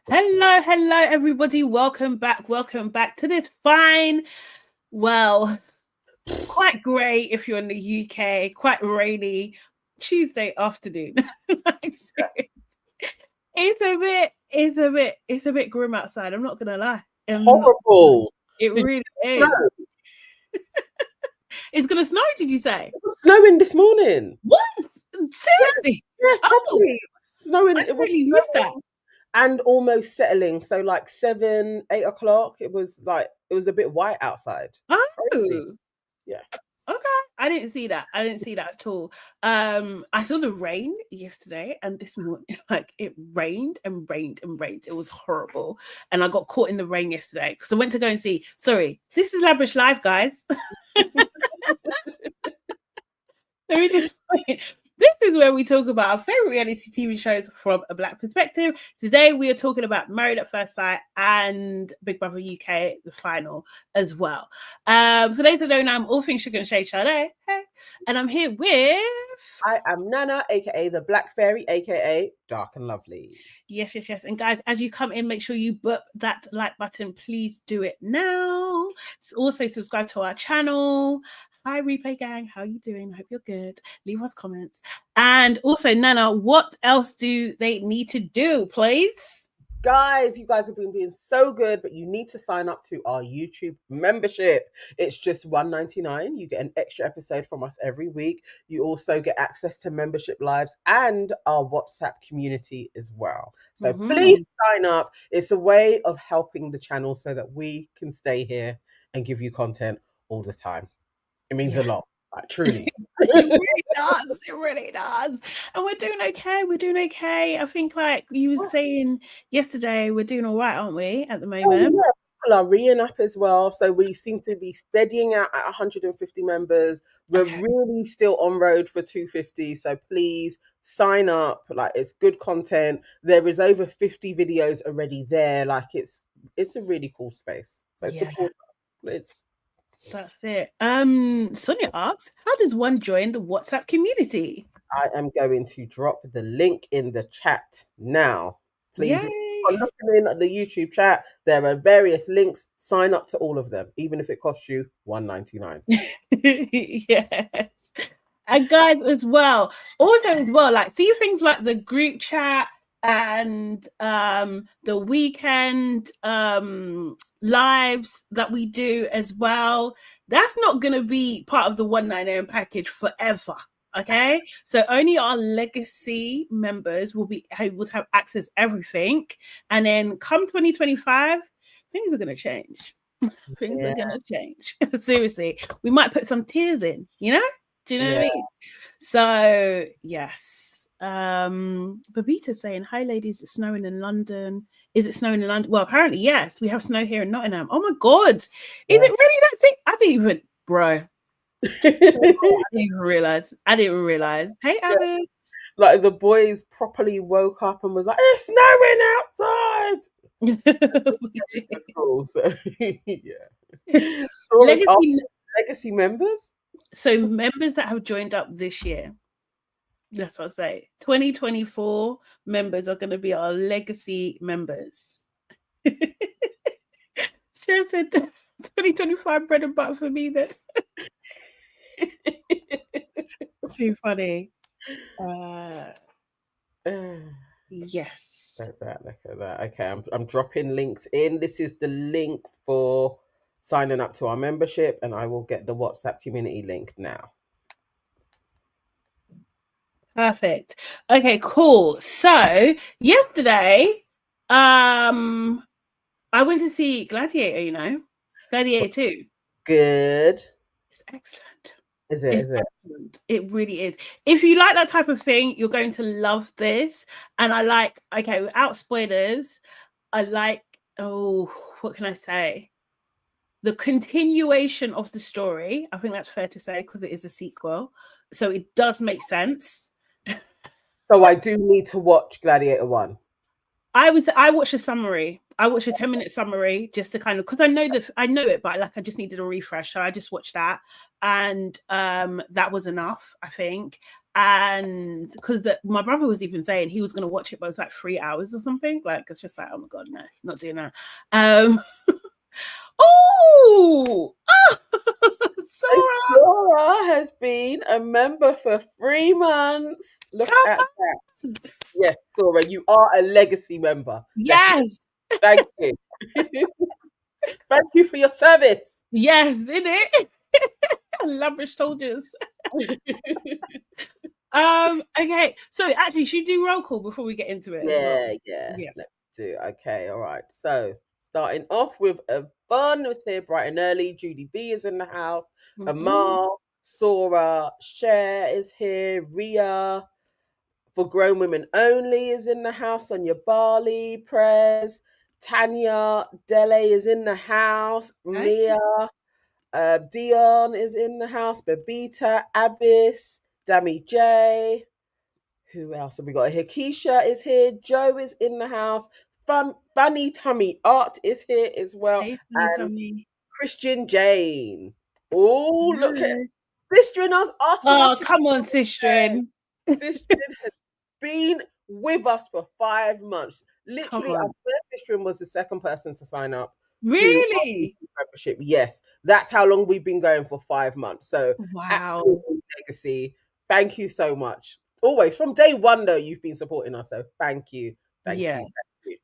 Hello, everybody. Welcome back to this fine, well, quite grey if you're in the UK, quite rainy Tuesday afternoon. It's a bit grim outside. I'm not gonna lie. Horrible. It Did really you is. snow? It's gonna snow. Did you say? It was snowing this morning. What? Yes, Seriously? yes, Oh, properly. It was snowing. I It was totally missed that. snowing and almost settling. So like 7, 8 o'clock. It was a bit white outside. Crazy. Oh. Yeah. Okay, I didn't see that. I didn't see that at all. I saw the rain yesterday and this morning. Like it rained and rained and rained. It was horrible, and I got caught in the rain yesterday because I went to go and see. Sorry, this is LABRISH Live, guys. Let me just this is where we talk about our favorite reality TV shows from a Black perspective. Today, we are talking about Married at First Sight and Big Brother UK, the final as well. For those that don't know, I'm all things Sugar and Sade. Hey, and I'm here with... I am Nana, aka the Black Fairy, aka Dark and Lovely. Yes. And guys, as you come in, make sure you book that like button. Please do it now. Also, subscribe to our channel. Hi, Replay Gang. How are you doing? I hope you're good. Leave us comments. And also, Nana, what else do they need to do, please? Guys, you guys have been being so good, but you need to sign up to our YouTube membership. It's just $1.99. You get an extra episode from us every week. You also get access to membership lives and our WhatsApp community as well. So please sign up. It's a way of helping the channel so that we can stay here and give you content all the time. It means a lot, like, truly. It really does. And we're doing okay. I think, like you were saying yesterday, we're doing all right, aren't we, at the moment? Yeah. People are re-ing up as well. So we seem to be steadying out at 150 members. We're really still on road for 250. So please sign up. Like, it's good content. There is over 50 videos already there. Like, it's a really cool space. So support us. That's it. Sonia asks, how does one join the WhatsApp community? I am going to drop the link in the chat now. Please, if you're looking in at the YouTube chat, there are various links. Sign up to all of them, even if it costs you $1.99. Yes. And guys, as well, like see things like the group chat and the weekend lives that we do as well. That's not going to be part of the $1.99 package forever. Okay, so only our legacy members will be able to have access to everything, and then come 2025, things are going to change. Things are going to change. Seriously, we might put some tears in, you know? Do you know what I mean? So, yes. Babita's saying, hi, ladies, it's snowing in London. Is it snowing in London? Well, apparently, yes. We have snow here in Nottingham. Oh, my God. Is it really that deep? I didn't even, bro. I didn't even realize. Hey, Alice. Like, the boys properly woke up and was like, it's snowing outside. Cool, so, yeah. Legacy members? So members that have joined up this year. That's what I say. 2024 members are going to be our legacy members. She said 2025 bread and butter for me then. Too funny. Yes. Look at that. Okay, I'm dropping links in. This is the link for signing up to our membership, and I will get the WhatsApp community link now. Perfect. Okay, cool. So yesterday, I went to see Gladiator, you know, Gladiator 2. Good. It's excellent. Is it? Excellent. It really is. If you like that type of thing, you're going to love this. And I like, okay, without spoilers, I like, what can I say? The continuation of the story. I think that's fair to say because it is a sequel. So it does make sense. So I do need to watch Gladiator 1. I watched a summary. I watched a 10-minute summary just to kind of, because I know it, but like I just needed a refresh. So I just watched that, and that was enough, I think. And because my brother was even saying he was going to watch it, but it was like 3 hours or something. Like, it's just like, oh my God, no, not doing that. Oh, Sora. Sora has been a member for 3 months. Look at that. Yes, Sora, you are a legacy member. Yes. Thank you. Thank you for your service. Yes, did it? LABRISH soldiers. Okay, so actually, should we do roll call before we get into it as well? Yeah. Let's do. Okay, all right. So starting off with Yvonne was here bright and early. Judy B is in the house. Amal, Sora, Cher is here. Ria, for Grown Women Only is in the house. Sonia Barley, Prez, Tanya, Dele is in the house. Mia, Dion is in the house. Babita, Abyss, Dami J. Who else have we got here? Keisha is here. Joe is in the house. Funny Tummy Art is here as well. Hey, and Christian Jane. Oh, look at Sistrin. I was asking. Oh, come on, Sistrin. Sistrin has been with us for 5 months. Literally, our first Sistrin was the second person to sign up. Really? To membership. Yes, that's how long we've been going for 5 months. So, wow, legacy. Thank you so much. Always from day one, though, you've been supporting us. So, thank you. Thank you.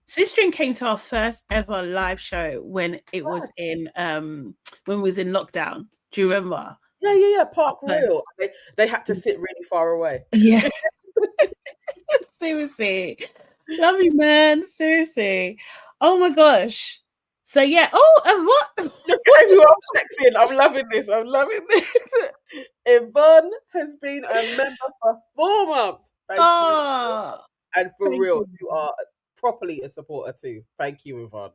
Sistrin came to our first ever live show when it was in when we was in lockdown. Do you remember? Yeah. Park Royal. They had to sit really far away. Yeah. Seriously. Love you, man. Seriously. Oh my gosh. So yeah. Oh, what? Everyone checks in. I'm loving this. Yvonne has been a member for 4 months. Thank you. And for real, you are properly a supporter too. Thank you, Yvonne.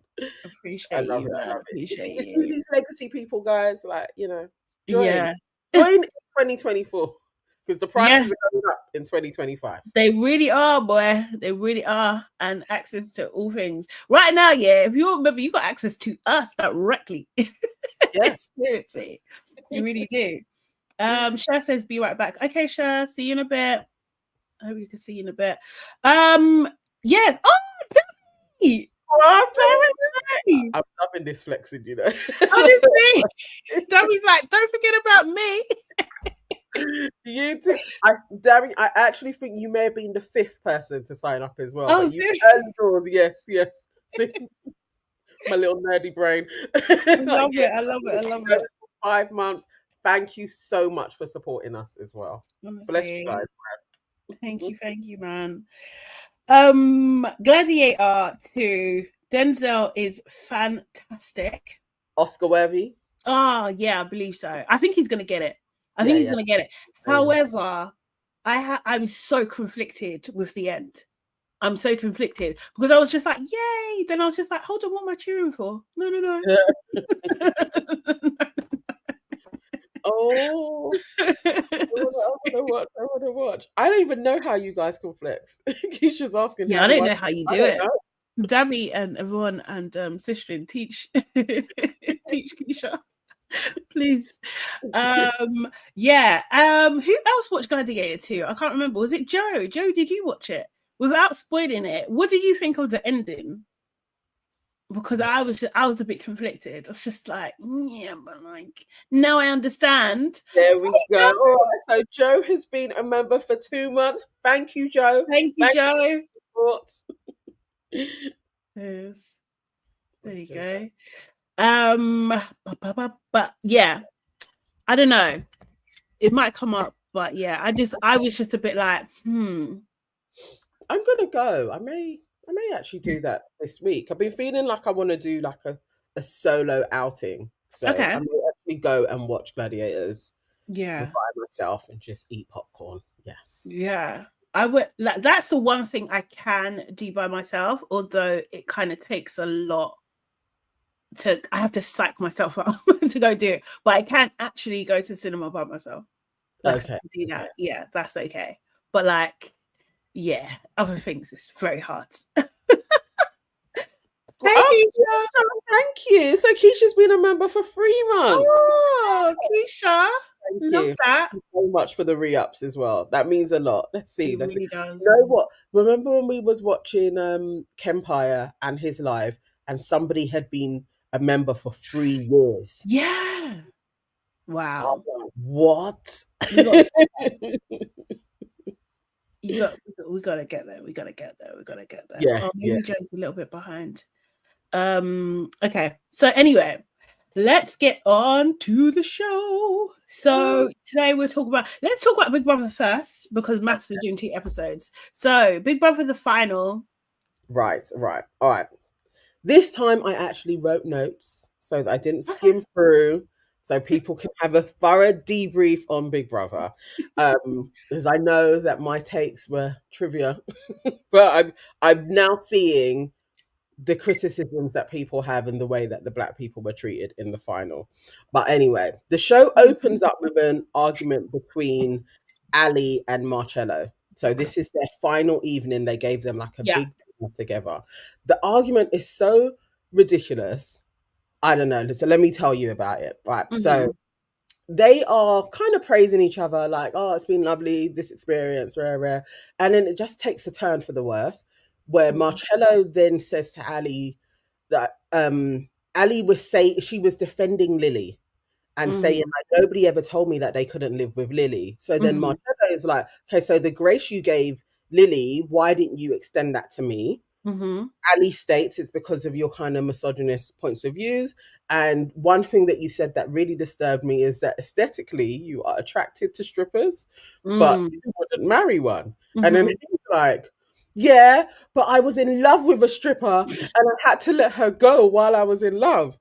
Appreciate you, man. Appreciate it's these legacy people, guys. Like, join. Yeah. Join in 2024 because the prices are going up in 2025. They really are, boy. They really are. And access to all things. Right now, yeah, if you remember, you got access to us directly. Yes. Seriously. You really do. Cher says, be right back. Okay, Cher, see you in a bit. I hope you can see you in a bit. Yes. Oh, Dami! I'm loving this flexing, Honestly, Dami's like, don't forget about me. You too. Dami, I actually think you may have been the 5th person to sign up as well. Oh, but you earned yours. Yes. See, my little nerdy brain. I love it. 5 months. Thank you so much for supporting us as well. Honestly. Bless you guys. Thank you, man. Gladiator 2. Denzel is fantastic. Oscar worthy. Oh yeah, I believe so. I think he's gonna get it. He's gonna get it. However, I'm so conflicted with the end. I'm so conflicted because I was just like, yay! Then I was just like, hold on, what am I cheering for? No. Oh, I want to watch. I don't even know how you guys can flex. Keisha's asking. Yeah, I don't know how you do it. Dami and everyone and Sistrin, teach Keisha, please. Yeah. Who else watched Gladiator 2? I can't remember. Was it Joe? Joe, did you watch it? Without spoiling it, what did you think of the ending? Because I was a bit conflicted. I was just like, yeah, but like now I understand. There we go. All right, so Joe has been a member for 2 months. Thank you, Joe. Thank you, Joe. Yes. There you go. But yeah, I don't know. It might come up, but yeah, I was just a bit like, I'm gonna go. I may actually do that this week. I've been feeling like I want to do like a solo outing. So I may actually go and watch Gladiators. Yeah. By myself and just eat popcorn. Yes. Yeah. I would. That's the one thing I can do by myself, although it kind of takes a lot. I have to psych myself up to go do it, but I can't actually go to cinema by myself. Okay. Do that. Yeah, that's okay. But like, yeah, other things it's very hard. Hey, Hey, Oh, Keisha. thank you. So Keisha's been a member for 3 months. Oh, Keisha. Thank Love you. that. Thank you so much for the re-ups as well. That means a lot. Let's see. It Let's see. really You know does. what? Remember when we was watching Kempire and his live, and somebody had been a member for 3 years? Yeah. I was Wow. like, what? We got you got we gotta get there. We gotta get there. We gotta get there. Yes, Oh, yeah. maybe Joe's a little bit behind. Okay. So anyway, let's get on to the show. So today let's talk about Big Brother first because Mafs is doing 2 episodes. So Big Brother the final. Right, right. All right. This time I actually wrote notes so that I didn't Okay. skim through, so people can have a thorough debrief on Big Brother. Because I know that my takes were trivia, but I'm now seeing the criticisms that people have in the way that the black people were treated in the final. But anyway, the show opens up with an argument between Ali and Marcello. So this is their final evening. They gave them like a Yeah. big dinner together. The argument is so ridiculous. I don't know. So let me tell you about it. Right. So Mhm. they are kind of praising each other, like, oh, it's been lovely, this experience, rare, rare. And then it just takes a turn for the worse, where Mhm. Marcello then says to Ali that Ali was she was defending Lily and saying Mhm. like nobody ever told me that they couldn't live with Lily. So then Mhm. Marcello is like, okay, so the grace you gave Lily, why didn't you extend that to me? Mhm. Ali states it's because of your kind of misogynist points of views. And one thing that you said that really disturbed me is that aesthetically you are attracted to strippers, but Mm. you wouldn't marry one. And then Mhm. he's like, yeah, but I was in love with a stripper and I had to let her go while I was in love.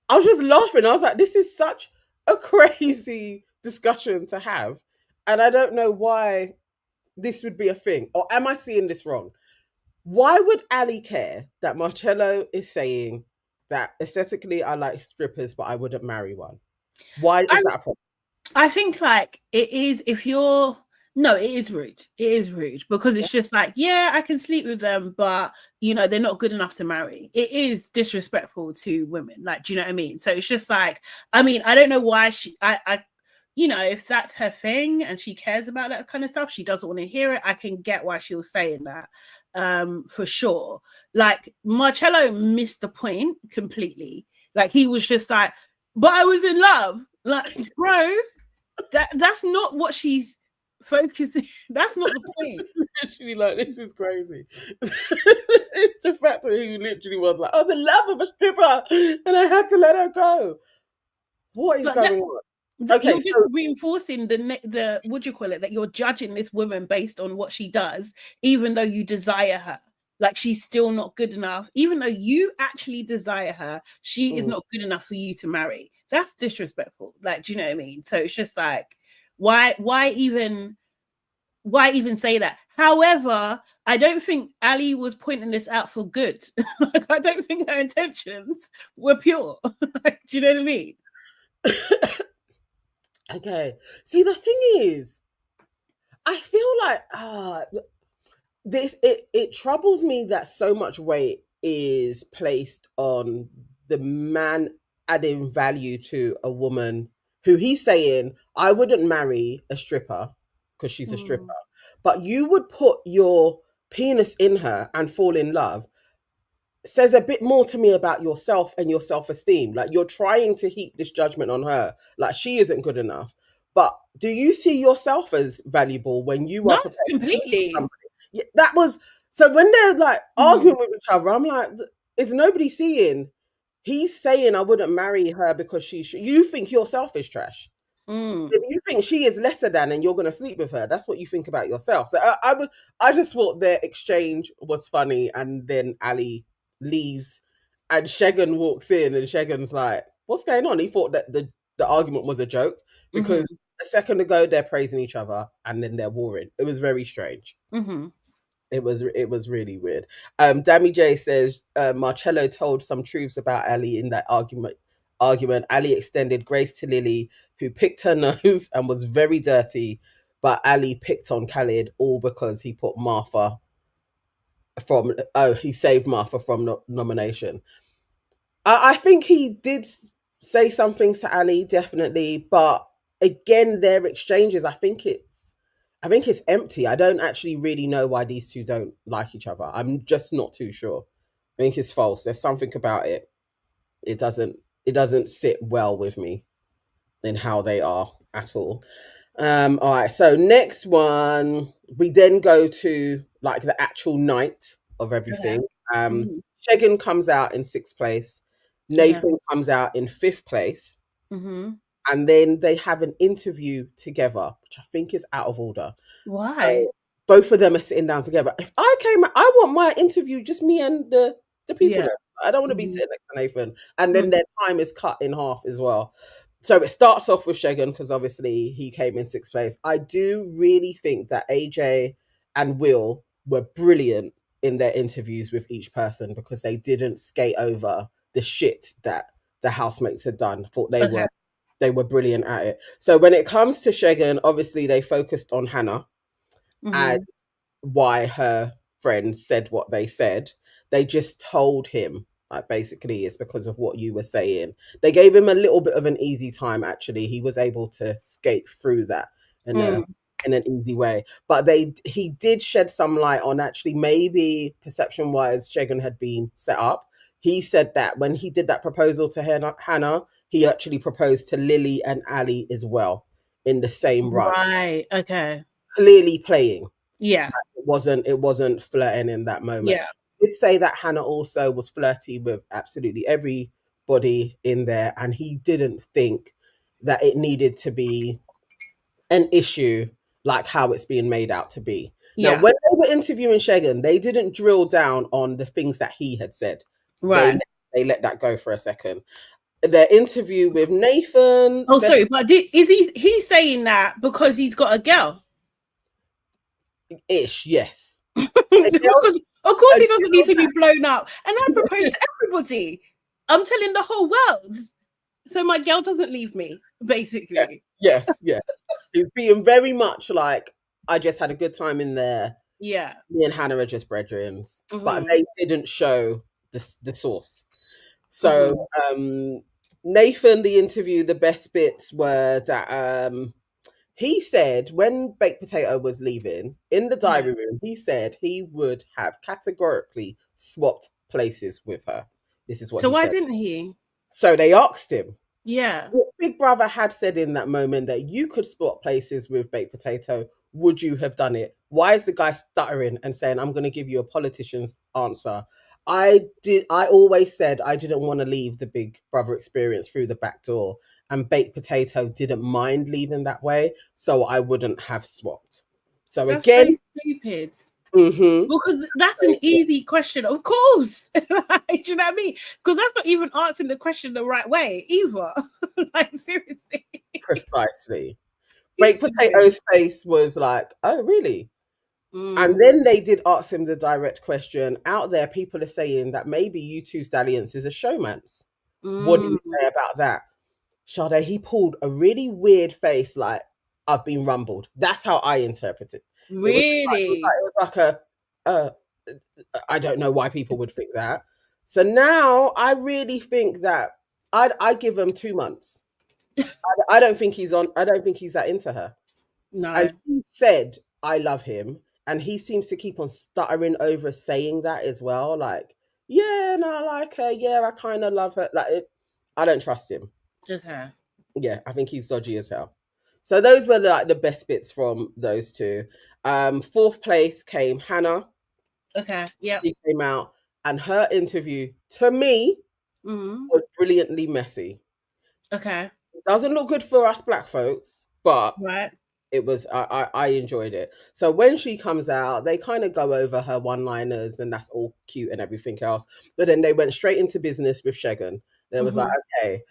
I was just laughing. I was like, this is such a crazy discussion to have. And I don't know why this would be a thing. Or am I seeing this wrong? Why would Ali care that Marcello is saying that aesthetically I like strippers, but I wouldn't marry one? Why I is that a problem? I think like it is if you're no, it is rude. It is rude because it's just like, yeah, I can sleep with them, but they're not good enough to marry. It is disrespectful to women. Like, do you know what I mean? So it's just like, I mean, I don't know why if that's her thing and she cares about that kind of stuff, she doesn't want to hear it. I can get why she was saying that. For sure. Like Marcello missed the point completely. Like he was just like, but I was in love. Like, bro, that's not what she's focusing. That's not the point. Literally, like, this is crazy. It's the fact that he literally was like, I was in love with a stripper and I had to let her go. What is But that, going on? that Okay, you're just so reinforcing the what do you call it? That you're judging this woman based on what she does, even though you desire her. Like she's still not good enough, even though you actually desire her. She is mm, not good enough for you to marry. That's disrespectful. Like, do you know what I mean? So it's just like, why even say that? However, I don't think Ali was pointing this out for good. Like, I don't think her intentions were pure. Like, do you know what I mean? okay. See, the thing is, I feel like it troubles me that so much weight is placed on the man adding value to a woman who he's saying I wouldn't marry a stripper because she's a stripper, Mm. but you would put your penis in her and fall in love. Says a bit more to me about yourself and your self-esteem. Like you're trying to heap this judgment on her, like she isn't good enough. But do you see yourself as valuable when you are No, prepared to sleep with completely. somebody? Yeah, that was so when they're like Mm. arguing with each other, I'm like, is nobody seeing? He's saying I wouldn't marry her because you think yourself is trash. If Mm. you think she is lesser than and you're going to sleep with her, that's what you think about yourself. So I just thought their exchange was funny, and then Ali leaves, and Shegan walks in, and Shegan's like, "What's going on?" He thought that the argument was a joke because Mm-hmm. a second ago they're praising each other, and then they're warring. It was very strange. Mm-hmm. It was really weird. Dammy J says Marcello told some truths about Ali in that argument. Ali extended grace to Lily, who picked her nose and was very dirty, but Ali picked on Khalid all because he put Martha from he saved Martha from nomination. I think he did say some things to Ali, definitely, but again, their exchanges, I think it's empty. I don't actually really know why these two don't like each other. I'm just not too sure. I think it's false. There's something about it. It doesn't it doesn't sit well with me in how they are at all. All right, so next one, we then go to like the actual night of Okay. everything. Hmm. Shagan comes out in sixth place, Okay. Nathan comes out in fifth place, Hmm. and then they have an interview together, which I think is out of order. Why? So both of them are sitting down together. If I came, I want my interview just me and the people Yeah. there. I don't want to be Hmm. sitting next to Nathan. And then Mm. their time is cut in half as well. So it starts off with Shagan because obviously he came in sixth place. I do really think that AJ and Will were brilliant in their interviews with each person because they didn't skate over the shit that the housemates had done. I thought Okay. they were brilliant at it. So when it comes to Shagan, obviously they focused on Hannah and Hmm. why her friends said what they said. They just told him, like, basically, it's because of what you were saying. They gave him a little bit of an easy time, actually. He was able to skate through that in a Mm. in an easy way. But he did shed some light on actually maybe perception wise, Shagan had been set up. He said that when he did that proposal to Hannah, he actually proposed to Lily and Ali as well in the same run, Right. Okay. clearly playing. Yeah. It wasn't flirting in that moment. Yeah. Did say that Hannah also was flirty with absolutely everybody in there, and he didn't think that it needed to be an issue like how it's being made out to be. Now, Yeah. when they were interviewing Shagan, they didn't drill down on the things that he had said. They Right. they let that go for a second. Their interview with Nathan, Oh, best sorry, but is he's saying that because he's got a girl? ish, yes. A girl, Because of course a he doesn't need girl to be blown up. And I propose to everybody. I'm telling the whole world. So my girl doesn't leave me, yes, basically. yes, yes. He's being very much like, I just had a good time in there. Yeah. Me and Hannah are just brethren, but Hmm. they didn't show the source. So Hmm. Nathan, the interview, the best bits were that he said when Baked Potato was leaving in the Yeah. diary room, he said he would have categorically swapped places with her. This is what So he why said. didn't he? So they asked him, Yeah. what Big Brother had said in that moment that you could swap places with Baked Potato, would you have done it? Why is the guy stuttering and saying, I'm going to give you a politician's answer? I always said I didn't want to leave the Big Brother experience through the back door, and Baked Potato didn't mind leaving that way, so I wouldn't have swapped. So That's so again, stupid. mm-hmm, Because that's an easy question, of course. Do you know what I mean? Because that's not even answering the question the right way either. Like seriously, precisely. he's Baked stupid. Potato's face was like, oh, really? And Mm, then they did ask him the direct question. Out there, people are saying that maybe you two stallions is a showmance. What do you mm, say about that? Sade, he pulled a really weird face, like, I've been rumbled. That's how I interpret it. It was just like, really? it was like a, uh, I don't know why people would think that. So now I really think that I give him 2 months. I don't think he's on. I don't think he's that into her. And No. he said, I love him. And he seems to keep on stuttering over saying that as well. Like, yeah, no, I like her. Yeah, I kind of love her. I don't trust him. Okay. Yeah, I think he's dodgy as hell. So those were like the best bits from those two. Fourth place came Hannah. Okay. Yep. She came out, and her interview to me Mm, was brilliantly messy. okay. It doesn't look good for us black folks, but Right. it was I enjoyed it. So when she comes out, they kind of go over her one-liners and that's all cute and everything else. But then they went straight into business with Shagan. It was like, Hmm. okay,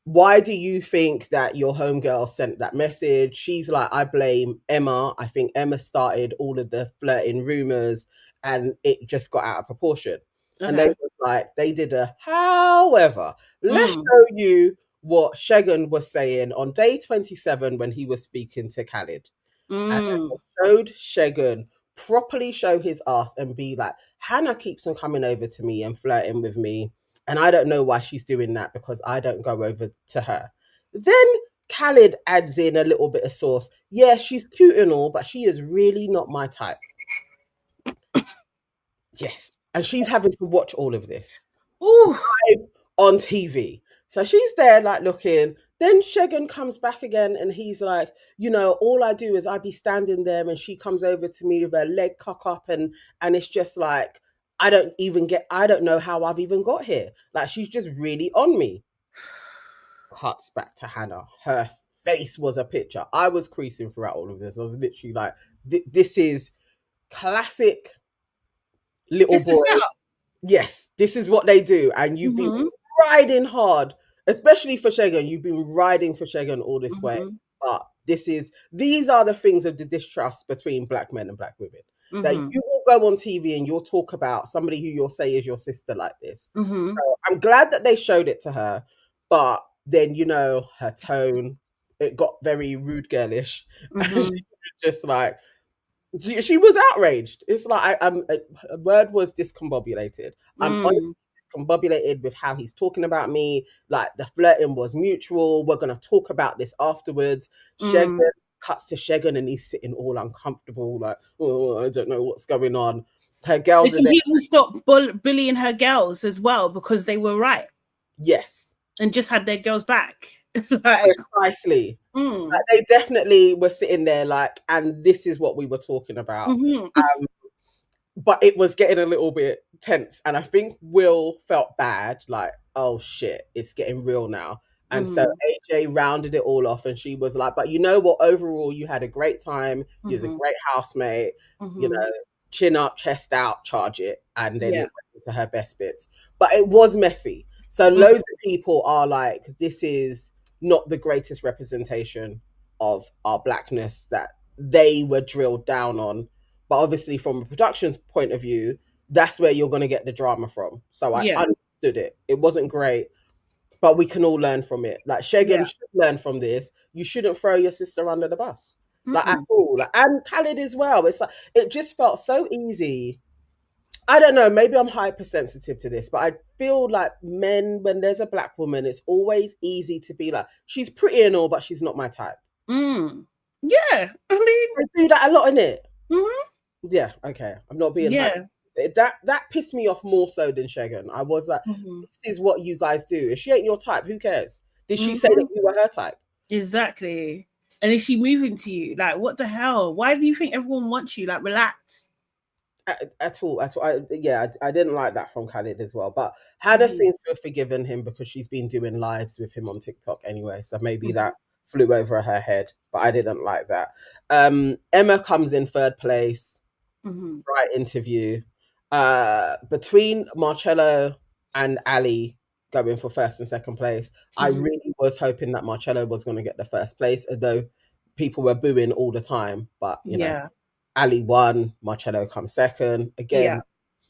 why do you think that your homegirl sent that message? She's like, I blame Emma. I think Emma started all of the flirting rumors and it just got out of proportion. And they Okay. were like, they did a however. Let's Mm, show you what Shagan was saying on day 27 when he was speaking to Khalid. And mm, they showed Shagan properly show his ass and be like, Hannah keeps on coming over to me and flirting with me, and I don't know why she's doing that because I don't go over to her. Then Khalid adds in a little bit of sauce. Yeah, she's cute and all, but she is really not my type. Yes. And she's having to watch all of this Ooh. on TV. So she's there, like, looking. Then Shegan comes back again and he's like, all I do is I be standing there and she comes over to me with her leg cock up, and it's just like, I don't know how I've even got here. Like, she's just really on me. Cuts back to Hannah. Her face was a picture. I was creasing throughout all of this. I was literally like, this is classic little It's the boy. setup. Yes, this is what they do. And you've been riding hard, especially for Shegan. You've been riding for Shegan all this way. But these are the things of the distrust between black men and black women. That you will go on TV and you'll talk about somebody who you'll say is your sister like this. So I'm glad that they showed it to her, but then, her tone, it got very rude girlish. And she was just like, she was outraged. It's like, a word was discombobulated. I'm honestly discombobulated with how he's talking about me. Like, the flirting was mutual. We're going to talk about this afterwards. Shegan cuts to Shegan and he's sitting all uncomfortable, like, oh, I don't know what's going on. Her girls are there. People stop bullying her girls as well because they were right. Yes. And just had their girls back. Precisely. Like, they definitely were sitting there like, and this is what we were talking about. But it was getting a little bit tense. And I think Will felt bad, like, oh shit, it's getting real now. And so AJ rounded it all off and she was like, but you know what, overall you had a great time. You was a great housemate, chin up, chest out, charge it. And then it went into her best bits. But it was messy. So loads of people are like, this is not the greatest representation of our blackness that they were drilled down on. But obviously from a production's point of view, that's where you're going to get the drama from. So I understood it. It wasn't great, but we can all learn from it. Like, Shegan should learn from this. You shouldn't throw your sister under the bus, like, at all. Like, and Khalid as well. It's like, it just felt so easy. I don't know, maybe I'm hypersensitive to this, but I feel like men, when there's a black woman, it's always easy to be like, she's pretty and all, but she's not my type. Yeah, I mean, I do that a lot, in it. Yeah, okay. I'm not being that pissed me off more so than Shegan. I was like, this is what you guys do. If she ain't your type, who cares? Did she say that you were her type? Exactly. And is she moving to you? Like, what the hell? Why do you think everyone wants you? Like, relax. At all. I didn't like that from Khalid as well. But Hannah seems to have forgiven him because she's been doing lives with him on TikTok anyway. So maybe that flew over her head. But I didn't like that. Emma comes in third place. Right interview. Between Marcello and Ali going for first and second place, I really was hoping that Marcello was going to get the first place, although people were booing all the time. But you know, Ali won, Marcello comes second. Again,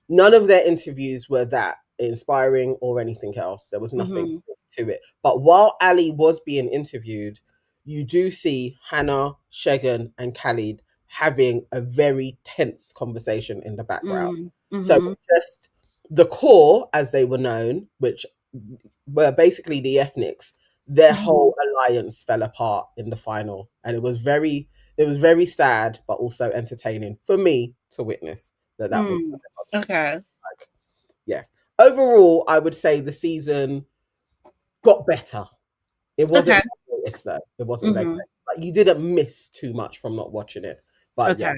none of their interviews were that inspiring or anything else. There was nothing to it. But while Ali was being interviewed, you do see Hannah, Shegan, and Khalid having a very tense conversation in the background. So just the core, as they were known, which were basically the ethnics, their whole alliance fell apart in the final. And it was very sad, but also entertaining for me to witness that was okay. Like, yeah. Overall, I would say the season got better. It wasn't greatest, though. It wasn't like you didn't miss too much from not watching it. But yeah.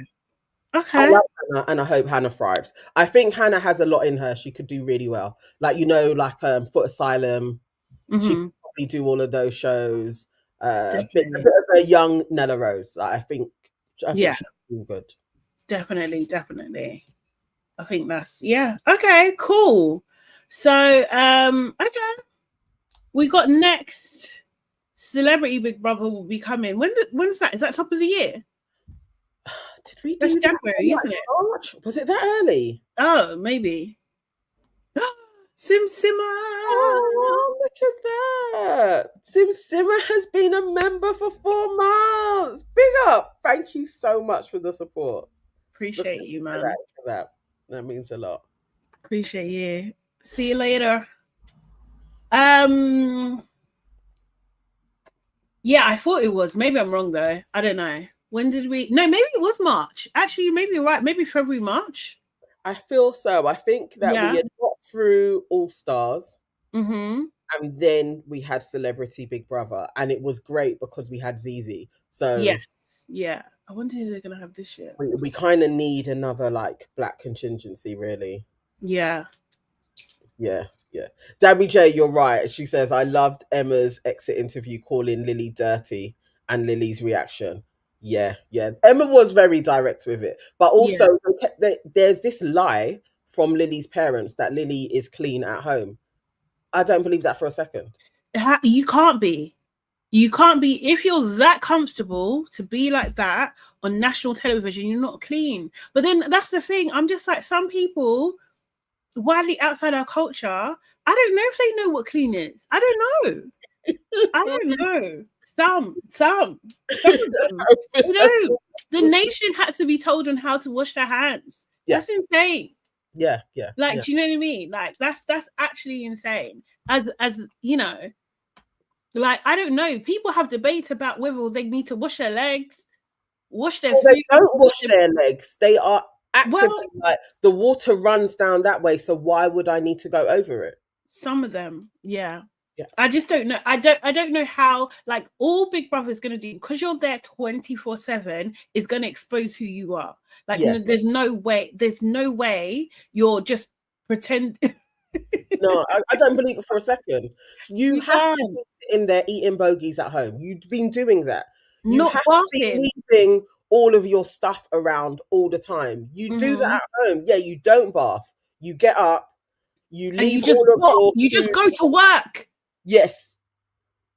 I like Hannah, and I hope Hannah thrives. I think Hannah has a lot in her. She could do really well. Like, like Foot Asylum. She could probably do all of those shows. A bit of a young Nella Rose. Like, I think she's doing good. Definitely. I think that's okay, cool. So okay. We got next Celebrity Big Brother will be coming. When's that? Is that top of the year? Did we do That's January, isn't it? March? Was it that early? Oh, maybe. Sim Simmer. Oh, look at that. Sim Simmer has been a member for 4 months. Big up. Thank you so much for the support. Appreciate you, man. That means a lot. Appreciate you. See you later. Yeah, I thought it was. Maybe I'm wrong though. I don't know. When did we? No, maybe it was March. Actually, maybe you're right. Maybe February, March. I feel so. I think that we Yeah. had got through All Stars. Mm-hmm. And then we had Celebrity Big Brother, and it was great because we had ZZ. So Yes, yeah. I wonder who they're gonna have this year. we kind of need another like black contingency, really. Yeah. Yeah. Dabby J, you're right. She says, I loved Emma's exit interview calling Lily dirty and Lily's reaction. Yeah. Emma was very direct with it. But also, there's this lie from Lily's parents that Lily is clean at home. I don't believe that for a second. You can't be. You can't be. If you're that comfortable to be like that on national television, you're not clean. But then that's the thing. I'm just like, some people widely outside our culture, I don't know if they know what clean is. I don't know. Some of them. No, the nation had to be told on how to wash their hands. Yeah. That's insane. Yeah. Like, do you know what I mean? Like, that's actually insane. As you know, like, I don't know. People have debates about whether they need to wash their legs, wash their food. They don't wash their legs. They are actively like, the water runs down that way, so why would I need to go over it? Some of them, yeah. I just don't know. I don't know how, like, all Big Brother is going to do, because you're there 24/7, is going to expose who you are. Like, there's no way you're just pretend. No, I don't believe it for a second. You have to be sitting there eating bogies at home. You've been doing that. You have to be leaving all of your stuff around all the time. You do that at home. Yeah, you don't bath. You get up. You leave. And you just all of you just go to work. Yes,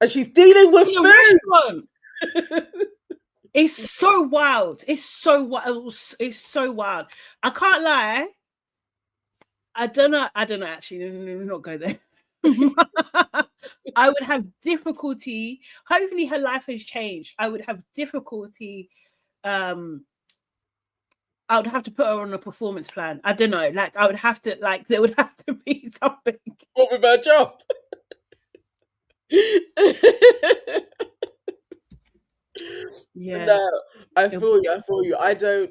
and she's dealing with food. It's so wild. It's so wild. It's so wild. I can't lie. I don't know. Actually, not go there. I would have difficulty. Hopefully, her life has changed. I would have difficulty. I would have to put her on a performance plan. I don't know. Like, I would have to. Like, there would have to be something. What with her job? Yeah. No, I feel you. I don't.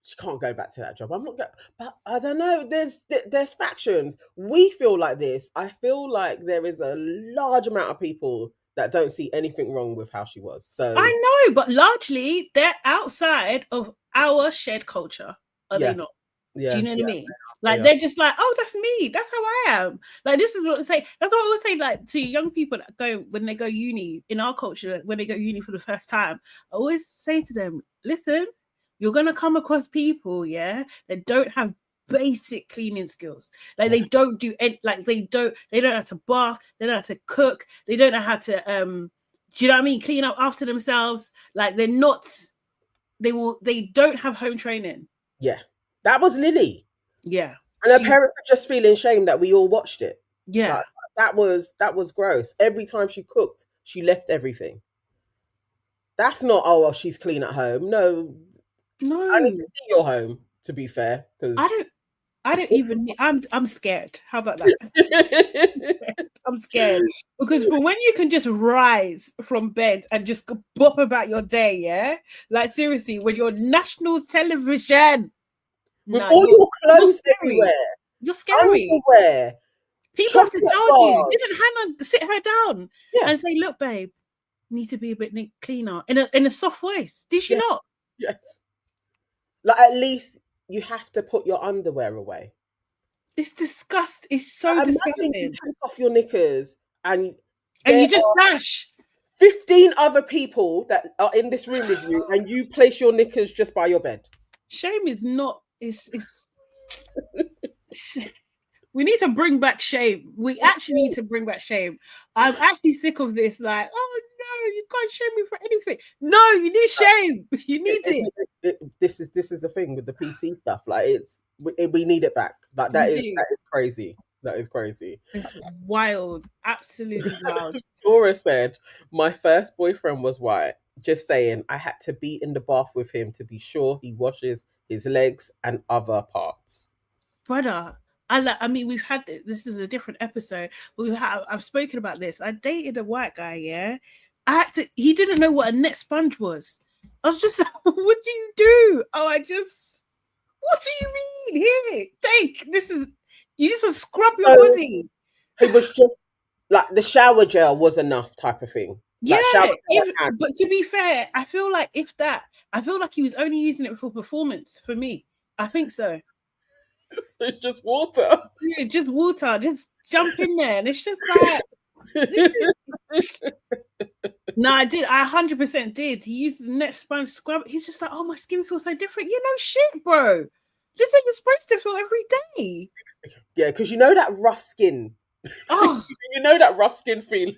She can't go back to that job. I'm not going, but I don't know. There's factions. We feel like this. I feel like there is a large amount of people that don't see anything wrong with how she was. So I know, but largely they're outside of our shared culture. Are they not? Yeah. Do you know what I mean? Like, they're just like, oh, that's me. That's how I am. Like, this is what I say. That's what I always say, like, to young people that go, when they go uni, in our culture, when they go uni for the first time, I always say to them, listen, you're going to come across people, that don't have basic cleaning skills. Like, they don't do it. Like, they don't know how to bath. They don't know how to cook. They don't know how to, do you know what I mean? Clean up after themselves. Like, they don't have home training. Yeah. That was Lily. Yeah. And her parents were just feeling shame that we all watched it. Yeah. Like, that was gross. Every time she cooked, she left everything. That's not, oh, well, she's clean at home. No. I need to see your home, to be fair. Because I don't even, I'm scared. How about that? I'm scared. Because for when you can just rise from bed and just bop about your day, like, seriously, when you're national television, with all your clothes everywhere. You're scary. Underwear. People have to tell you. Didn't Hannah sit her down and say, look, babe, need to be a bit cleaner in a soft voice? Did she not? Yes. Like, at least you have to put your underwear away. It's disgusting. It's so disgusting. You take off your knickers and you just dash 15 other people that are in this room with you, and you place your knickers just by your bed. Shame is not. It's we need to bring back shame. We actually need to bring back shame. I'm actually sick of this. Like, oh no, you can't shame me for anything. No, you need shame. You need it. This is the thing with the PC stuff. Like, we need it back. Like, that is crazy. That is crazy. It's wild. Absolutely wild. Dora said, my first boyfriend was white. just saying, I had to be in the bath with him to be sure he washes his legs and other parts. Brother, I mean, we've had this is a different episode, but I've spoken about this. I dated a white guy, yeah. He didn't know what a net sponge was. I was just like, what do you do? Oh, what do you mean? Here, take this is you just scrub your body. It was just like the shower gel was enough type of thing. Yeah, Like shower gel but to be fair, I feel like I feel like he was only using it for performance for me. I think so. It's just water. Yeah, just water, just jump in there, and it's just like no, I did. I 100% did. He used the net sponge scrub. He's just like, oh, my skin feels so different. You know, shit, bro. Just like you're supposed to feel every day. Yeah, because you know that rough skin. Oh, you know that rough skin feeling.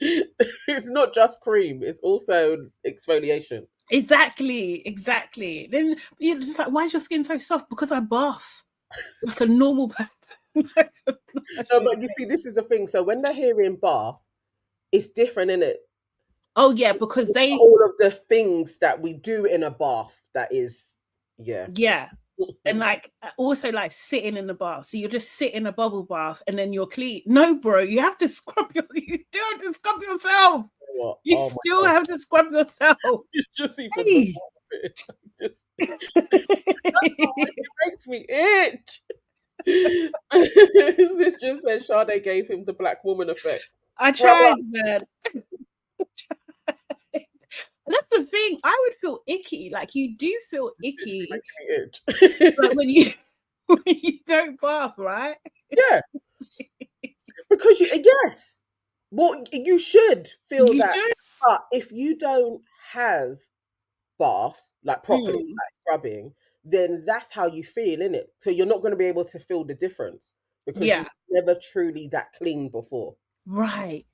It's not just cream; it's also exfoliation. exactly. Then you're just like, why is your skin so soft? Because I bath like a normal person. No, but you see, this is the thing. So when they're hearing bath, it's different, isn't it? Oh yeah, because they all of the things that we do in a bath. That is, yeah. And like also like sitting in the bath. So you're just sitting in a bubble bath and then you're clean. No, bro, you have to you do have to scrub yourself. What? You still have to scrub yourself. Just even Hey. It makes me itch. This just says Sade gave him the black woman effect. I tried, man. That's the thing. I would feel icky. Like you do feel icky. Like when you don't bath, right? Yeah. Because yes. Well, you should feel that. But if you don't have baths, like properly, like scrubbing, then that's how you feel, innit? So you're not going to be able to feel the difference because you've never truly that clean before. Right.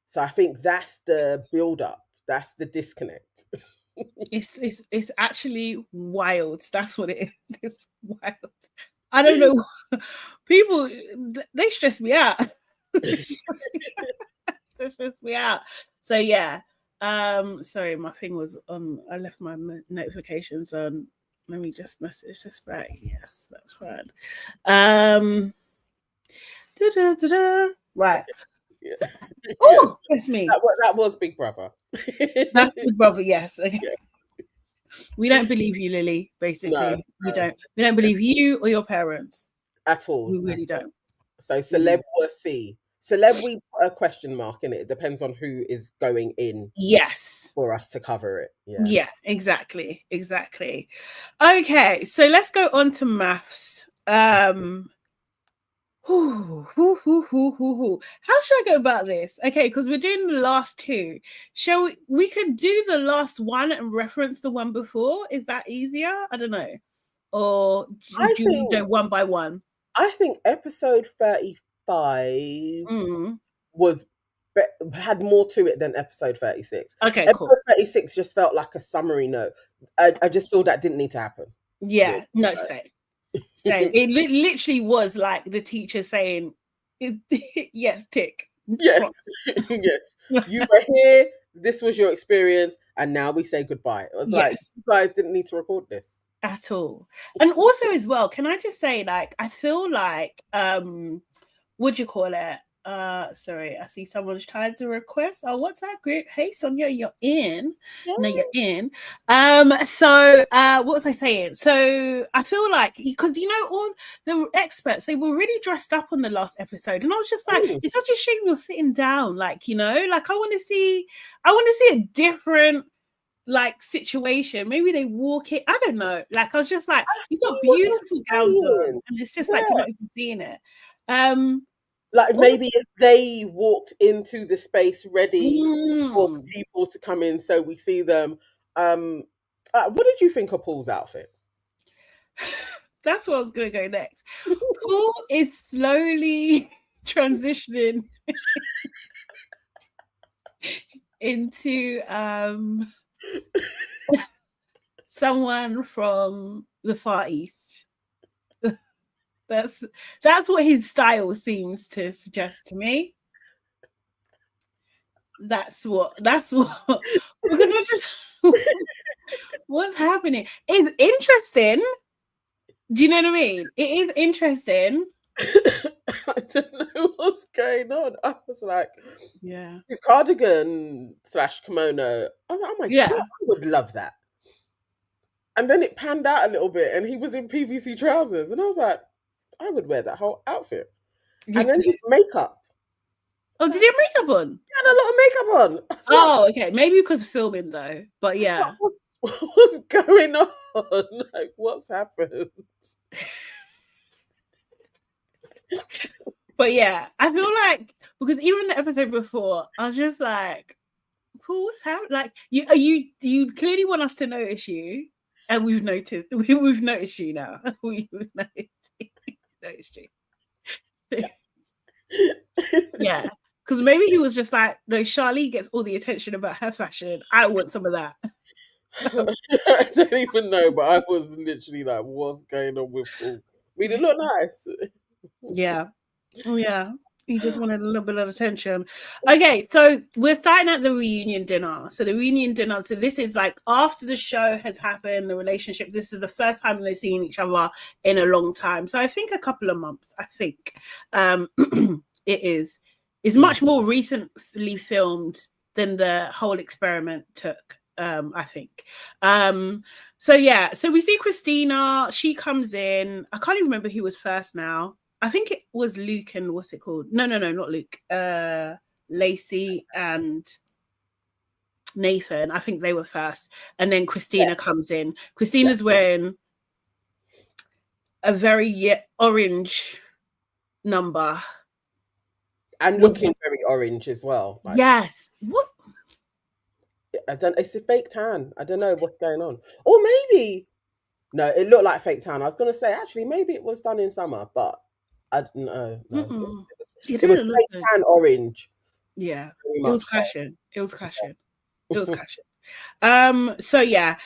So I think that's the build up. That's the disconnect. It's actually wild. That's what it is. It's wild. I don't know. People, they stress me out. They stress me out. So yeah. Sorry, my thing was on. I left my notifications on. Let me just message this back. Yes, that's fine. Right. Yeah. Oh, that's me. That was Big Brother. That's Big Brother. Yes. Okay. Yeah. We don't believe you, Lily. Basically, we don't. We don't believe you or your parents at all. We really don't. So celeb or C. Celeb, we put a question mark in it. It depends on who is going in. Yes. For us to cover it. Yeah, exactly. Okay, so let's go on to Mafs. How should I go about this? Okay, because we're doing the last two. We could do the last one and reference the one before? Is that easier? I don't know. Or do you do one by one? I think episode 35 had more to it than episode 36. Okay, episode cool. 36 just felt like a summary note. I just feel that didn't need to happen. Yeah, no, same. It literally was like the teacher saying, yes, tick. Yes. Yes. You were here, this was your experience, and now we say goodbye. It was like, you guys didn't need to record this. At all. And also as well, can I just say, like, I feel like, what do you call it? Sorry, I see someone's trying to request our WhatsApp group. Hey Sonia, you're in. Yeah. No, you're in. So what was I saying? So I feel like, because all the experts, they were really dressed up on the last episode, and I was just like, it's such a shame you're sitting down, like, like I want to see a different like situation. Maybe they walk it, I don't know, like I was just like, you've got beautiful gowns on, and it's just like you're not even seeing it. Like maybe if they walked into the space ready for people to come in, so we see them. What did you think of Paul's outfit? That's what I was going to go next. Paul is slowly transitioning into someone from the Far East. That's what his style seems to suggest to me. That's what. Because I just what's happening? It's interesting. Do you know what I mean? It is interesting. I don't know what's going on. I was like, Yeah. his cardigan slash kimono. I was like, oh my god, Yeah. I would love that. And then it panned out a little bit, and he was in PVC trousers, and I was like, I would wear that whole outfit. And then his makeup. Oh, did he have makeup on? He had a lot of makeup on. I was like, Oh, okay. Maybe because of filming though. But yeah. what's going on? Like, what's happened? But yeah, I feel like because even the episode before, I was just like, "Cool, what's happening?" Like, you clearly want us to notice you, and we've noticed. We've noticed you now. We've noticed you. Yeah, because maybe he was just like, "No, Charlie gets all the attention about her fashion. I want some of that." I don't even know, but I was literally like, what's going on with Paul? I mean, it looked nice. Yeah. Yeah. He just wanted a little bit of attention. Okay, so we're starting at the reunion dinner. So the reunion dinner, so this is like after the show has happened, the relationship, this is the first time they've seen each other in a long time. So I think a couple of months, I think. It is. It's much more recently filmed than the whole experiment took. I think. So yeah, so we see Christina, she comes in. I can't even remember who was first now. I think it was Luke and what's it called? No, not Luke. Lacey and Nathan. I think they were first. And then Christina comes in. Christina's wearing a very orange number. And looking very orange as well. Like, yes. What? I don't. It's a fake tan. I don't know what's going on. Or maybe no, it looked like fake tan. I was going to say actually maybe it was done in summer, but I don't know. No, it was fake tan orange. Yeah, it was clashing. It was clashing. It was clashing. So yeah,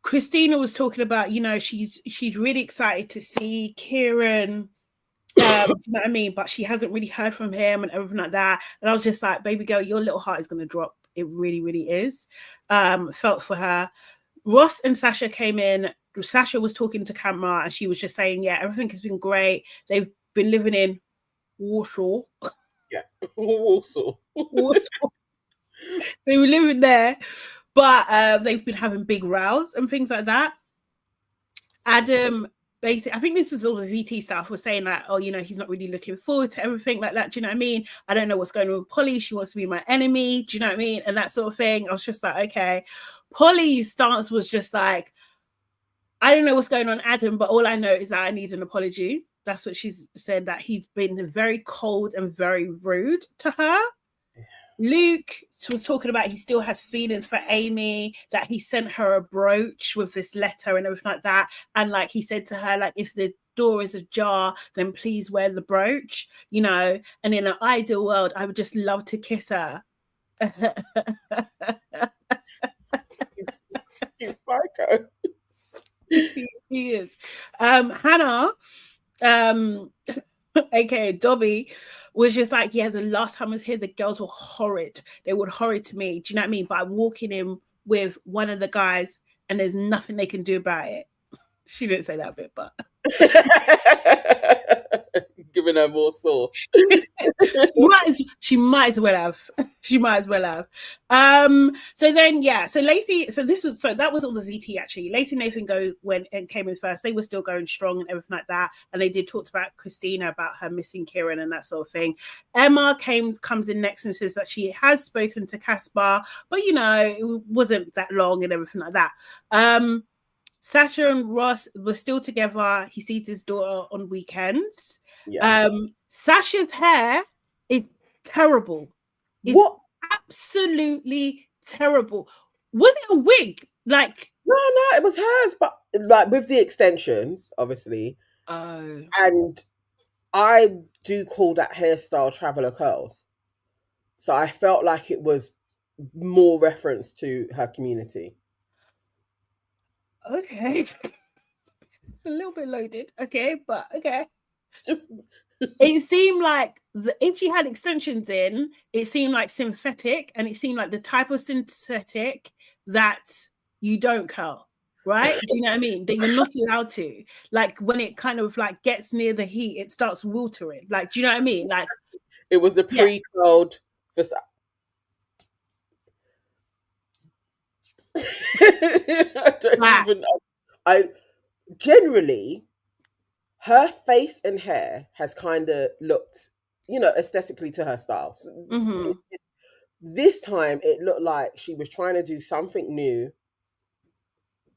Christina was talking about, you know, she's really excited to see Kieran. Do you know what I mean? But she hasn't really heard from him and everything like that. And I was just like, baby girl, your little heart is going to drop. It really, really is. Felt for her. Ross and Sasha came in. Sasha was talking to camera and she was just saying, yeah, everything has been great. They've been living in Warsaw. Yeah, Warsaw. They were living there, but they've been having big rows and things like that. Adam, basically, I think this is all the VT stuff, was saying that, oh, you know, he's not really looking forward to everything like that. Do you know what I mean? I don't know what's going on with Polly. She wants to be my enemy. Do you know what I mean? And that sort of thing. I was just like, okay. Polly's stance was just like, I don't know what's going on, Adam, but all I know is that I need an apology. That's what she's said, that he's been very cold and very rude to her. Luke was talking about he still has feelings for Amy, that he sent her a brooch with this letter and everything like that. And like he said to her, like, if the door is ajar, then please wear the brooch, you know. And in an ideal world, I would just love to kiss her. He's psycho. He is. Hannah, aka Dobby, was just like, yeah, the last time I was here, the girls were horrid. They were horrid to me. Do you know what I mean? But I'm walking in with one of the guys and there's nothing they can do about it. She didn't say that bit, but giving her more sauce. She might as well have. She might as well have. So then, yeah. So Lacey. So that was all the VT actually. Lacey and Nathan went and came in first. They were still going strong and everything like that. And they did talk about Christina, about her missing Kieran and that sort of thing. Emma comes in next and says that she had spoken to Caspar, but you know, it wasn't that long and everything like that. Sasha and Ross were still together. He sees his daughter on weekends. Yeah. Sasha's hair is terrible. It's absolutely terrible. Was it a wig? Like, no, it was hers, but like with the extensions, obviously. Oh. And I do call that hairstyle traveler curls. So I felt like it was more reference to her community. Okay. A little bit loaded, okay, but okay. It seemed like if she had extensions in, it seemed like synthetic, and it seemed like the type of synthetic that you don't curl, right? Do you know what I mean? That you're not allowed to. Like when it kind of like gets near the heat, it starts watering. Like, do you know what I mean? Like It was a yeah, pre-curled for. I don't that. even. I generally, her face and hair has kind of looked, aesthetically to her style. Mm-hmm. This time, it looked like she was trying to do something new,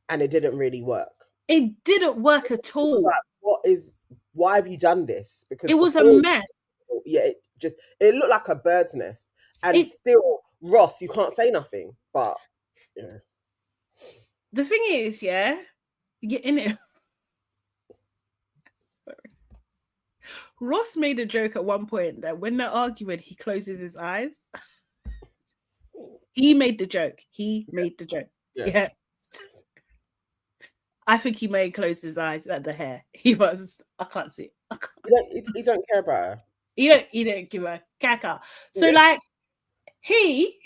and it didn't really work. It didn't work at all. Like, why have you done this? Because It was a before, mess. yeah, it looked like a bird's nest, and It still, Ross, you can't say nothing. But yeah, the thing is, yeah, in it. Ross made a joke at one point that when they're arguing, he closes his eyes. He made the joke. He made the joke. Yeah. I think he may close his eyes at the hair. He was. I can't see it. You don't care about her. He don't give a caca. So like he.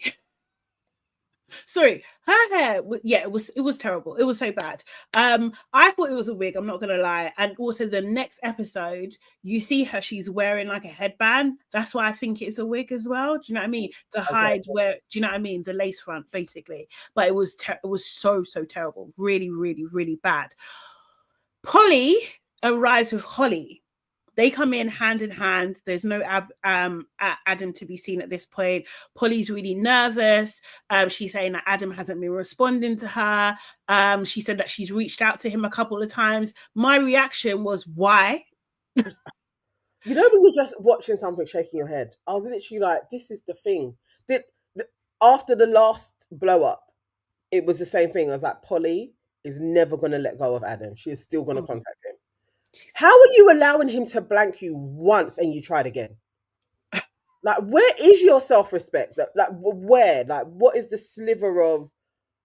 Sorry, her hair. Yeah, it was terrible. It was so bad. I thought it was a wig. I'm not gonna lie. And also the next episode, you see her. She's wearing like a headband. That's why I think it's a wig as well. Do you know what I mean? To hide where. Do you know what I mean? The lace front, basically. But it was so terrible. Really, really, really bad. Polly arrives with Holly. They come in hand. There's no Adam to be seen at this point. Polly's really nervous. She's saying that Adam hasn't been responding to her. She said that she's reached out to him a couple of times. My reaction was, why? When you're just watching something, shaking your head, I was literally like, this is the thing. After the last blow up, it was the same thing. I was like, Polly is never going to let go of Adam. She is still going to contact him. How are you allowing him to blank you once and you tried again? Like, where is your self-respect? Like, where? Like, what is the sliver of,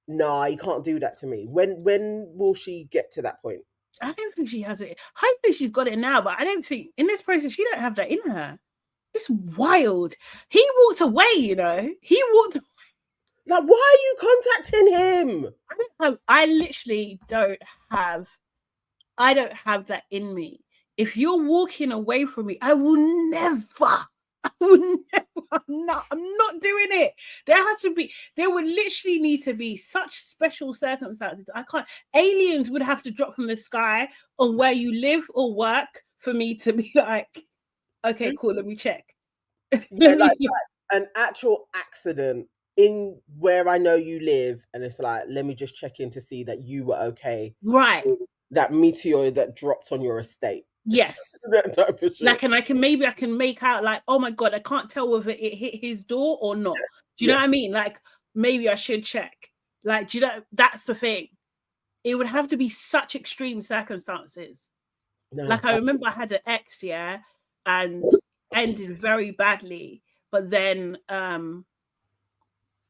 nah, you can't do that to me? When will she get to that point? I don't think she has it. Hopefully she's got it now, but I don't think in this process she don't have that in her. It's wild. He walked away, He walked away. Like, why are you contacting him? I literally don't have that in me. If you're walking away from me, I will never. I'm not doing it. There would literally need to be such special circumstances. I can't. Aliens would have to drop from the sky on where you live or work for me to be like, okay, cool, let me check. Yeah, like an actual accident in where I know you live, and it's like, let me just check in to see that you were okay. Right. That meteor that dropped on your estate. Yes. That type of shit. Like, and I can make out like, oh my God, I can't tell whether it hit his door or not. Do you know what I mean? Like, maybe I should check. Like, do you know, that's the thing. It would have to be such extreme circumstances. No, like, I remember I had an ex, and ended very badly. But then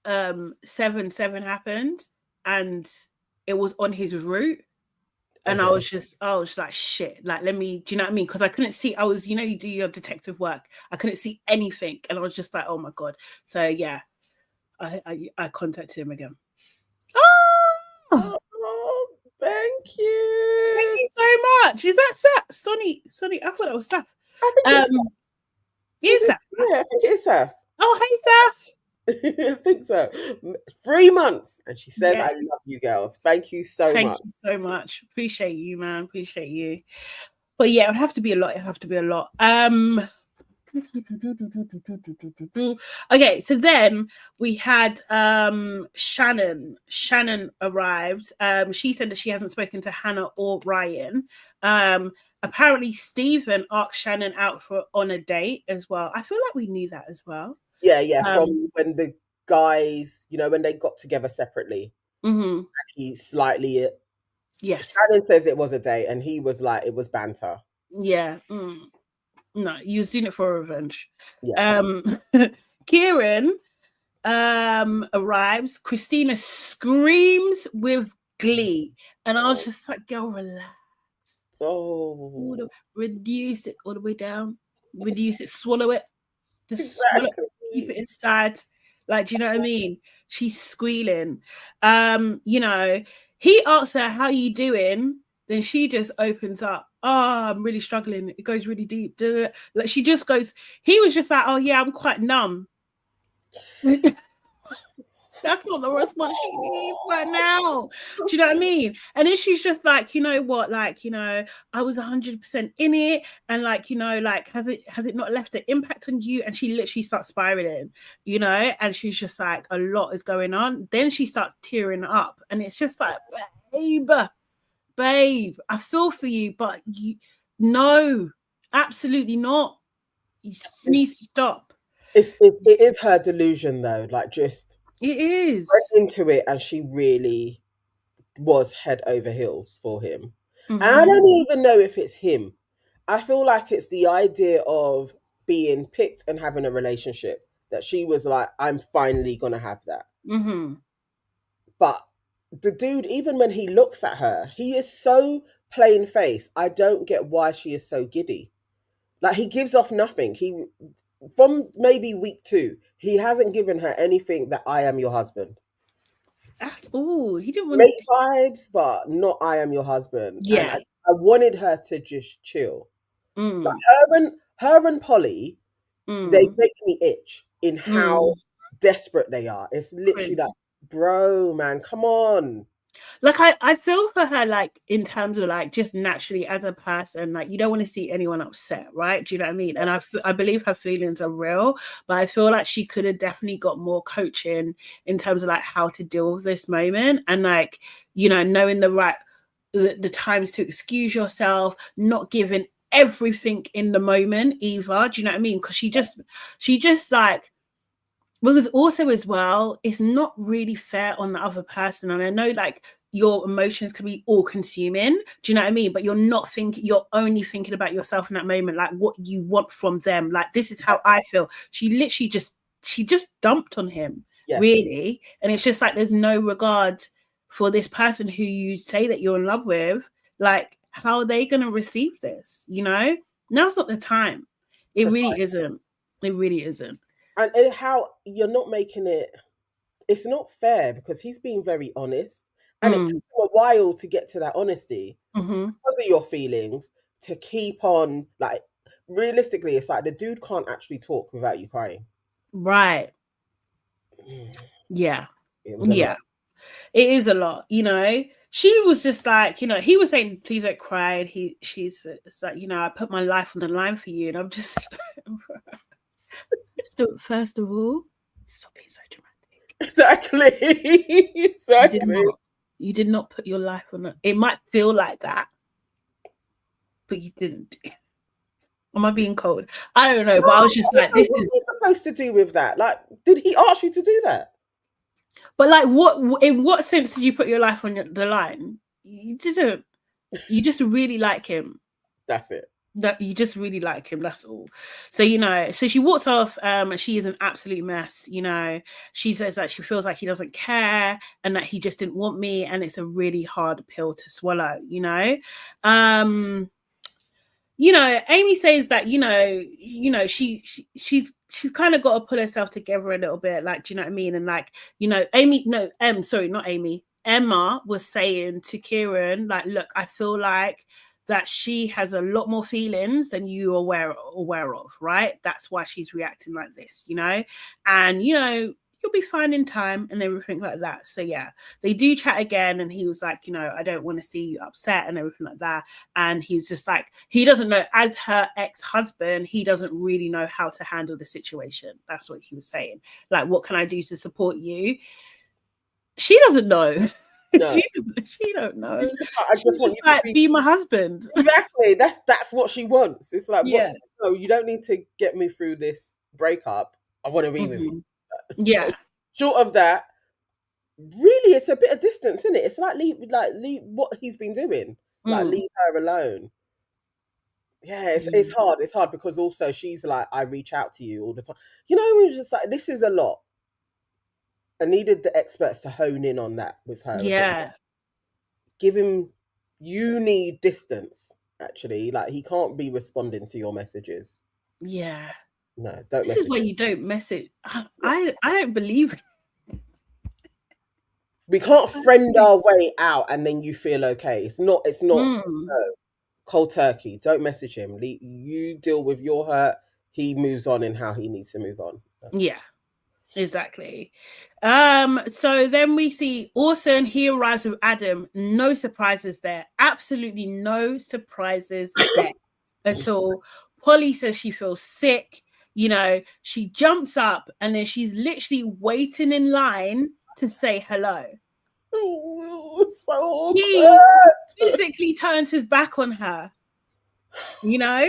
7/7 happened, and it was on his route. And I was like, shit, like, let me, do you know what I mean? Because I couldn't see, I was, you do your detective work. I couldn't see anything. And I was just like, oh my God. So yeah, I contacted him again. Oh, thank you. Thank you so much. Is that Saf? Sonny, I thought that was Saf. I think it's Saf. Is Saf? Yeah, I think it is Saf. Oh, hey, Saf. I think so. 3 months, and she says, I love you girls. Thank you so much. Thank you so much. Appreciate you, man. Appreciate you. But yeah, it would have to be a lot. Okay, so then we had Shannon. Shannon arrived. She said that she hasn't spoken to Hannah or Ryan. Apparently Stephen asked Shannon out on a date as well. I feel like we knew that as well. Yeah. From when the guys, when they got together separately, and he slightly. Yes. Shannon says it was a date, and he was like, it was banter. Yeah. No, you was doing it for revenge. Yeah. Kieran arrives. Christina screams with glee, and I was just like, "Girl, relax. Oh, Reduce it all the way down. Reduce it, swallow it, just swallow it, keep it Exactly. inside. Like, do you know what I mean? She's squealing. You know, he asks her, "How you doing?" Then she just opens up. Oh, I'm really struggling. It goes really deep. Like she just goes. He was just like, "Oh yeah, I'm quite numb." That's not the response she needs right now. Do you know what I mean? And then she's just like, you know what, like, you know, I was 100% in it, and like, you know, like, has it not left an impact on you? And she literally starts spiraling, you know, and she's just like, a lot is going on. Then she starts tearing up, and it's just like, babe, babe, I feel for you, but you, no, absolutely not. You need to stop. It is her delusion though. Like just It went is. into it and she really was head over heels for him. And I Mm-hmm. don't even know if it's him. I feel like it's the idea of being picked and having a relationship that she was like, I'm finally gonna have that. Mm-hmm. But the dude, even when he looks at her, he is so plain faced. I don't get why she is so giddy. Like he gives off nothing. He from maybe week two, he hasn't given her anything that I am your husband. That's all. He didn't want. Make vibes, but not I am your husband. And Yeah. I wanted her to just chill. Like Mm, her and Polly, they mm, make me itch in how mm. desperate they are. It's literally like, Cringe. bro, man, come on. Like I feel for her, like in terms of like just naturally as a person, like you don't want to see anyone upset, right? Do you know what I mean? And I believe her feelings are real, but I feel like she could have definitely got more coaching in terms of like how to deal with this moment, and like, you know, knowing the times to excuse yourself, not giving everything in the moment either. Do you know what I mean? Because she just like, because also as well, it's not really fair on the other person. And I know like your emotions can be all consuming. Do you know what I mean? But you're only thinking about yourself in that moment, like what you want from them. Like, this is how I feel. She just dumped on him, Yes, really. And it's just like there's no regard for this person who you say that you're in love with. Like, how are they gonna receive this? You know? Now's not the time. It really precise. isn't. It really isn't. And how you're not making it, it's not fair because he's being very honest. And it took Mm. him a while to get to that honesty Mm-hmm. because of your feelings to keep on like realistically, it's like the dude can't actually talk without you crying. Right. Yeah. It was a Yeah. lot. It is a lot, you know. She was just like, you know, he was saying, please don't cry. And she's it's like, you know, I put my life on the line for you. And I'm just still, first of all, stop being so dramatic. Exactly. You did Exactly. not. You did not put your life on it. It might feel like that, but you didn't. Am I being cold? I don't know, No, but I was just like, also, this what's is. he supposed to do with that? Like, did he ask you to do that? But like, what? In what sense did you put your life on the line? You didn't. You just really like him. That's it. That you just really like him, that's all. So, you know, so she walks off, she is an absolute mess, you know. She says that she feels like he doesn't care and that he just didn't want me, and it's a really hard pill to swallow, you know. um you know, Amy says that, she's kind of got to pull herself together a little bit, like, do you know what I mean? And like, you know, Amy, no, sorry, not Amy, Emma was saying to Kieran, like, look, I feel like that she has a lot more feelings than you are aware of, right? That's why she's reacting like this, you know. And you know, you'll be fine in time and everything like that. So yeah, they do chat again, and he was like, you know, I don't want to see you upset and everything like that. And he's just like, he doesn't know, as her ex-husband, he doesn't really know how to handle the situation. That's what he was saying. Like, what can I do to support you? She doesn't know. No. She don't know. I She's just want just you to like, be be my husband. exactly. That's what she wants. It's like, what? Yeah. No, you don't need to get me through this breakup. I want to be with you. Mhm. Yeah. Short of that, really, it's a bit of distance, isn't it? It's like leave what he's been doing. Like Mm. leave her alone. Yeah, it's Yeah. hard. It's hard because also she's like, I reach out to you all the time. You know, it's just like this is a lot. I needed the experts to hone in on that with her a bit. Yeah. Give him, you need distance. Actually, like he can't be responding to your messages. Yeah. No, don't This message is why him. you don't message. I don't believe it. We can't friend our way out and then you feel okay. It's not. Mm, No. Cold turkey. Don't message him. You deal with your hurt. He moves on in how he needs to move on. yeah, exactly. So then we see Orson. He arrives with Adam. No surprises there. Absolutely no surprises there at all. Polly says she feels sick. You know, she jumps up and then she's literally waiting in line to say hello. Oh, so He awkward. physically turns his back on her. You know?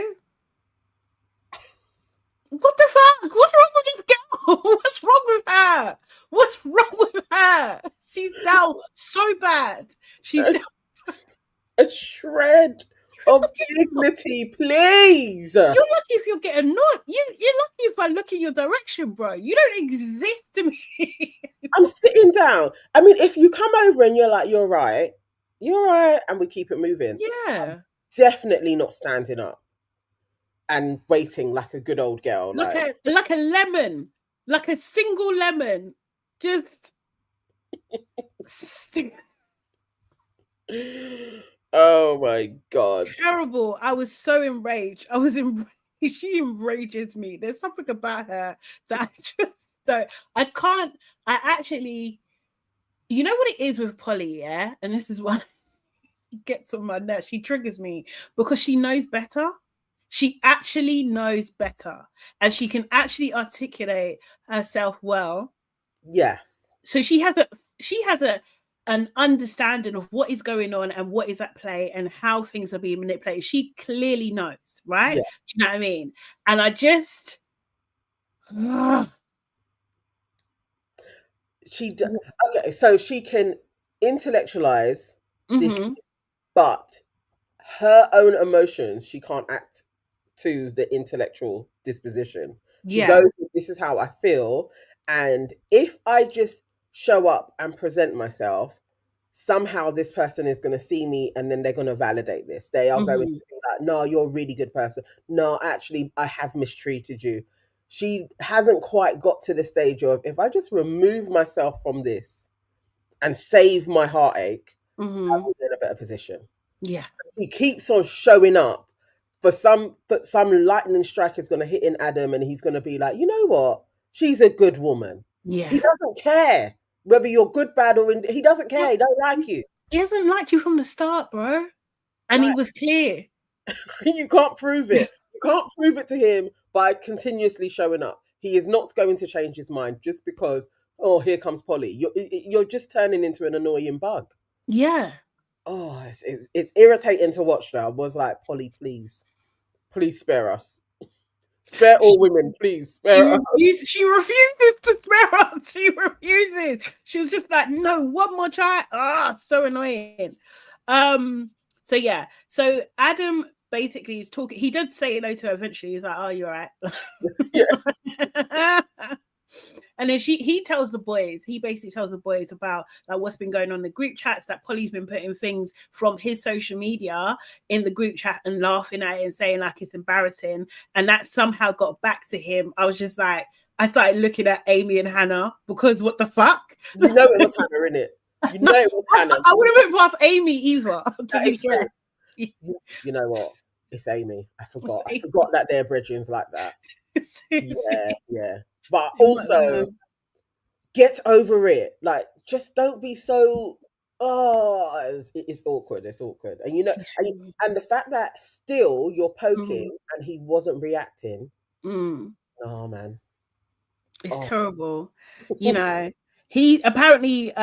What the fuck? What's wrong with this girl? What's wrong with her? What's wrong with her? She's down so bad. She's down. A shred of dignity, please. You're lucky if you're getting nod. You're lucky if I look in your direction, bro. You don't exist to me. I'm sitting down. I mean, if you come over and you're like, you're right, and we keep it moving. Yeah. Definitely not standing up and waiting like a good old girl. Like a lemon. Like a single lemon. Just Oh my god. terrible. I was so enraged. She enrages me. There's something about her that I just don't. I actually, you know what it is with Polly, yeah? And this is why she gets on my nerves. She triggers me because she knows better. She actually knows better. And she can actually articulate herself well. Yes. So she has an understanding of what is going on and what is at play and how things are being manipulated. She clearly knows, right? Yeah. Do you know what I mean? And I just okay, so she can intellectualize this, mm-hmm. but her own emotions, she can't act to the intellectual disposition. She goes, this is how I feel. And if I just show up and present myself, somehow this person is going to see me and then they're going to validate this. They are going to be like, no, you're a really good person. No, actually, I have mistreated you. She hasn't quite got to the stage of, if I just remove myself from this and save my heartache, I will be in a better position. Yeah. He keeps on showing up for some lightning strike is going to hit in Adam and he's going to be like, you know what? She's a good woman. Yeah. He doesn't care whether you're good, bad, or he doesn't care. He don't like you. He hasn't liked you from the start, bro. And he was clear. You can't prove it. You can't prove it to him by continuously showing up. He is not going to change his mind just because, oh, here comes Polly. You're just turning into an annoying bug. Yeah. Oh, it's irritating to watch now. I was like, Polly, please spare us. Spare all women, please. Spare us. She refuses to spare us. She refuses. She was just like, no, one more try. So annoying. So yeah. So Adam basically is talking. He did say hello to her eventually. He's like, oh, you're right. Yeah. And then he tells the boys, he basically tells the boys about like what's been going on in the group chats, that Polly's been putting things from his social media in the group chat and laughing at it and saying like it's embarrassing. And that somehow got back to him. I was just like, I started looking at Amy and Hannah because what the fuck? You know it was Hannah, innit? You know it was Hannah. I would have went past Amy either, to be fair. You know what? It's Amy. I forgot that they're bridgings like that. Yeah. But also, get over it. Like, just don't be so. Oh, it's awkward. It's awkward, and you know, and the fact that still you're poking and he wasn't reacting. Oh man, it's terrible. You know, he apparently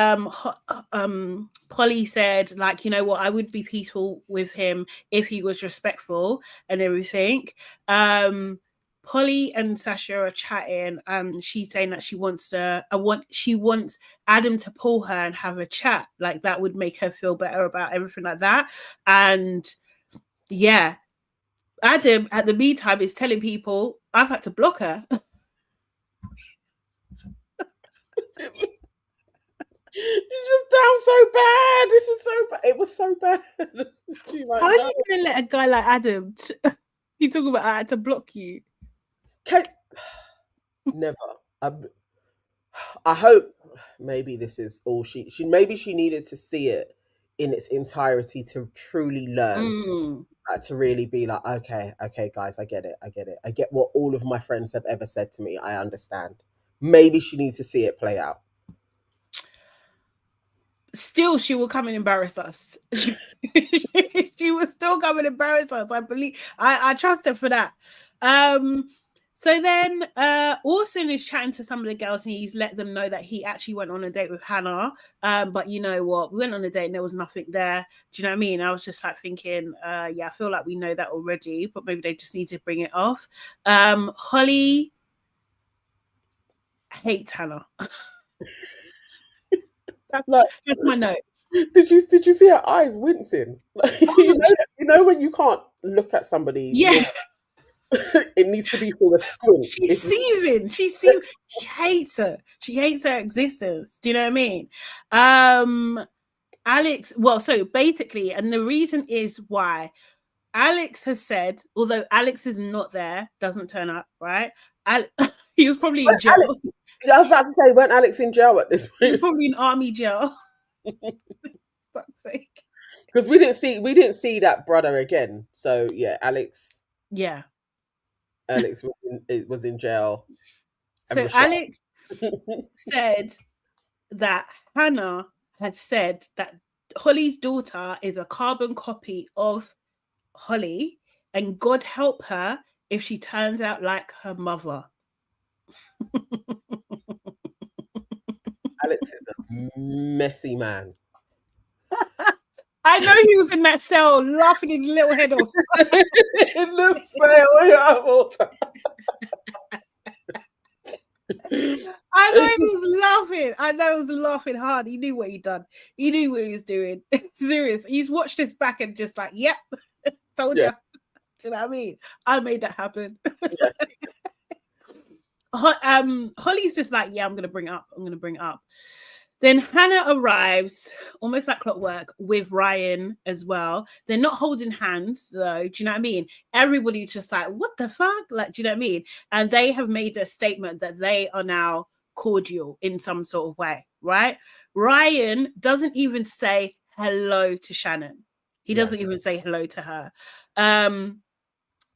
Polly said like, you know what, I would be peaceful with him if he was respectful and everything. Polly and Sasha are chatting and she's saying that she wants Adam to pull her and have a chat. Like that would make her feel better about everything like that. And yeah, Adam at the meantime is telling people, I've had to block her. It's just down so bad. This is so bad. It was so bad. How are you going to let a guy like Adam you talk about I had to block you? Can, never. I hope maybe this is all she maybe she needed to see it in its entirety to truly learn, Mm. to really be like, okay, guys, I get what all of my friends have ever said to me. I understand. Maybe she needs to see it play out. Still, she will come and embarrass us. She will still come and embarrass us. I believe. I trust her for that. So then Orson is chatting to some of the girls and he's let them know that he actually went on a date with Hannah. But you know what? We went on a date and there was nothing there. Do you know what I mean? I was just like thinking, yeah, I feel like we know that already, but maybe they just need to bring it off. Holly hates Hannah. that's my note. Did you see her eyes wincing? Like, you know when you can't look at somebody. Yeah. It needs to be for a squint. She's seething. She hates her. She hates her existence. Do you know what I mean? Alex, well, so basically, and the reason is why Alex has said, although Alex is not there, doesn't turn up, right? He was probably in jail. Alex, I was about to say, weren't Alex in jail at this point? He was probably in army jail. Fuck's sake. Because we didn't see that brother again. So yeah, Alex was in jail. So Alex said that Hannah had said that Holly's daughter is a carbon copy of Holly, and God help her if she turns out like her mother. Alex is a messy man. I know he was in that cell laughing his little head off. In the fail, I know he was laughing. I know he was laughing hard. He knew what he'd done. He knew what he was doing. Serious. He's watched this back and just like, yep, told you. You know what I mean? I made that happen. Yeah. Holly's just like, yeah, I'm gonna bring it up. Then Hannah arrives almost like clockwork with Ryan as well. They're not holding hands though. Do you know what I mean? Everybody's just like, what the fuck? Like, do you know what I mean? And they have made a statement that they are now cordial in some sort of way, right? Ryan doesn't even say hello to Shannon. He doesn't even say hello to her.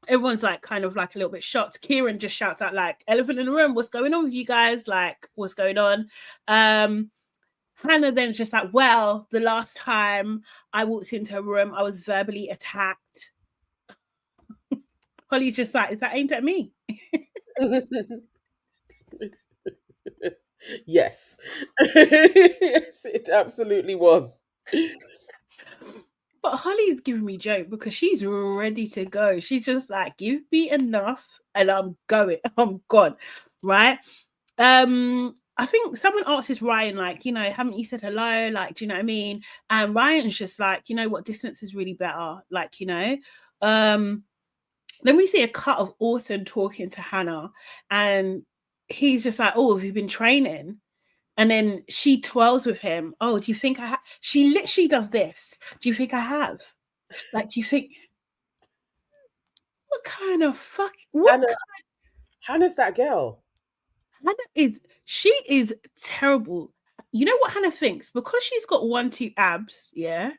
Everyone's like kind of like a little bit shocked. Kieran just shouts out like, elephant in the room, what's going on with you guys? Like, what's going on? Hannah then's just like, well, the last time I walked into a room, I was verbally attacked. Holly's just like, is that aimed at me? Yes. Yes, it absolutely was. But Holly's giving me joke because she's ready to go. She's just like, give me enough and I'm going. I'm gone. Right? I think someone asks Ryan, like, you know, haven't you said hello? Like, do you know what I mean? And Ryan's just like, you know what, distance is really better. Like, you know. Then we see a cut of Orson talking to Hannah, and he's just like, oh, have you been training? And then she twirls with him. Oh, do you think I have? She literally does this. Do you think I have? Like, do you think? What kind of fuck? Hannah's that girl. She is terrible. You know what Hannah thinks? Because she's got 1-2 abs, yeah,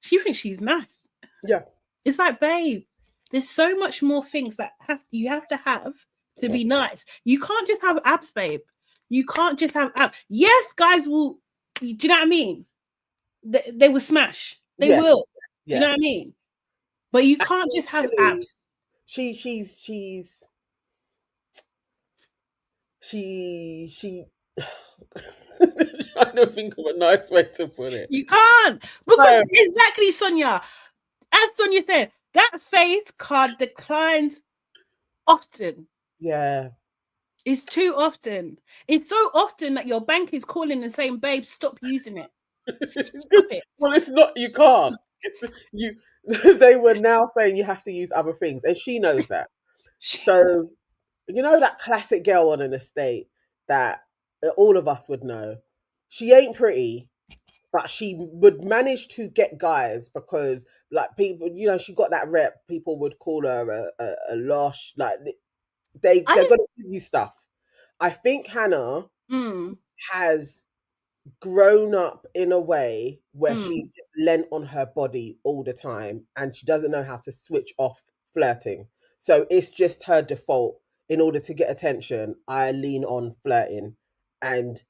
she thinks she's nice. Yeah. It's like, babe, there's so much more things that you have to have to be nice. You can't just have abs, babe. You can't just have abs. Yes, guys will, do you know what I mean? They will smash. They will. Do you know what I mean? But you can't just have abs. She's trying to think of a nice way to put it. You can't, because exactly, Sonia. As Sonia said, that faith card declines often. Yeah. It's too often. It's so often that your bank is calling and saying, babe, stop using it. Stop it. Well, it's not, you can't. They were now saying you have to use other things, and she knows that. So, you know that classic girl on an estate that all of us would know. She ain't pretty, but she would manage to get guys because, like, people, you know, she got that rep. People would call her a lush, like, They're I going to give you stuff. I think Hannah mm, has grown up in a way where mm, she's just lent on her body all the time and she doesn't know how to switch off flirting. So it's just her default. In order to get attention, I lean on flirting, and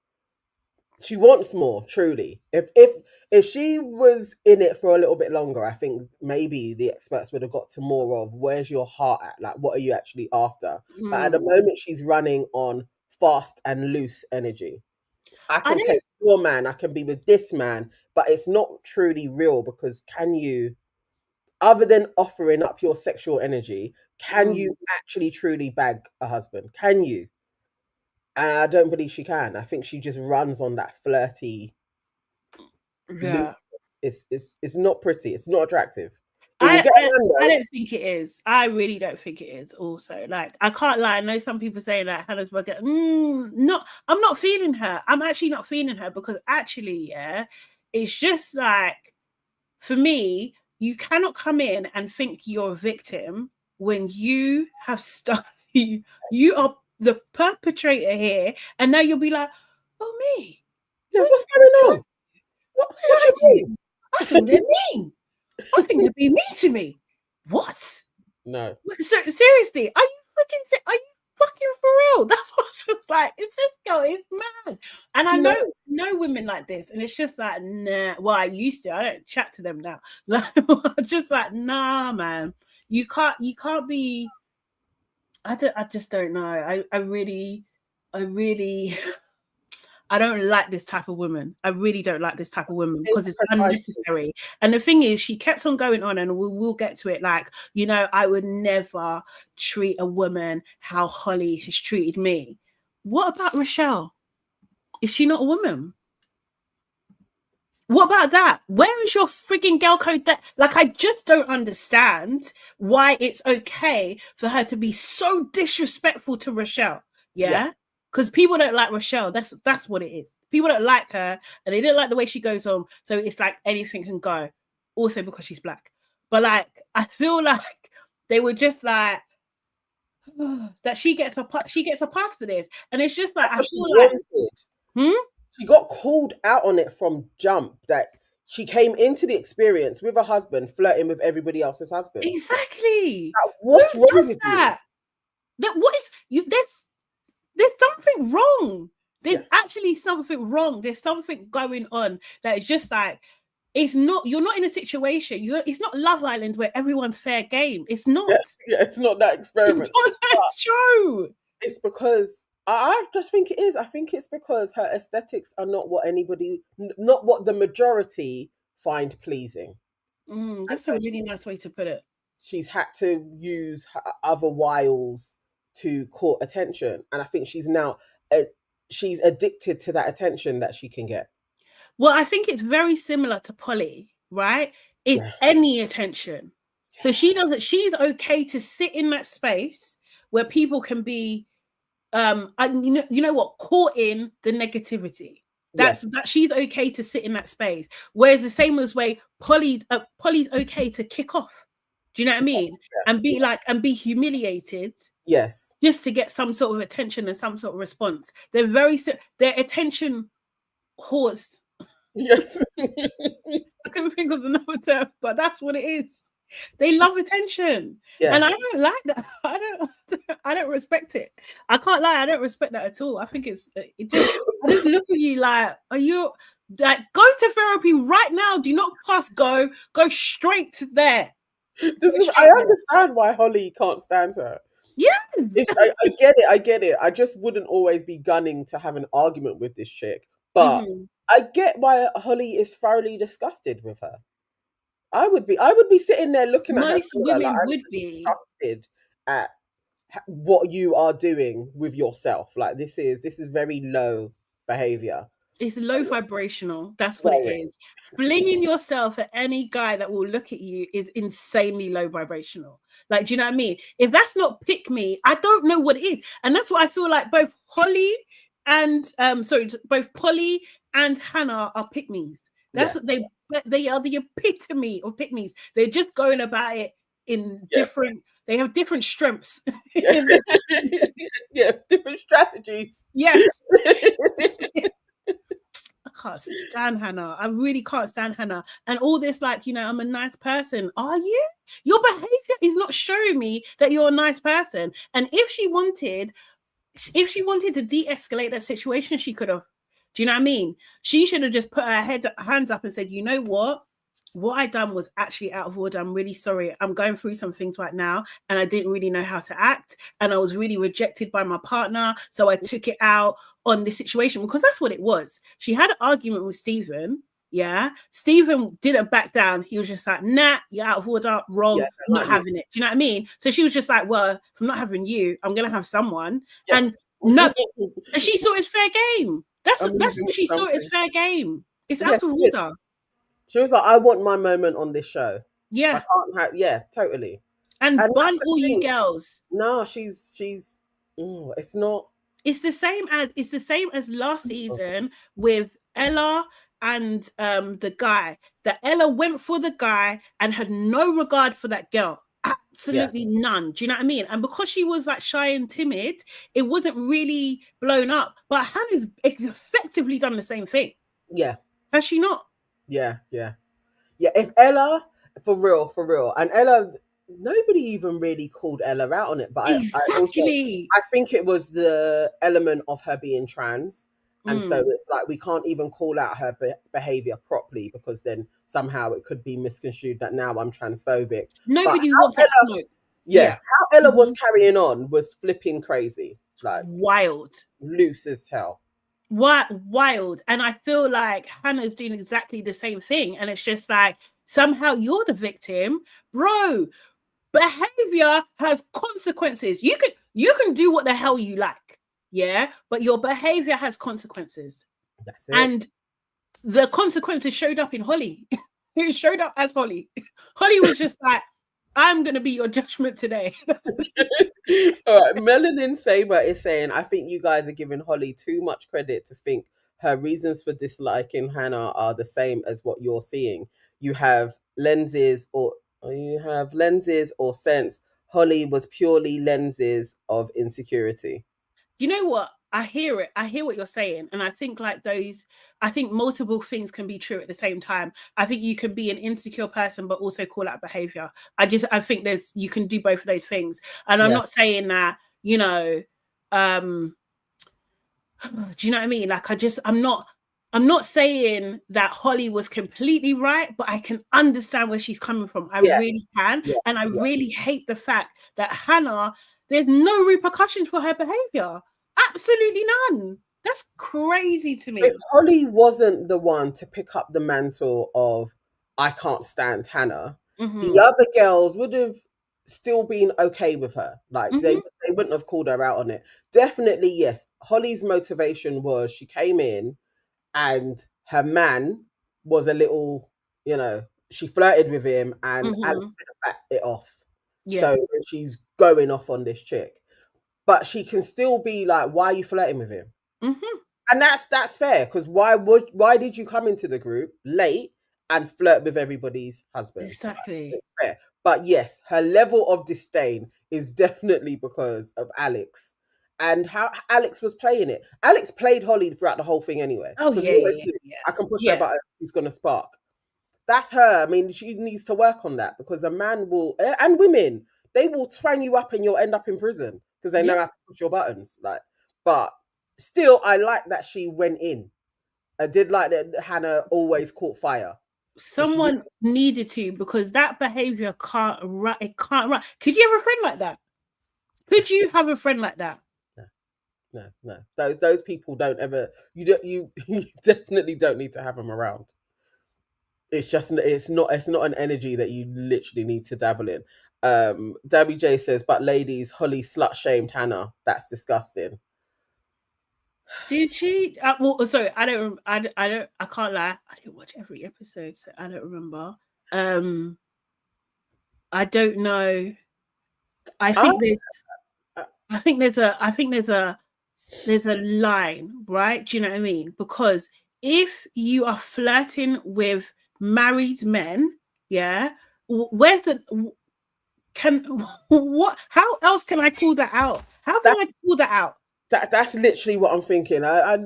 she wants more, truly. If she was in it for a little bit longer, I think maybe the experts would have got to more of where's your heart at, like what are you actually after. But at the mm. moment she's running on fast and loose energy. I I can don't. take your man, I can be with this man, but it's not truly real, because can you, other than offering up your sexual energy, can Mm, you actually truly bag a husband? Can you? And I don't believe she can. I think she just runs on that flirty yeah. loose. It's not pretty. It's not attractive. It will get a man I though. don't think it is. I really don't think it is. Also, like I can't lie. I know some people say that Hannah's Burger. Not. I'm not feeling her. I'm actually not feeling her because actually, yeah, it's just like for me, you cannot come in and think you're a victim when you have stuff. You are the perpetrator here, and now you'll be like, oh me. Yeah, What, what's going what, on? What what do did I you do? I think they're mean. I think they're being mean to me. What? mean? No. So, seriously, are you fucking for real? That's what I was like. It's this girl, it's mad. And I Do you know? know women like this, and it's just like, nah. Well, I used to. I don't chat to them now. Like, just like, nah, man. You can't be. I just don't know. I really, I don't like this type of woman. I really don't like this type of woman because it's Precisely. unnecessary. And the thing is, she kept on going on, and we'll get to it. Like, I would never treat a woman how Holly has treated me. What about Rochelle? Is she not a woman? What about that? Where is your frigging girl code? Like, I just don't understand why it's okay for her to be so disrespectful to Rochelle. Yeah. Yeah, because people don't like Rochelle. That's what it is. People don't like her, and they don't like the way she goes on. So it's like anything can go. Also because she's black, but like I feel like they were just like that. She gets a pass for this, and it's just like That's I what she feel like, wanted. She got called out on it from jump, that she came into the experience with a husband flirting with everybody else's husband. exactly. Like, what's Who wrong does with that? That what is you? There's something wrong. you? There's actually something wrong. There's something going on that is just like it's not. You're not in a situation. It's not Love Island where everyone's fair game. It's not. Yeah, it's not that It's experiment. not that show. It's because I just think it is. I think it's because her aesthetics are not what not what the majority find pleasing. And That's a so really nice way to put it. she's had to use her other wiles to court attention, and I think she's addicted to that attention that she can get. Well, I think it's very similar to Polly, right? It's Yeah. any attention. So she doesn't. She's okay to sit in that space where people can be and you know what, caught in the negativity. Yes. That she's okay to sit in that space. Whereas the same as way Polly's okay to kick off. Do you know what I mean? And be like and be humiliated Yes. just to get some sort of attention and some sort of response. They're attention whores. Yes. I couldn't think of another term, but that's what it is. They love attention, Yeah. and I don't like that. I don't respect it. I can't lie. I don't respect that at all. I think I just look at you like, are you like go to therapy right now? Do not pass go. Go straight to there. I understand why Holly can't stand her. Yeah. I get it. I just wouldn't always be gunning to have an argument with this chick. But I get why Holly is thoroughly disgusted with her. I would be sitting there looking at her. Most women would be disgusted at what you are doing with yourself. Like this is very low behavior. It's low vibrational. That's what it is. Flinging yourself at any guy that will look at you is insanely low vibrational. Like, do you know what I mean? If that's not pick me, I don't know what it is. And that's why I feel like both Holly and both Polly and Hannah are pick me's. That's what they are the epitome of pick me's. They're just going about it in different They have different strengths. Yes, different strategies. Yes. I can't stand Hannah. I really can't stand Hannah. And all this, like, you know, I'm a nice person. Are you? Your behavior is not showing me that you're a nice person. And if she wanted to de-escalate that situation, she could have. Do you know what I mean? She should have just put her hands up and said, you know what I done was actually out of order. I'm really sorry. I'm going through some things right now and I didn't really know how to act. And I was really rejected by my partner. So I took it out on this situation because that's what it was. She had an argument with Stephen. Yeah. Stephen didn't back down. He was just like, nah, you're out of order, wrong, Yeah, not having it. Do you know what I mean? So she was just like, well, if I'm not having you, I'm going to have someone. Yeah. And no, and she saw it's fair game. That's what she saw it's fair game. It's out of order. She was like, I want my moment on this show. Yeah. I can't have, yeah, totally. And bun all you girls. No, she's it's not. It's the same as last season with Ella and the guy. That Ella went for the guy and had no regard for that girl. Absolutely none. Do you know what I mean? And because she was like shy and timid, it wasn't really blown up. But Hannah's effectively done the same thing. Yeah. Has she not? Yeah. If Ella, for real, and Ella, nobody even really called Ella out on it. But exactly. I think it was the element of her being trans. And so it's like we can't even call out her behavior properly because then somehow it could be misconstrued that now I'm transphobic. Nobody wants that smoke. Yeah, how Ella was carrying on was flipping crazy, like wild, loose as hell. Wild. And I feel like Hannah's doing exactly the same thing. And it's just like somehow you're the victim, bro. Behavior has consequences. You can do what the hell you like. Yeah, but your behavior has consequences. That's it. And the consequences showed up in Holly. It showed up as Holly. Holly was just like, I'm going to be your judgment today. All right. Melanin Saber is saying, I think you guys are giving Holly too much credit to think her reasons for disliking Hannah are the same as what you're seeing. You have lenses or sense. Holly was purely lenses of insecurity. You know what? I hear it. I hear what you're saying. And I think I think multiple things can be true at the same time. I think you can be an insecure person, but also call out behavior. I think you can do both of those things. And I'm not saying that, you know, do you know what I mean? Like, I'm not saying that Holly was completely right, but I can understand where she's coming from. I really can. Yeah. And I really hate the fact that Hannah, there's no repercussions for her behavior. Absolutely none. That's crazy to me. If Holly wasn't the one to pick up the mantle of I can't stand Hannah, the other girls would have still been okay with her. Like they wouldn't have called her out on it. Definitely, yes. Holly's motivation was she came in and her man was a little, you know, she flirted with him and Alex backed it off. Yeah. So she's going off on this chick. But she can still be like, why are you flirting with him? And that's fair, because why did you come into the group late and flirt with everybody's husband? Exactly. It's fair. But yes, her level of disdain is definitely because of Alex and how Alex was playing it. Alex played Holly throughout the whole thing anyway. Oh, yeah. I can push her button, he's going to spark. That's her. I mean, she needs to work on that because a man will, and women, they will twang you up and you'll end up in prison because they know how to push your buttons. Like, but still, I like that she went in. I did like that Hannah always caught fire. Someone needed to, because that behavior can't run. It can't run. Could you have a friend like that? Could you have a friend like that? No. Those people don't ever. You definitely don't need to have them around. It's not an energy that you literally need to dabble in. Debbie J says, but ladies, Holly slut shamed Hannah. That's disgusting. Did she? Well, sorry, I don't. I can't lie. I didn't watch every episode, so I don't remember. I don't know. I think there's a line, right? Do you know what I mean? Because if you are flirting with married men, where's the what? How else can I call that out? How can I call that out? That's literally what I'm thinking. I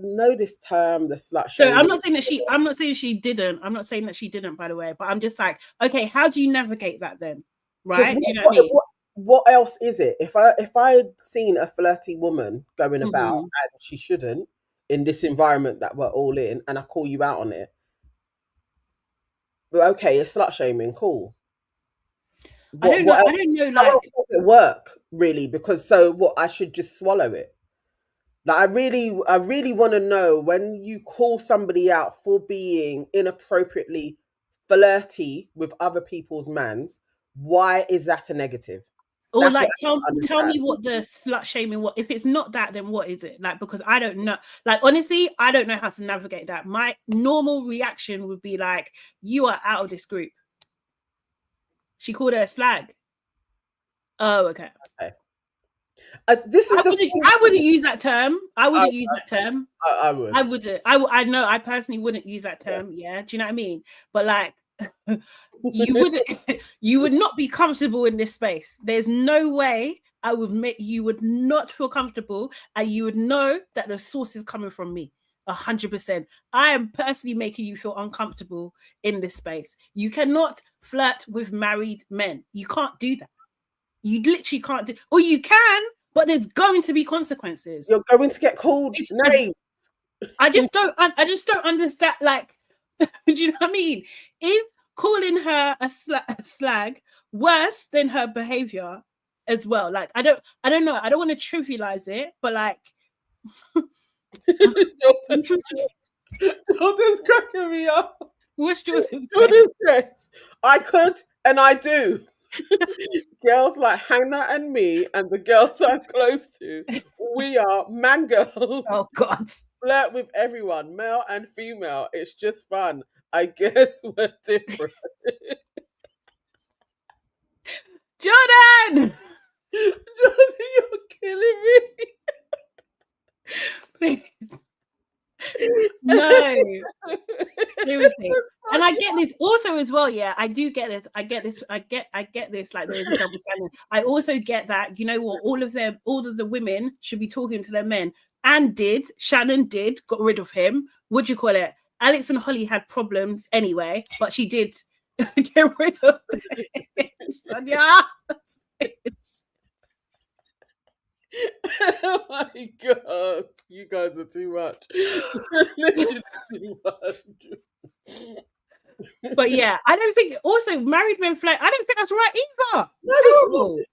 know this term, the slut So shaming. I'm not saying that she. I'm not saying she didn't. I'm not saying that she didn't. By the way, but I'm just like, okay, how do you navigate that then? Right? Do you know what I mean? What else is it? If I had seen a flirty woman going about and she shouldn't in this environment that we're all in, and I call you out on it, but okay, it's slut shaming, cool. I don't know. I don't know. Like, how else does it work, really? Because so what? I should just swallow it. Like, I really want to know, when you call somebody out for being inappropriately flirty with other people's mans, why is that a negative? or like, tell me what the slut shaming. What if it's not that? Then what is it? Like, because I don't know. Like, honestly, I don't know how to navigate that. My normal reaction would be like, "You are out of this group." She called her a slag. Oh, okay. This is I wouldn't use that term. I wouldn't use that term. I would. I wouldn't. I know. I personally wouldn't use that term. Yeah. Do you know what I mean? But like, you wouldn't. You would not be comfortable in this space. There's no way I would make you would not feel comfortable, and you would know that the source is coming from me. 100%. I am personally making you feel uncomfortable in this space. You cannot flirt with married men. You can't do that. You literally can't do. Or you can, but there's going to be consequences. You're going to get called names. I just don't understand. Like, do you know what I mean? If calling her a slag worse than her behavior as well, like, I don't know. I don't want to trivialize it, but like, Jordan's cracking me up. What's Jordan's says? I could and I do. Girls like Hannah and me, and the girls I'm close to, we are man girls. Oh God. Flirt with everyone, male and female. It's just fun. I guess we're different. Jordan! Jordan, you're killing me. Please. No. Seriously. And I get this also as well. Yeah, I do get this. I get this. Like, there's a double standard. I also get that, you know what, all of the women should be talking to their men. And Shannon got rid of him. What do you call it? Alex and Holly had problems anyway, but she did get rid of them. Sonia. Oh my God, you guys are too much. Literally too much. But yeah, I don't think also married men flirt. I don't think that's right either. No,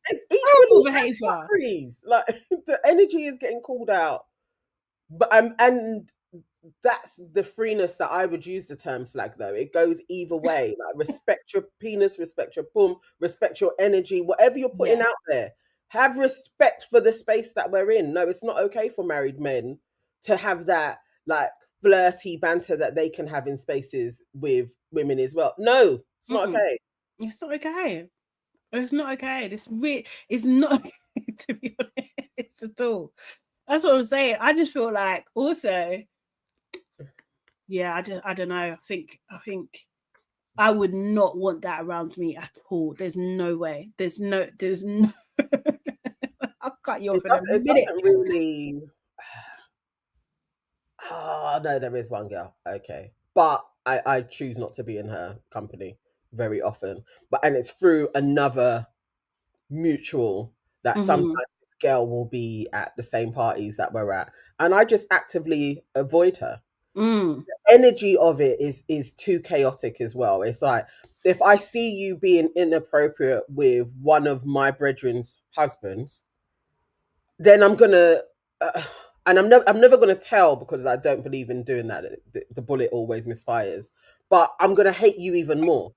it's equal behavior. Like, the energy is getting called out, but and that's the freeness that I would use the term slag, though. It goes either way. Like, respect your penis, respect your boom, respect your energy, whatever you're putting out there. Have respect for the space that we're in. No, it's not okay for married men to have that, like, flirty banter that they can have in spaces with women as well. No, it's not okay. It's not okay. It's not okay. It's not okay, to be honest at all. That's what I'm saying. I just feel like also, yeah, I don't know. I think I would not want that around me at all. There's no way. There's no I'll cut you off in a minute. It doesn't really. Oh, no, there is one girl. Okay. But I choose not to be in her company very often. And it's through another mutual that sometimes this girl will be at the same parties that we're at. And I just actively avoid her. The energy of it is too chaotic as well. It's like, if I see you being inappropriate with one of my brethren's husbands, then I'm gonna, and I'm never gonna tell, because I don't believe in doing that. The bullet always misfires. But I'm gonna hate you even more.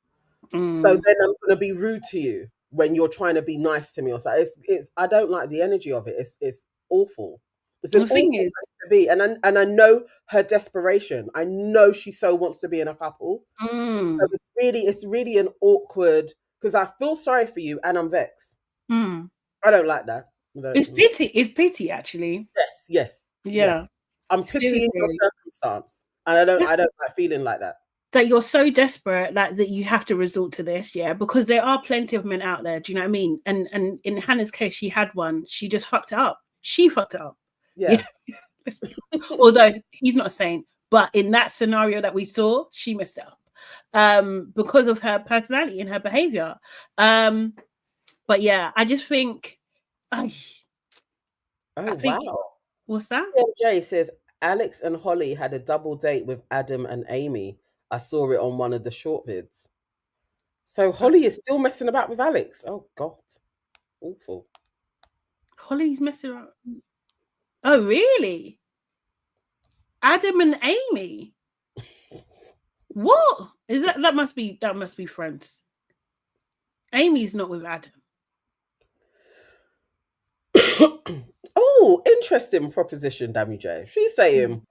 So then I'm gonna be rude to you when you're trying to be nice to me or something. It's I don't like the energy of it. It's awful. It's an thing is to be, and I know her desperation. I know she so wants to be in a couple. So it's really an awkward, because I feel sorry for you and I'm vexed. I don't like that. It's pity. It's pity, actually. Yes. Yeah. I'm pitying your circumstance, and I don't like feeling like that. that you're so desperate that you have to resort to this, yeah, because there are plenty of men out there. Do you know what I mean? And in Hannah's case, she had one. She just fucked it up. She fucked it up. Yeah. Although he's not a saint, but in that scenario that we saw, she messed it up because of her personality and her behavior. But yeah, I just think. I think, wow. What's that? Jay says Alex and Holly had a double date with Adam and Amy. I saw it on one of the short vids. So Holly is still messing about with Alex. Oh God, awful. Holly's messing around. Oh really? Adam and Amy. What is that? That must be friends. Amy's not with Adam. Oh, interesting proposition, Dammy J. She's saying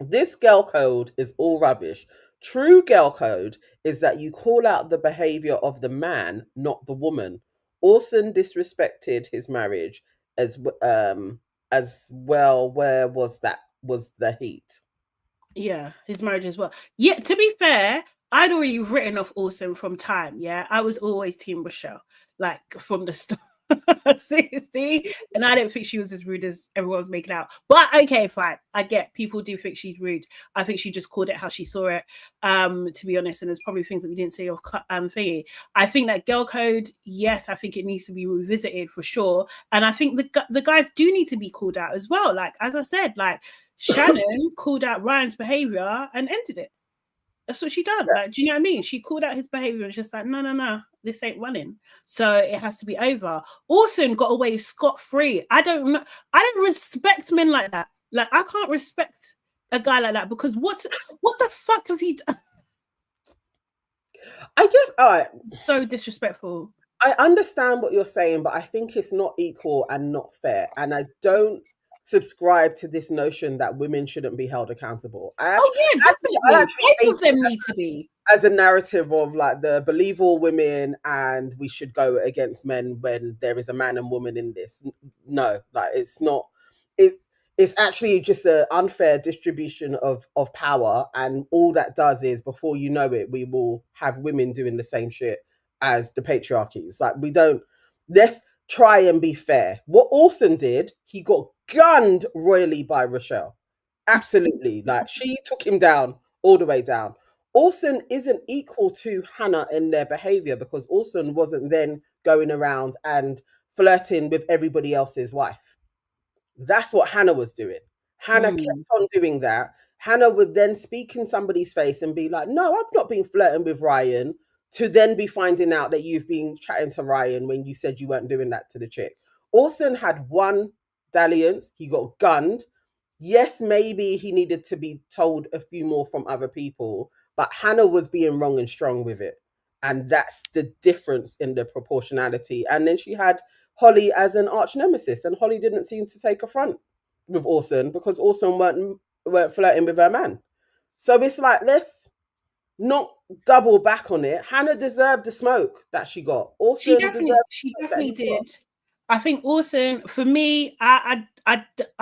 this girl code is all rubbish. True girl code is that you call out the behavior of the man, not the woman. Orson disrespected his marriage as well. Where was that? Was the heat? Yeah, his marriage as well. Yeah, to be fair, I'd already written off Orson from time. Yeah, I was always Team Rochelle, like from the start. Seriously, and I don't think she was as rude as everyone was making out. But okay, fine. I get people do think she's rude. I think she just called it how she saw it. To be honest, and there's probably things that we didn't say of thingy. I think that girl code, yes, I think it needs to be revisited for sure. And I think the guys do need to be called out as well. Like as I said, like Shannon called out Ryan's behavior and ended it. That's what she done. Like, do you know what I mean? She called out his behavior and just like, no, this ain't running. So it has to be over. Orson got away scot-free. I don't respect men like that. Like, I can't respect a guy like that because what the fuck have he done? I guess, all right. So disrespectful. I understand what you're saying, but I think it's not equal and not fair. And I don't subscribe to this notion that women shouldn't be held accountable. I actually both of them need to be as a narrative of like the believe all women and we should go against men when there is a man and woman in this. No, like it's not. It's actually just an unfair distribution of power, and all that does is before you know it, we will have women doing the same shit as the patriarchies. Like we don't. Let's try and be fair. What Orson did, he got gunned royally by Rochelle. Absolutely. Like she took him down all the way down. Orson isn't equal to Hannah in their behavior because Orson wasn't then going around and flirting with everybody else's wife. That's what Hannah was doing. Hannah kept on doing that. Hannah would then speak in somebody's face and be like, no, I've not been flirting with Ryan, to then be finding out that you've been chatting to Ryan when you said you weren't doing that to the chick. Orson had one dalliance. He got gunned. Yes, maybe he needed to be told a few more from other people, but Hannah was being wrong and strong with it. And that's the difference in the proportionality. And then she had Holly as an arch nemesis, and Holly didn't seem to take a front with Orson because Orson weren't flirting with her man. So it's like, let's not double back on it. Hannah deserved the smoke that she got. Orson she definitely did. I think Orson, for me, I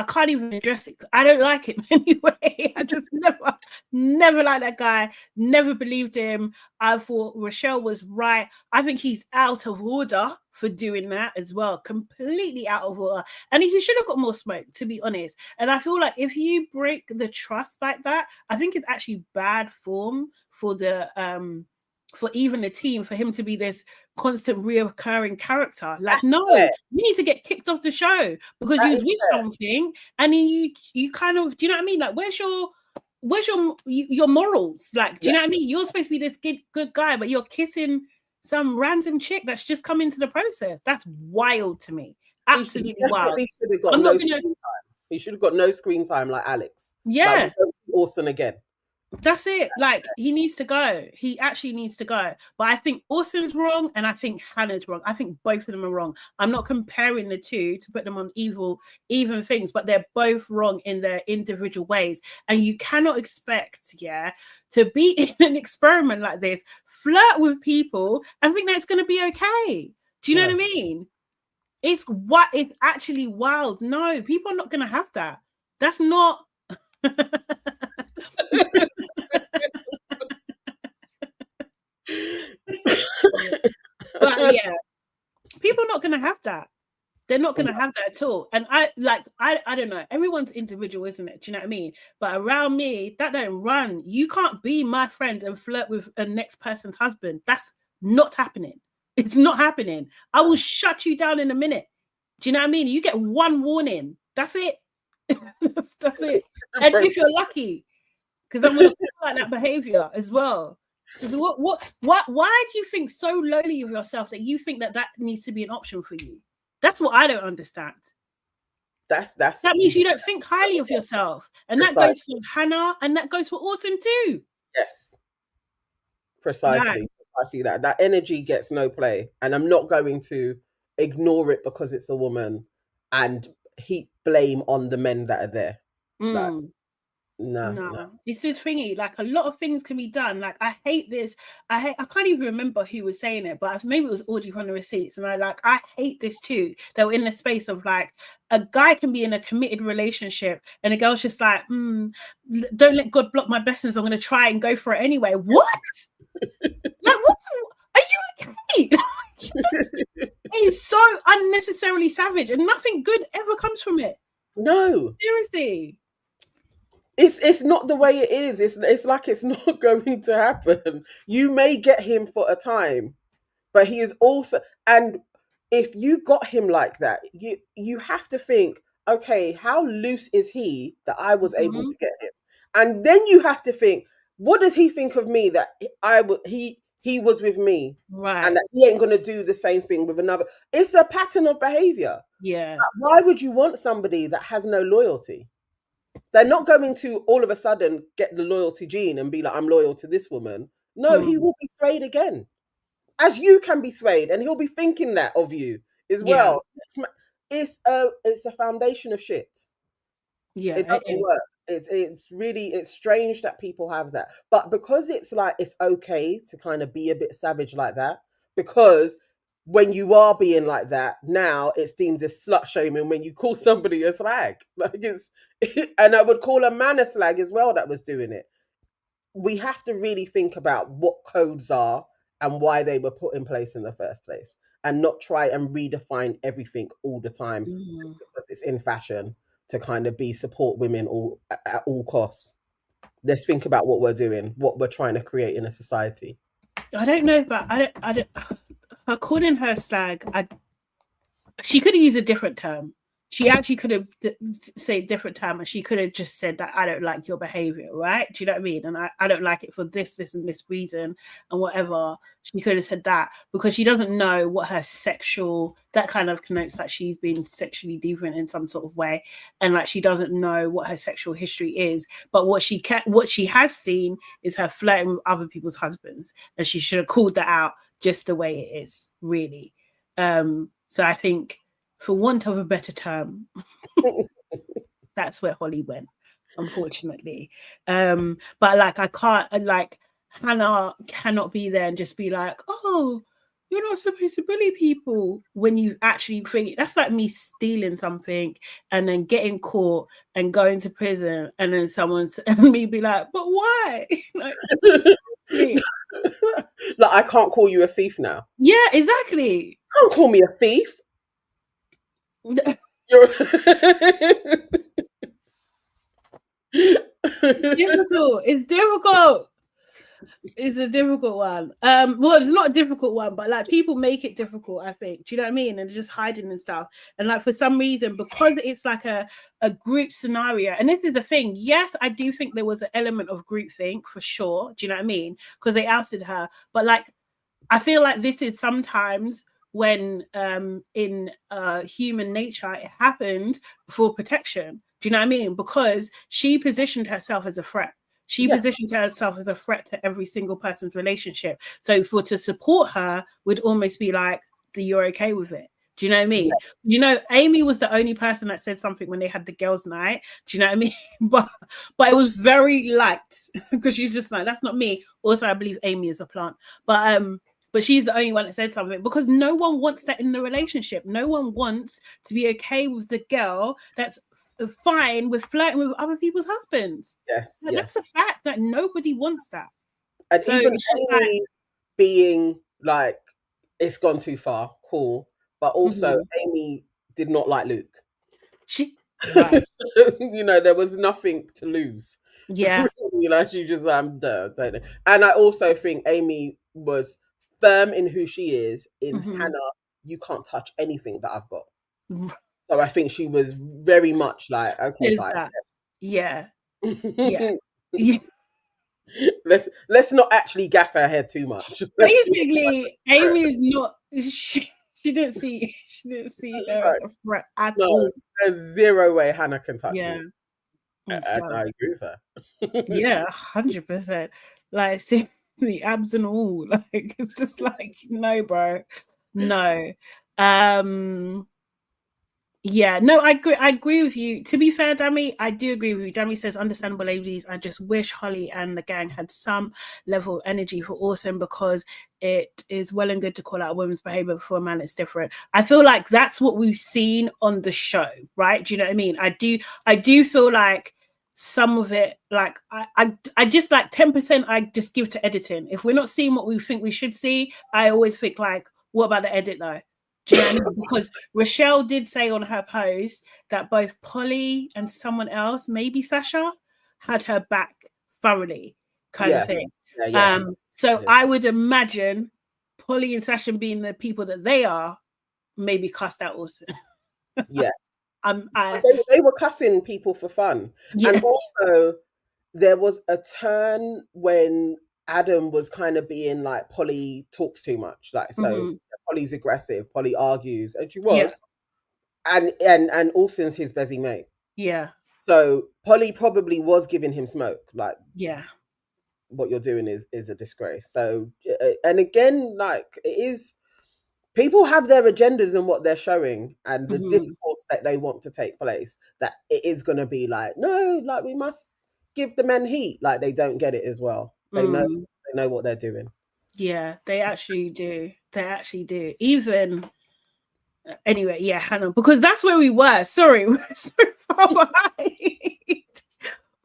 can't even address it. I don't like him anyway. I just never liked that guy. Never believed him. I thought Rochelle was right. I think he's out of order for doing that as well. Completely out of order. And he should have got more smoke, to be honest. And I feel like if you break the trust like that, I think it's actually bad form for the for even the team, for him to be this constant reoccurring character. Like, no, you need to get kicked off the show because you was with something, and then you kind of, do you know what I mean? Like, where's your morals? Like, do you know what I mean? You're supposed to be this good guy, but you're kissing some random chick that's just come into the process. That's wild to me. Absolutely wild. He should have got no screen time like Alex. Yeah. Like, don't see Orson again. That's it. Like, he needs to go. He actually needs to go. But I think Orson's wrong, and I think Hannah's wrong. I think both of them are wrong. I'm not comparing the two to put them on even things, but they're both wrong in their individual ways. And you cannot expect, to be in an experiment like this, flirt with people, and think that's going to be okay. Do you know what I mean? It's actually wild. No, people are not going to have that. That's not. But yeah, people are not going to have that. They're not going to have that at all. And I don't know. Everyone's individual, isn't it? Do you know what I mean? But around me, that don't run. You can't be my friend and flirt with a next person's husband. That's not happening. It's not happening. I will shut you down in a minute. Do you know what I mean? You get one warning. That's it. That's it. And if you're lucky, because I'm going to call out that behavior as well. Why do you think so lowly of yourself that you think that needs to be an option for you? That's what I don't understand. That means you don't think highly of yourself. And that goes for Hannah and that goes for Autumn too. Yes. Precisely. Precisely that. That energy gets no play. And I'm not going to ignore it because it's a woman and heap blame on the men that are there. Like, no. This is thingy. Like a lot of things can be done. Like I hate this. I can't even remember who was saying it, but maybe it was Audrey from the Receipts. And I hate this too. They were in the space of like a guy can be in a committed relationship and a girl's just like, don't let God block my blessings. I'm going to try and go for it anyway. What? Like what? Are you okay? It's so unnecessarily savage and nothing good ever comes from it. No. Seriously. It's not the way it is. It's like it's not going to happen. You may get him for a time, but he is also, and if you got him like that, you have to think, okay, how loose is he that I was able to get him? And then you have to think, what does he think of me that he was with me, right? And that he ain't gonna do the same thing with another. It's a pattern of behavior. Yeah. Why would you want somebody that has no loyalty? They're not going to all of a sudden get the loyalty gene and be like, I'm loyal to this woman. No, he will be swayed again, as you can be swayed, and he'll be thinking that of you as well. It's a foundation of shit. Yeah, it doesn't work. It's strange that people have that, but because it's like it's okay to kind of be a bit savage like that, because when you are being like that, now it's deemed as slut shaming when you call somebody a slag. Like and I would call a man a slag as well that was doing it. We have to really think about what codes are and why they were put in place in the first place, and not try and redefine everything all the time because it's in fashion to kind of support women at all costs. Let's think about what we're doing, what we're trying to create in a society. I don't know, but I don't. Her calling her slag, she could have used a different term. She actually could have said a different term, and she could have just said that I don't like your behavior, right? Do you know what I mean? And I don't like it for this, and this reason, and whatever. She could have said that because she doesn't know what her sexual, that kind of connotes that she's been sexually deviant in some sort of way, and like she doesn't know what her sexual history is. But what she has seen is her flirting with other people's husbands, and she should have called that out just the way it is, really. So I think, for want of a better term, that's where Holly went, unfortunately. But like I can't, like Hannah cannot be there and just be like, oh, you're not supposed to bully people, when you actually think that's like me stealing something and then getting caught and going to prison, and then me be like, but why? Like, like, I can't call you a thief now. Yeah, exactly. You can't call me a thief. It's difficult. It's a difficult one. Well, it's not a difficult one, but like people make it difficult, I think. Do you know what I mean? And they're just hiding and stuff. And like for some reason, because it's like a group scenario, and this is the thing. Yes, I do think there was an element of groupthink for sure. Do you know what I mean? Because they ousted her. But like, I feel like this is sometimes when in human nature it happened for protection. Do you know what I mean? Because she positioned herself as a threat. She positioned herself as a threat to every single person's relationship. So to support her would almost be like, you're okay with it. Do you know what I mean? Yeah. You know, Amy was the only person that said something when they had the girls' night. Do you know what I mean? But it was very light because she's just like, that's not me. Also, I believe Amy is a plant. But she's the only one that said something, because no one wants that in the relationship. No one wants to be okay with the girl that's fine with flirting with other people's husbands. Yes, That's a fact that nobody wants that. And so even it's just like, being like, it's gone too far, cool. But also, Mhm. Amy did not like Luke. She right. So, you know, there was nothing to lose. Yeah. You know, she just don't know. And I also think Amy was firm in who she is. In Mhm. Hannah, you can't touch anything that I've got. So I think she was very much like, okay, There's bye. that. Yeah. Yeah. Yes. Yeah. Let's not actually gas her head too much. Basically, Amy is not. She didn't see her as a threat at No, all. there's zero way Hannah can touch Yeah. me. And And stuff. I agree with her. Yeah, 100%. Like, seriously, abs and all. Like, it's just like, no, bro. No. Yeah, no, I agree with you. To be fair, Dami, I do agree with you. Dami says, understandable ladies. I just wish Holly and the gang had some level of energy for Awesome, because it is well and good to call out a woman's behavior for a man. It's different. I feel like that's what we've seen on the show, right? Do you know what I mean? I do feel like some of it, like I just like 10% I just give to editing. If we're not seeing what we think we should see, I always think like, what about the edit though? Do you know what I mean? Because Rochelle did say on her post that both Polly and someone else, maybe Sasha, had her back thoroughly, kind of thing. So I would imagine Polly and Sasha, being the people that they are, maybe cussed out also. Yeah. So they were cussing people for fun. Yeah. And also, there was a turn when Adam was kind of being like, Polly talks too much. Like, so Polly's aggressive, Polly argues, and she was. Yeah. And Alston's his busy mate. Yeah. So Polly probably was giving him smoke. Like, yeah, what you're doing is a disgrace. So, and again, like, it is, people have their agendas and what they're showing and the discourse that they want to take place, that it is going to be like, no, like, we must give the men heat. Like, they don't get it as well. They know what they're doing. Yeah, they actually do. They actually do. Even anyway, yeah, Hannah, because that's where we were. Sorry, we're so far behind.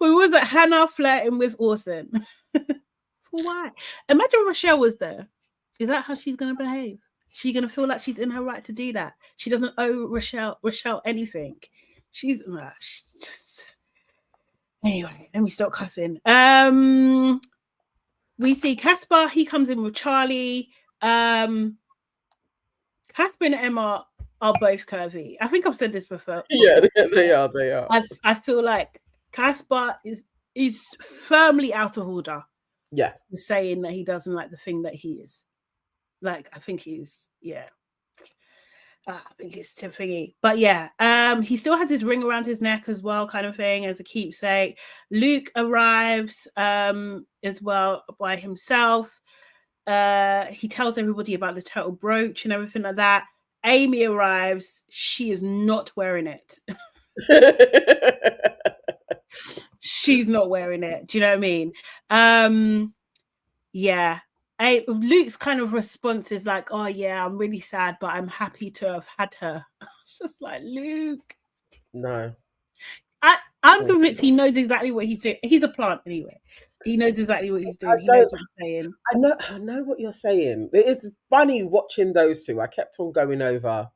We was at Hannah flirting with Orson. For why? Imagine Rochelle was there. Is that how she's gonna behave? She's gonna feel like she's in her right to do that. She doesn't owe Rochelle anything. She's just anyway. Let me stop cussing. We see Casper. He comes in with Charlie. Casper and Emma are both curvy. I think I've said this before. Yeah, they are. I feel like Casper is firmly out of order. Yeah, saying that he doesn't like the thing that he is. Like, I think he's, yeah. I think it's thingy. But yeah, he still has his ring around his neck as well, kind of thing, as a keepsake. Luke arrives as well by himself. He tells everybody about the turtle brooch and everything like that. Amy arrives. She is not wearing it. She's not wearing it. Do you know what I mean? Yeah. Luke's kind of response is like, oh yeah, I'm really sad, but I'm happy to have had her. It's just like, Luke. No. I'm convinced he knows exactly what he's doing. He's a plant anyway. He knows exactly what he's doing. He knows what he's saying. I know what you're saying. It's funny watching those two. I kept on going over,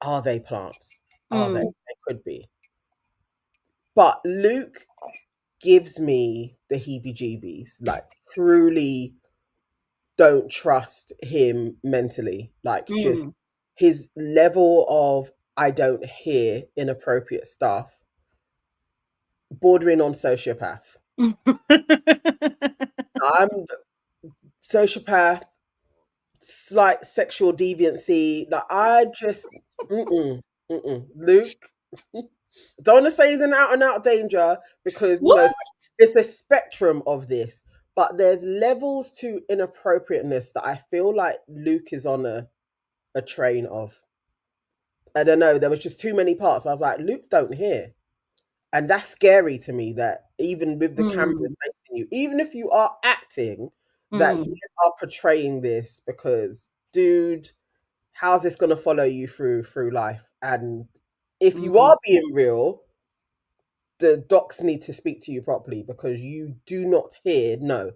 are they plants? Are they? They could be. But Luke gives me the heebie-jeebies. Like, truly don't trust him mentally. Like, just his level of, I don't hear inappropriate stuff, bordering on sociopath. I'm sociopath, slight sexual deviancy. Like, I just Luke. Don't want to say he's an out and out danger, because it's a spectrum of this, but there's levels to inappropriateness that I feel like Luke is on a train of. I don't know. There was just too many parts. I was like, Luke don't hear. And that's scary to me, that even with the cameras facing you, even if you are acting, that you are portraying this, because, dude, how's this going to follow you through life? And if you are being real, the docs need to speak to you properly, because you do not hear, no,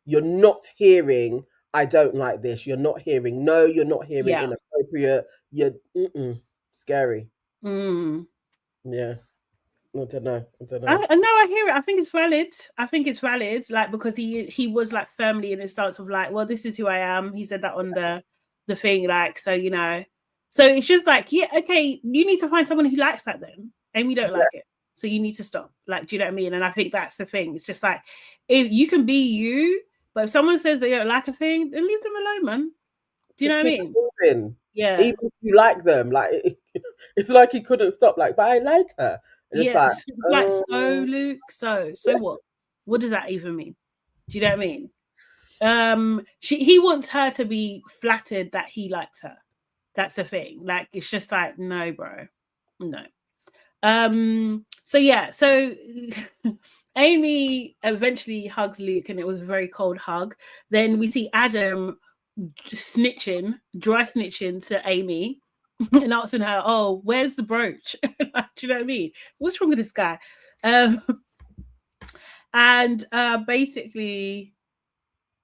you're not hearing, I don't like this. You're not hearing. No, you're not hearing Yeah. inappropriate. You're scary. Mm. Yeah. I don't know. I know, I hear it. I think it's valid. Like, because he was like firmly in his stance of like, well, this is who I am. He said that on the thing, like, so you know. So it's just like, yeah, okay, you need to find someone who likes that then. And we don't like it. So you need to stop. Like, do you know what I mean? And I think that's the thing. It's just like, if you can be you, but if someone says they don't like a thing, then leave them alone, man. Do you know what I mean? Moving. Yeah. Even if you like them, like it's like he couldn't stop. Like, but I like her. And Yes. it's like so, Luke. So what? What does that even mean? Do you know what I mean? He wants her to be flattered that he likes her. That's the thing. Like, it's just like, no, bro, no. So yeah, so Amy eventually hugs Luke, and it was a very cold hug. Then we see Adam dry snitching to Amy and asking her, "Oh, where's the brooch?" Like, do you know what I mean? What's wrong with this guy? And basically,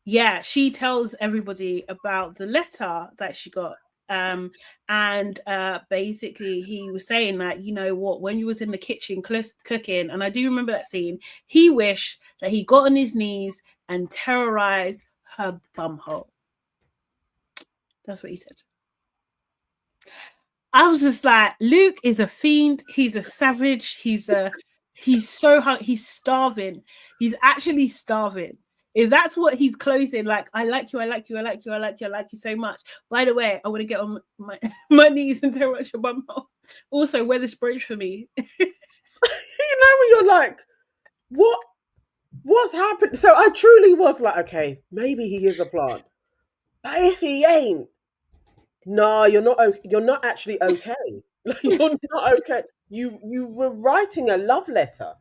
yeah, she tells everybody about the letter that she got. And basically he was saying that, you know what, when you was in the kitchen cooking, and I do remember that scene, he wished that he got on his knees and terrorized her bumhole. That's what he said. I was just like, Luke is a fiend. He's a savage. He's so hungry. He's starving. He's actually starving. If that's what he's closing, like, I like you, I like you, I like you, I like you, I like you so much. By the way, I want to get on my knees and terrorize your bumhole. Also, wear this brooch for me. You know, when you're like, what's happened? So I truly was like, okay, maybe he is a plant. But if he ain't, no, you're not actually okay. You're not okay. You were writing a love letter.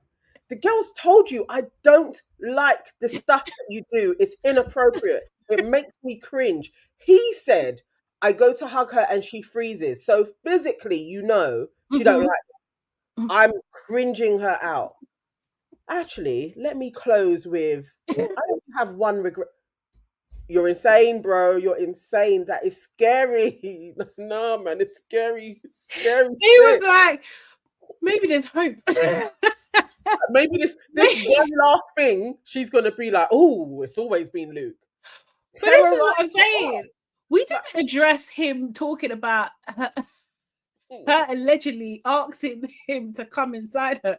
The girls told you, I don't like the stuff that you do. It's inappropriate. It makes me cringe. He said, I go to hug her and she freezes. So physically, you know, she don't like it. I'm cringing her out. Actually, let me close with, I don't have one regret. You're insane, bro. You're insane. That is scary. No, man, it's scary. It's scary. He was like, maybe there's hope. Maybe this one last thing, she's gonna be like, oh, it's always been Luke. But this is what I'm saying. We didn't address him talking about her allegedly asking him to come inside her.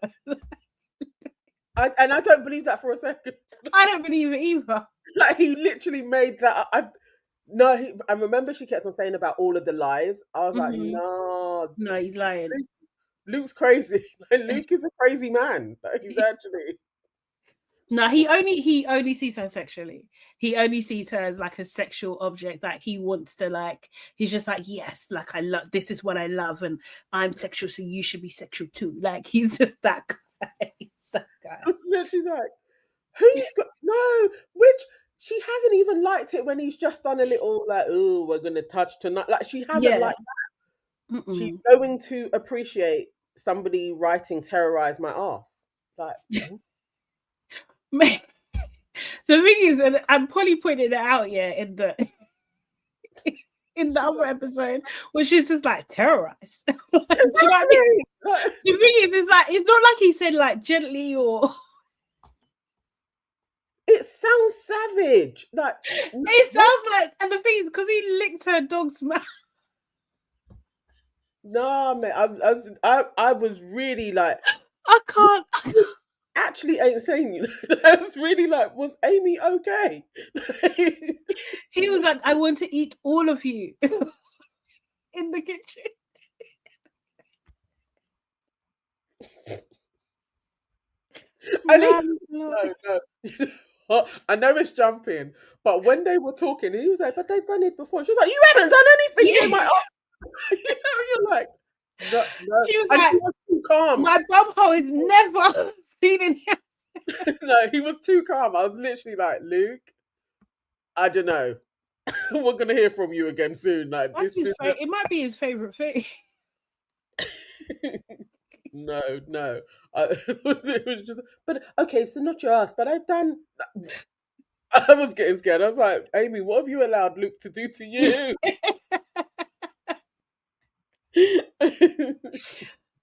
And I don't believe that for a second. I don't believe it either. Like, he literally made that. I remember she kept on saying about all of the lies. I was like, no, he's lying. Luke's crazy. Luke is a crazy man. He's actually. No, he only sees her sexually. He only sees her as like a sexual object that he wants to, like, he's just like, yes, like, I love, this is what I love, and I'm sexual, so you should be sexual too. Like, he's just that guy. That guy. It's literally like, who's got no, which she hasn't even liked it when he's just done a little like, oh, we're gonna touch tonight. Like, she hasn't liked that. She's going to appreciate somebody writing terrorize my ass. Like, the thing is, and Polly pointed it out, in the other episode, where she's just like, terrorized. Do you know what I mean? The thing is, it's like, it's not like he said like gently or. It sounds savage. Like, it sounds like, and the thing is, because he licked her dog's mouth. No, man, I was really like, I can't. Actually ain't saying you. I was really like, was Amy okay? He was like, I want to eat all of you in the kitchen. No. I know it's jumping, but when they were talking, he was like, but they've done it before. She was like, you haven't done anything to my you know, you're like, no. She was and like, he was too calm. My bumhole is never feeling him. No, he was too calm. I was literally like, Luke, I don't know. We're gonna hear from you again soon. Like, that's it might be his favorite thing. No. It was just, but okay, so not your ass, but I've done. I was getting scared. I was like, Amy, what have you allowed Luke to do to you?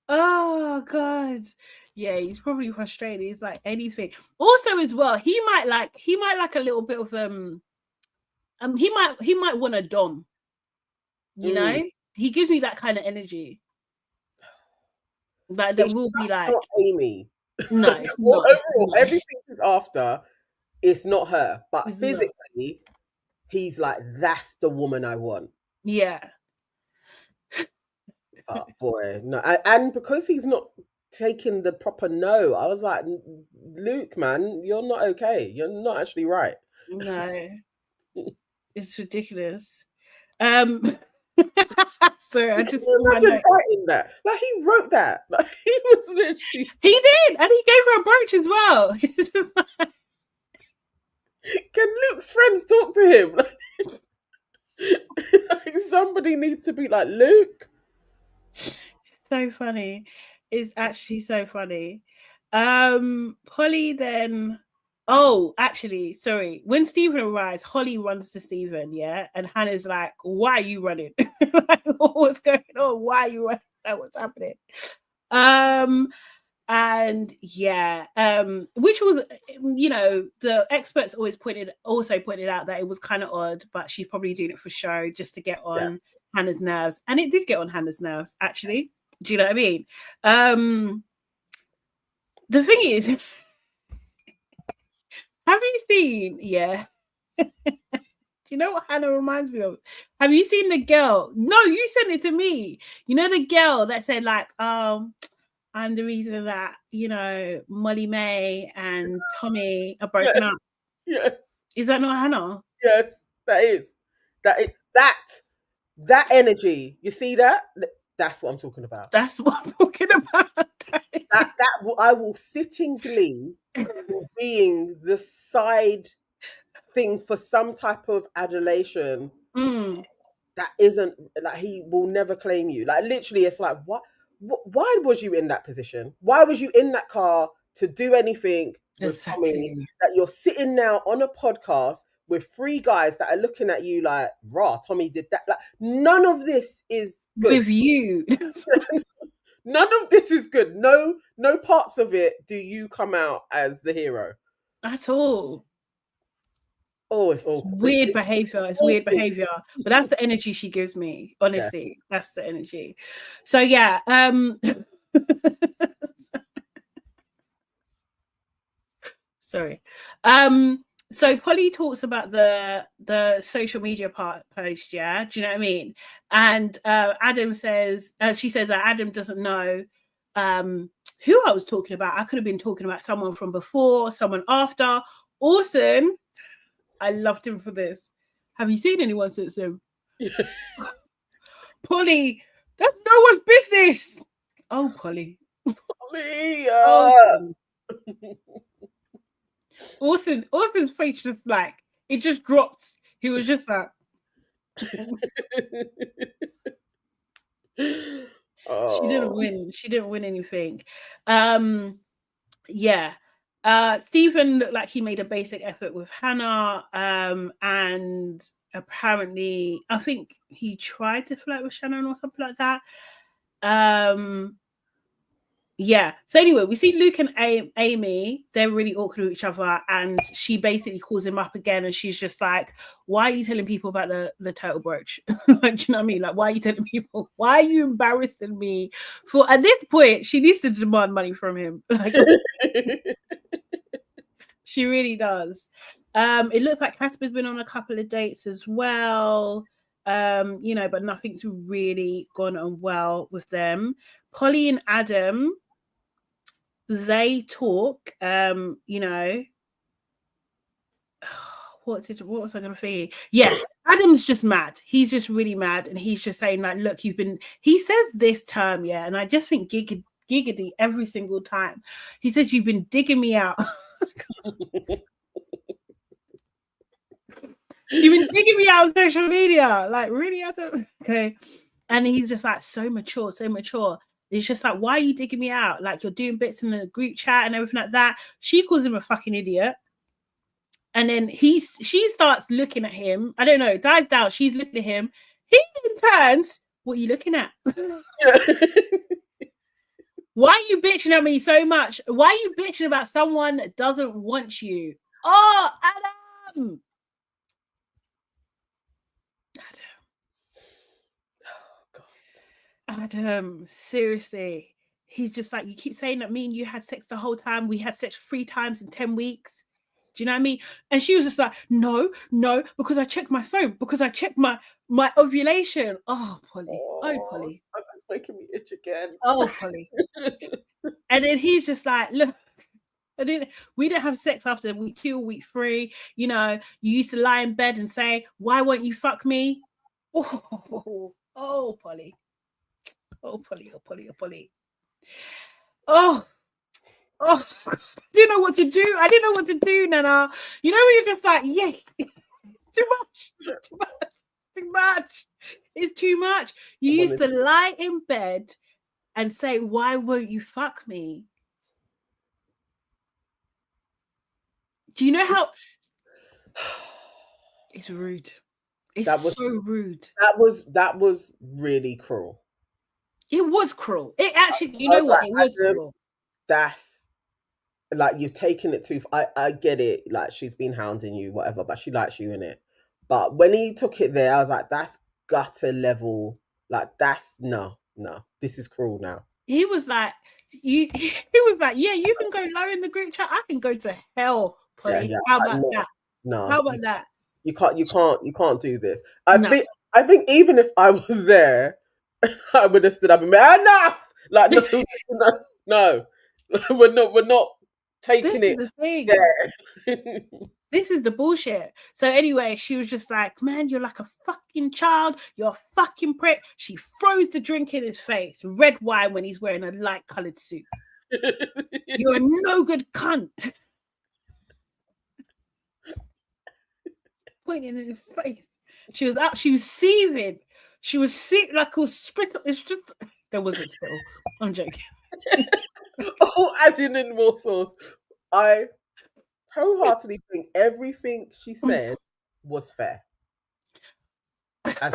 Oh God. Yeah, he's probably frustrated. He's like anything. Also, as well, he might like a little bit of he might want a dom. You know? He gives me that kind of energy. Like that will be like not Amy. no, it's not. It's Overall, not. everything he's after, it's not her. But It's physically, he's like, that's the woman I want. Yeah. Oh boy, no. And because he's not taking the proper no, I was like, Luke, man, you're not okay. You're not actually right. No. It's ridiculous. So I just imagine writing that. Like he wrote that. Like he was literally. He did, and he gave her a brooch as well. Can Luke's friends talk to him? Like, somebody needs to be like, Luke. So funny. It's actually so funny. Polly then. Oh, actually, sorry. When Stephen arrives, Holly runs to Stephen, yeah, and Hannah's like, "Why are you running? Like, what's going on? Why are you running? Like, what's happening?" And yeah, which was, you know, the experts also pointed out that it was kind of odd, but she's probably doing it for show just to get on Hannah's nerves, and it did get on Hannah's nerves, actually. Do you know what I mean? The thing is, have you seen? Yeah. Do you know what Hannah reminds me of? Have you seen the girl? No, you sent it to me. You know the girl that said like, I'm the reason that, you know, Molly May and Tommy are broken up. Yes. Is that not Hannah? Yes, that is. That energy. You see that? That's what I'm talking about. That's what I'm talking about. That I will sit in glee being the side thing for some type of adulation that isn't like he will never claim you. Like literally, it's like what? Why was you in that position? Why was you in that car to do anything with Tommy? That you're sitting now on a podcast with 3 guys that are looking at you like, "Raw, Tommy did that." Like none of this is good with you. None of this is good. No parts of it do you come out as the hero at all. Oh, it's weird behavior. It's weird behavior, but that's the energy she gives me. Honestly, that's the energy. So yeah, sorry. So Polly talks about the social media post, yeah. Do you know what I mean? And Adam says, she says that Adam doesn't know who I was talking about. I could have been talking about someone from before, someone after. Orson, I loved him for this. Have you seen anyone since him? Polly, that's no one's business. Oh, Polly. Polly. Orson face just like it just dropped. He was just like She didn't win. She didn't win anything. Yeah. Stephen looked like he made a basic effort with Hannah. And apparently I think he tried to flirt with Shannon or something like that. Yeah. So anyway, we see Luke and Amy. They're really awkward with each other, and she basically calls him up again, and she's just like, "Why are you telling people about the turtle brooch? Like, do you know what I mean? Like, why are you telling people? Why are you embarrassing me?" For at this point, she needs to demand money from him. Like, she really does. It looks like Casper's been on a couple of dates as well. You know, but nothing's really gone on well with them. Polly and Adam, they talk, you know, what was I gonna say? Yeah, Adam's just mad. He's just really mad, and he's just saying like, look, he says this term, yeah, and I just think giggity every single time. He says, you've been digging me out. You've been digging me out on social media, like really, okay. And he's just like so mature. It's just like, why are you digging me out? Like, you're doing bits in the group chat and everything like that. She calls him a fucking idiot. And then she starts looking at him. I don't know, it dies down. She's looking at him. He then turns, what are you looking at? Why are you bitching at me so much? Why are you bitching about someone that doesn't want you? Oh, Adam. Adam, seriously. He's just like, you keep saying that me and you had sex the whole time. We had sex 3 times in 10 weeks. Do you know what I mean? And she was just like, no, because I checked my phone, because I checked my ovulation. Oh, Polly. Oh, Polly. That's making me itch again. Oh, Polly. And then he's just like, look, we didn't have sex after week 2 or week 3. You know, you used to lie in bed and say, why won't you fuck me? Oh, Polly. Oh, Polly, oh, Polly, oh, Polly. Oh, I didn't know what to do. I didn't know what to do, Nana. You know, when you're just like, yeah, too much. It's too much. Too much. It's too much. You used to lie in bed and say, why won't you fuck me? Do you know how it's rude? It's so rude. That was really cruel. It was cruel. It actually, you know what? It was cruel. That's like, you've taken it too far. I get it. Like, she's been hounding you, whatever, but she likes you in it. But when he took it there, I was like, that's gutter level. Like, that's no. This is cruel now. He was like, he was like, yeah, you can go low in the group chat. I can go to hell, Polly. Yeah. How about that? No. How about that? You can't do this. I think even if I was there, I would have stood up and been enough. Like, no. We're not taking it. This is the thing. Yeah. This is the bullshit. So anyway, she was just like, man, you're like a fucking child. You're a fucking prick. She throws the drink in his face. Red wine when he's wearing a light coloured suit. You're a no good cunt. Pointing in his face. She was up. She was seething. She was like it was spittle. It's just, there wasn't spittle. I'm joking. Adding in more sauce. I wholeheartedly think everything she said was fair. I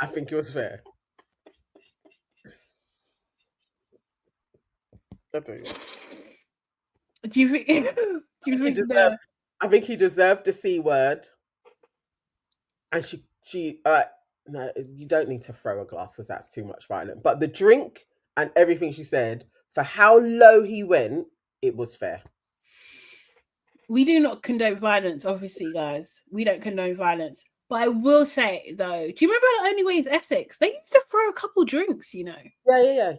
think it was fair. I do. Do you think? I think he deserved the C word. And she no, you don't need to throw a glass because that's too much violence. But the drink and everything she said, for how low he went, it was fair. We do not condone violence, obviously, guys. We don't condone violence. But I will say, though, do you remember The Only Way is Essex? They used to throw a couple drinks, you know. Yeah.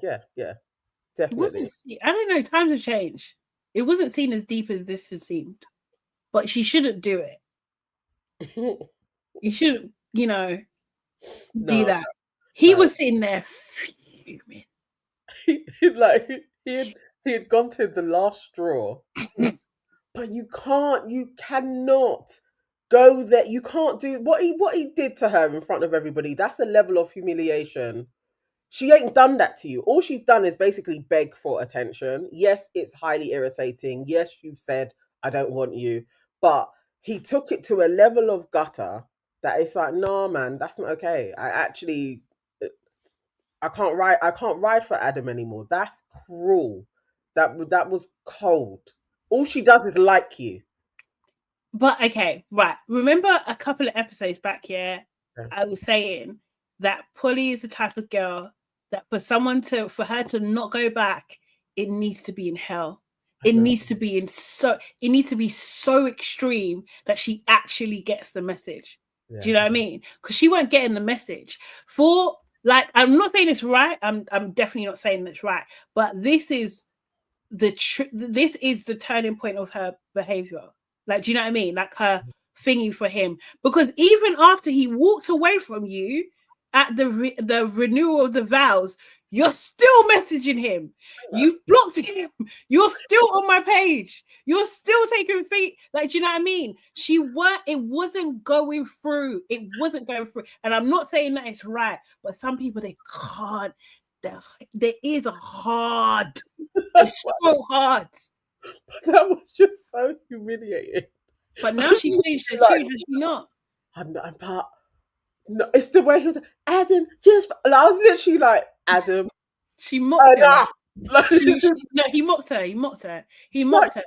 Definitely. I don't know. Times have changed. It wasn't seen as deep as this has seemed. But she shouldn't do it. You shouldn't, you know, do that. He was sitting there fuming. He had gone to the last straw. But you cannot go there. You can't do what he did to her in front of everybody. That's a level of humiliation. She ain't done that to you. All she's done is basically beg for attention. Yes, it's highly irritating. Yes, you've said, I don't want you. But he took it to a level of gutter that it's like, nah, man, that's not okay. I can't ride for Adam anymore. That's cruel. That was cold. All she does is like you. But okay, right. Remember a couple of episodes back here, I was saying that Polly is the type of girl that for her to not go back, it needs to be in hell. It needs to be so extreme that she actually gets the message. Yeah. Do you know what I mean? Because she weren't getting the message. I'm not saying it's right. I'm definitely not saying it's right. But this is the turning point of her behavior. Like, do you know what I mean? Like her thingy for him. Because even after he walked away from you at the renewal of the vows, you're still messaging him. You've blocked him. You're still on my page. You're still taking feet. Like, do you know what I mean? It wasn't going through. It wasn't going through. And I'm not saying that it's right, but some people, they can't. There is a hard. It's so hard. That was just so humiliating. But now she's changed her tune, has she not? I'm part. No, it's the way he was like, Adam, just. And I was literally like, Adam, She mocked her. enough. No, he mocked her. He mocked her. He mocked her.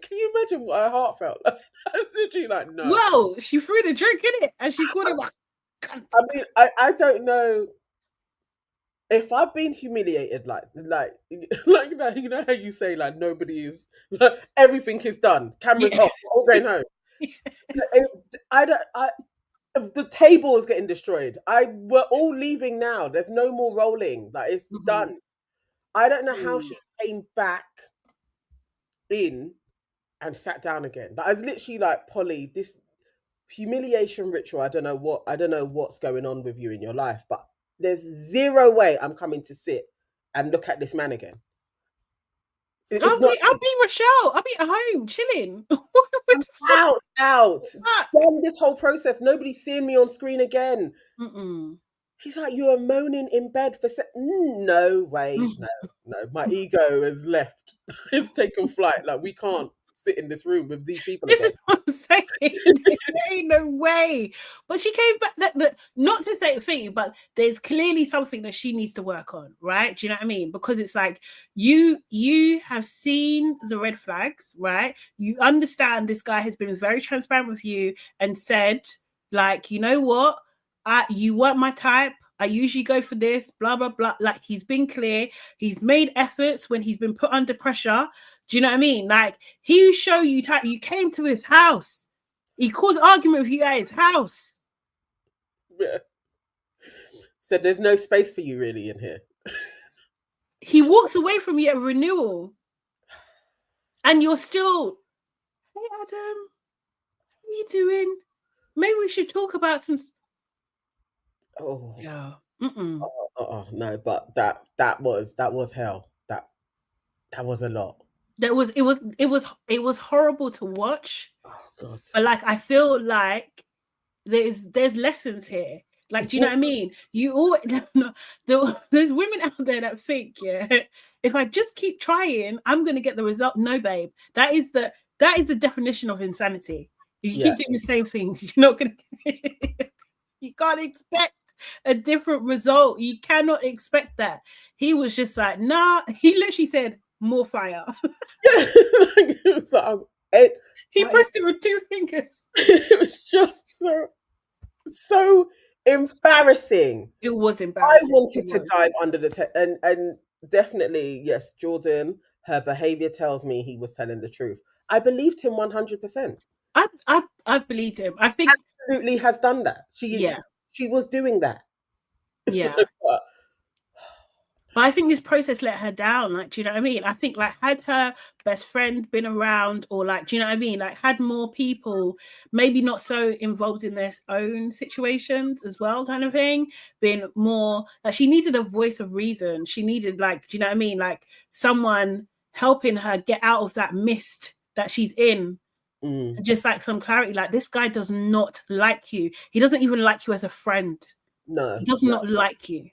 Can you imagine what her heart felt? I was literally like, no. Well, she threw the drink in it, and she called him a cunt. I mean, I don't know if I've been humiliated, like you know how you say like nobody is, like, everything is done, cameras off, all going home. The table is getting destroyed. We're all leaving now. There's no more rolling. Like, it's done. I don't know how she came back in and sat down again. Like, I was literally like, Polly, this humiliation ritual. I don't know what's going on with you in your life, but there's zero way I'm coming to sit and look at this man again. I'll be Rochelle. I'll be at home chilling. out. Done this whole process. Nobody's seeing me on screen again. He's like, you are moaning in bed for no way, no. My ego has left. It's taken flight. Like, we can't sit in this room with these people. This is what I'm saying. There ain't no way. But she came back. Not to say thing, but there's clearly something that she needs to work on, right? Do you know what I mean? Because it's like you have seen the red flags, right? You understand this guy has been very transparent with you and said, like, you know what? You weren't my type. I usually go for this, blah, blah, blah. Like, he's been clear. He's made efforts when he's been put under pressure. Do you know what I mean? Like, he show you type. You came to his house. He caused argument with you at his house. Yeah. So there's no space for you really in here. He walks away from you at renewal. And you're still, hey, Adam, how are you doing? Maybe we should talk about some... Oh yeah. No, but that was hell. That was a lot. It was horrible to watch. Oh God. But like, I feel like there's lessons here. Like, do you know what I mean? You always there's women out there that think, if I just keep trying, I'm gonna get the result. No, babe. That is the definition of insanity. If you keep doing the same things, you're not gonna you can't expect a different result. You cannot expect that. He was just like, nah. He literally said, more fire. So, he pressed it with 2 fingers. It was just so embarrassing. It was embarrassing. I wanted to dive under the and definitely, yes, Jordan, her behavior tells me he was telling the truth. I believed him 100%. I've believed him. I think absolutely has done that. She was doing that. Yeah. But I think this process let her down. Like, do you know what I mean? I think, like, had her best friend been around, or like, do you know what I mean? Like, had more people, maybe not so involved in their own situations as well, kind of thing, been more, like, she needed a voice of reason. She needed, like, do you know what I mean? Like, someone helping her get out of that mist that she's in. Just like some clarity, like, this guy does not like you. He doesn't even like you as a friend. No, he does not like you.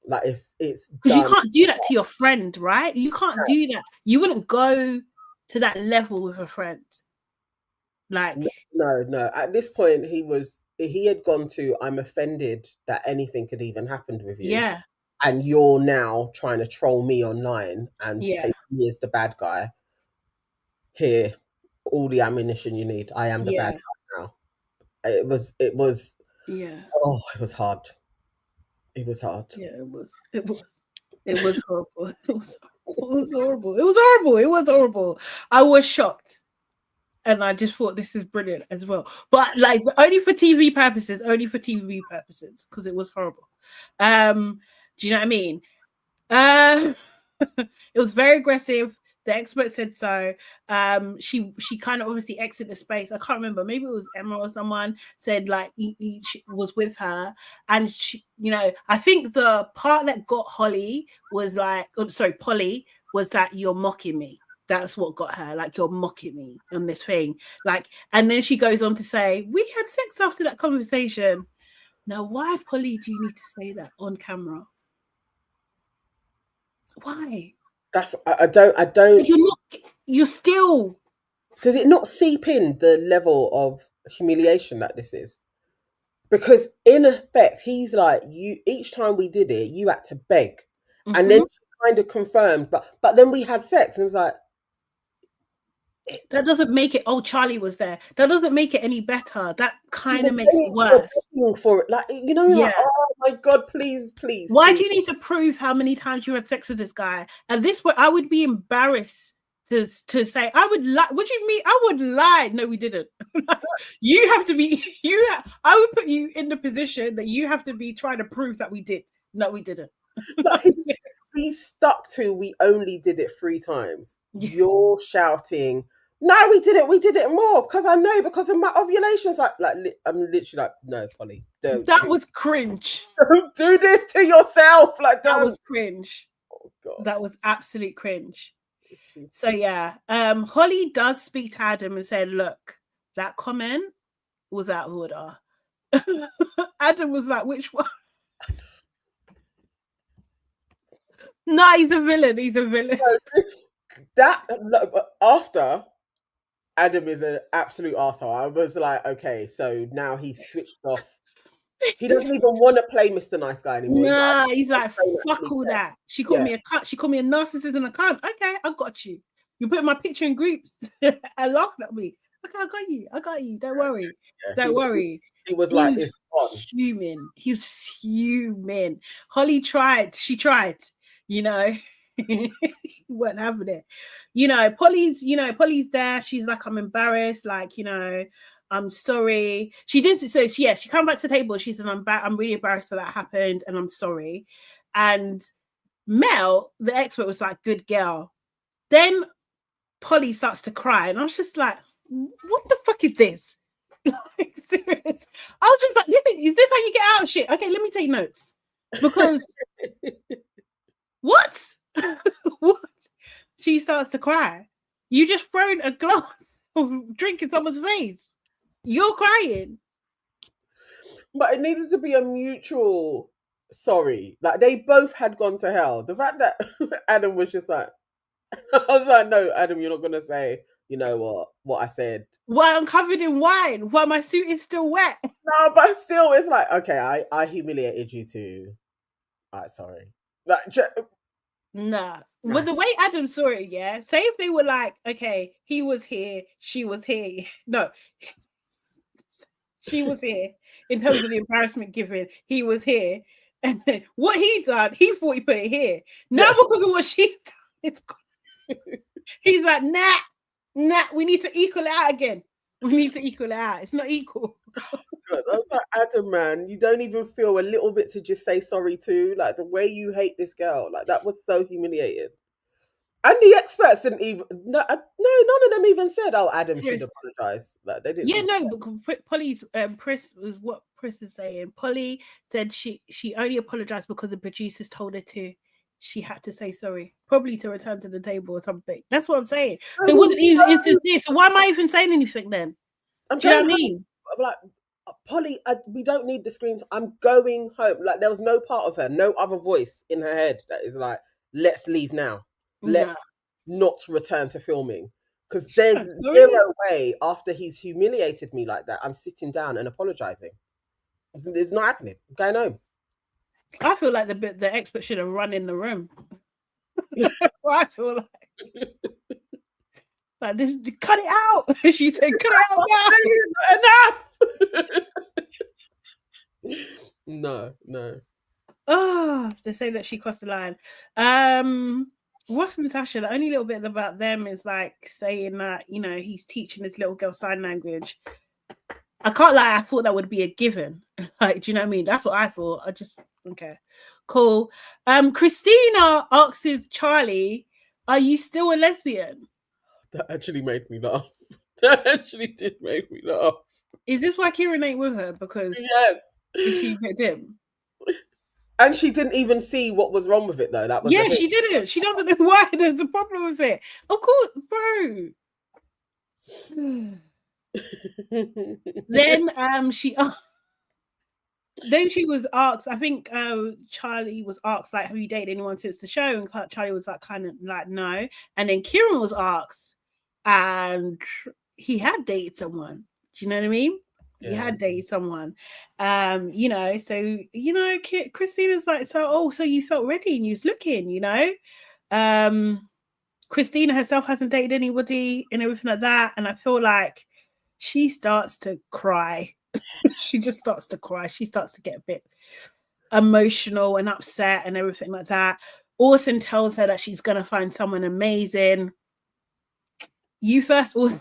Like, it's because you can't do that to your friend, right? You can't do that. You wouldn't go to that level with a friend. Like, no. At this point, he had gone to, I'm offended that anything could even happen with you. Yeah. And you're now trying to troll me online and paint me as the bad guy. Here, all the ammunition you need. I am the bad guy now. It was yeah. Oh, it was hard. It was hard. Yeah, it was horrible. It was horrible. It was horrible. It was horrible. I was shocked. And I just thought, this is brilliant as well. But like, only for TV purposes, because it was horrible. Do you know what I mean? It was very aggressive. The expert said so. She kind of obviously exited the space. I can't remember. Maybe it was Emma or someone said, like, he was with her, and she, you know, I think the part that got Polly was that you're mocking me. That's what got her. Like, you're mocking me on this thing. Like, and then she goes on to say, we had sex after that conversation. Now, why, Polly, do you need to say that on camera? Why? That's I don't. You're still does it not seep in the level of humiliation that this is? Because in effect, he's like, you, each time we did it, you had to beg. And then she kind of confirmed, but then we had sex, and it was like, that doesn't make it. Oh, Charlie was there. That doesn't make it any better. That kind of makes it worse. For it, like, you know, like, oh my God, please. Why do you need to prove how many times you had sex with this guy? And this way, I would be embarrassed to say, I would lie. What do you mean? I would lie. No, we didn't. You have to be. I would put you in the position that you have to be trying to prove that we did. No, we didn't. Like, he's stuck to, we only did it 3 times. Yeah. You're shouting, no, we did it more, because I know, because of my ovulations. Like I'm literally like, no, Polly, don't. That was cringe. Don't do this to yourself. Like, that was cringe. Oh God, that was absolute cringe. So yeah, Holly does speak to Adam and say, look, that comment was out of order. Adam was like, which one? No, he's a villain. He's a villain. That after Adam is an absolute arsehole. I was like, okay, so now he's switched off. He doesn't even want to play Mr. Nice Guy anymore. Nah, he's like fuck all that. She called me a cunt. She called me a narcissist and a cunt. Okay, I got you. You put my picture in groups and laughed at me. Okay, I got you. Don't worry. Don't worry. He was like, fuming. He was fuming. Holly tried. She tried. You know, he weren't having it. You know, Polly's there. She's like, I'm embarrassed. Like, you know, I'm sorry. She did. So she came back to the table. She said, I'm really embarrassed that happened, and I'm sorry. And Mel, the expert, was like, good girl. Then Polly starts to cry, and I was just like, what the fuck is this? Like, serious. I was just like, is this how you get out of shit? Okay, let me take notes. Because what? What? She starts to cry. You just thrown a glass of drink in someone's face. You're crying. But it needed to be a mutual sorry. Like, they both had gone to hell. The fact that Adam was just like, I was like, no, Adam, you're not going to say, you know what I said. Why I'm covered in wine? Why my suit is still wet? No, but still, it's like, okay, I humiliated you too. All right, sorry. Like, nah. But the way Adam saw it, yeah, say if they were like, okay, he was here, she was here. No, she was here in terms of the embarrassment given. He was here. And then what he done, he thought he put it here. Now because of what she done, it's he's like, nah, we need to equal it out again. We need to equal it out. It's not equal. That's like, Adam, man, you don't even feel a little bit to just say sorry to. Like, the way you hate this girl, like, that was so humiliating. And the experts didn't even, none of them even said, oh, Adam should apologize. Like, they didn't. Yeah, no, but Polly's Pris was what Pris is saying. Polly said she only apologized because the producers told her to. She had to say sorry, probably to return to the table or something. That's what I'm saying. So it wasn't even insincere. So why am I even saying anything then? Do you know what I mean? I'm like, Polly, we don't need the screens. I'm going home. Like, there was no part of her, no other voice in her head that is like, let's leave now. Let's not return to filming. Because there's zero way after he's humiliated me like that, I'm sitting down and apologizing. It's not happening. I'm going home. I feel like the expert should have run in the room. That's what I feel like. Like, this, cut it out. She said, cut it out now. Enough. No. Oh, they say that she crossed the line. Ross and Natasha, the only little bit about them is like saying that, you know, he's teaching this little girl sign language. I can't lie, I thought that would be a given. Like, do you know what I mean? That's what I thought. I just, okay, cool. Christina asks Charlie, are you still a lesbian? That actually made me laugh. That actually did make me laugh. Is this why Kieran ain't with her? Because she picked him? And she didn't even see what was wrong with it, though. That was she didn't. She doesn't know why there's a problem with it. Of course, bro. Then she was asked, I think Charlie was asked, like, have you dated anyone since the show? And Charlie was like, kind of like, no. And then Kieran was asked, and he had dated someone. Do you know what I mean? He Yeah. had dated someone. You know, so you know, Christina's like, so you felt ready and you was looking, you know. Christina herself hasn't dated anybody and everything like that. And I feel like she starts to cry. She just starts to cry. She starts to get a bit emotional and upset and everything like that. Orson tells her that she's going to find someone amazing. You first, Orson.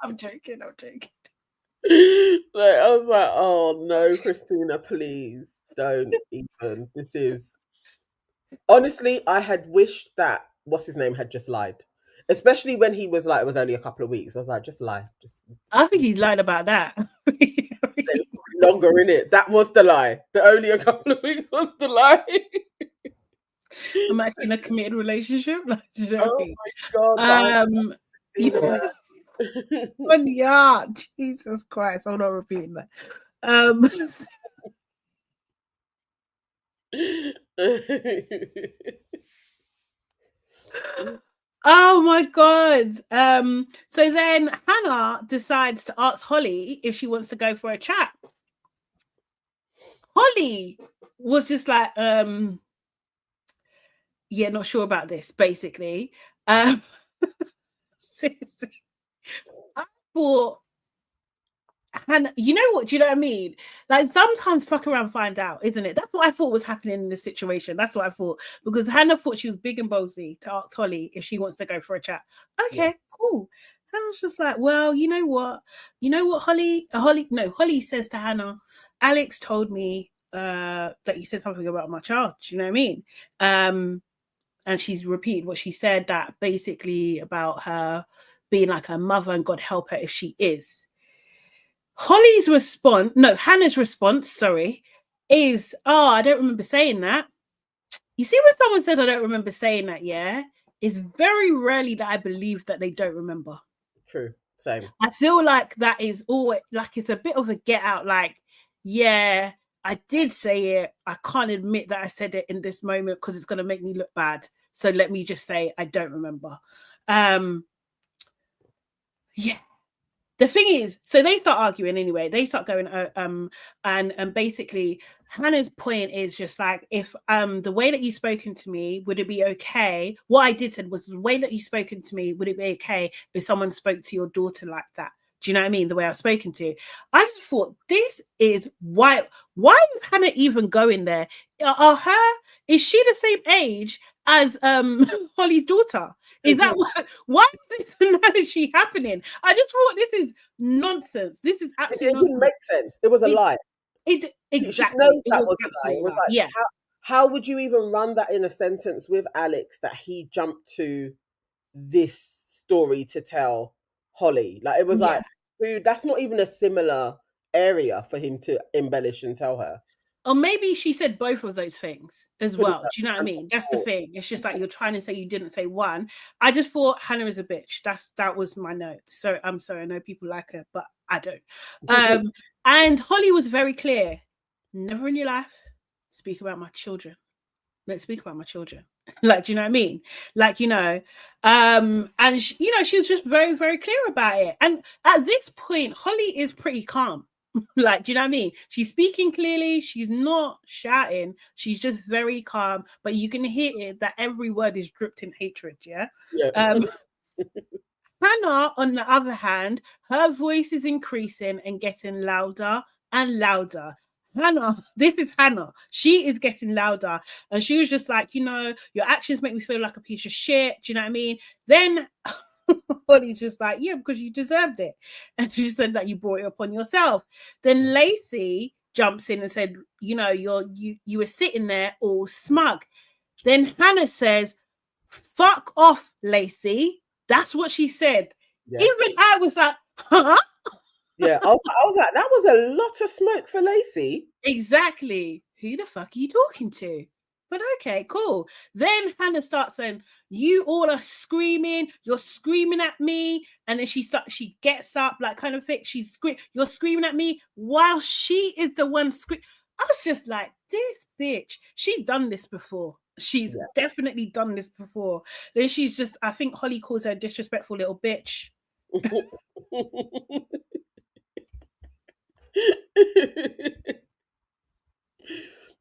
I'm joking. Like, I was like, oh no, Christina, please don't even. This is honestly, I had wished that what's his name had just lied. Especially when he was like, it was only a couple of weeks. I was like, just lie. I think he's lied about that. Longer in it. That was the lie. The only a couple of weeks was the lie. I'm actually in a committed relationship. Like, do you know what I mean? My God. Yeah, Jesus Christ, I'm not repeating that. Oh my God. So then Hannah decides to ask Holly if she wants to go for a chat. Holly was just like, yeah, not sure about this, basically. Seriously. I thought Hannah, you know what? Do you know what I mean? Like sometimes fuck around, find out, isn't it? That's what I thought was happening in this situation. That's what I thought, because Hannah thought she was big and ballsy to ask Holly if she wants to go for a chat. Okay, cool. Hannah was just like, well, you know what? Holly says to Hannah, Alex told me that you said something about my child. Do you know what I mean? And she's repeated what she said, that basically about her being like her mother and God help her if she is. Hannah's response, is, oh, I don't remember saying that. You see, when someone says I don't remember saying that, yeah, it's very rarely that I believe that they don't remember. True, same. I feel like that is always, like, it's a bit of a get out, like, yeah, I did say it. I can't admit that I said it in this moment because it's going to make me look bad. So let me just say I don't remember. Yeah. The thing is, so they start arguing anyway. They start going, and basically Hannah's point is just like, if the way that you've spoken to me, would it be okay? What I did said was, the way that you've spoken to me, would it be okay if someone spoke to your daughter like that? Do you know what I mean? The way I've spoken to. I just thought, this is why is Hannah even going there? Is she the same age as Holly's daughter? Is that why is this analogy happening? I just thought this is nonsense. This is absolutely nonsense. It didn't make sense. It was a lie. Exactly. That was a lie. It was like, yeah. How would you even run that in a sentence with Alex that he jumped to this story to tell Holly? Like, it was like, dude, that's not even a similar area for him to embellish and tell her. Or maybe she said both of those things as well. Do you know what I mean? That's the thing. It's just like you're trying to say you didn't say one. I just thought Hannah is a bitch. That was my note. So I'm sorry. I know people like her, but I don't. And Holly was very clear. Never in your life speak about my children. Let's speak about my children. Like, do you know what I mean? Like, you know, and she was just very, very clear about it. And at this point, Holly is pretty calm. Like, do you know what I mean? She's speaking clearly. She's not shouting. She's just very calm. But you can hear it that every word is dripped in hatred. Yeah. Hannah, on the other hand, her voice is increasing and getting louder and louder. Hannah, this is Hannah. She is getting louder. And she was just like, you know, your actions make me feel like a piece of shit. Do you know what I mean? Then Holly's just like, yeah, because you deserved it. And she said that you brought it upon yourself. Then Lacey jumps in and said, you know, you were sitting there all smug. Then Hannah says, fuck off, Lacey. That's what she said. Yeah. Even I was like, huh? Yeah, I was like, that was a lot of smoke for Lacey. Exactly. Who the fuck are you talking to? But okay, cool. Then Hannah starts saying, you all are screaming, you're screaming at me. And then she gets up, like, kind of thing. You're screaming at me while she is the one screaming. I was just like, this bitch, she's done this before. She's definitely done this before. Then she's just, I think Holly calls her a disrespectful little bitch.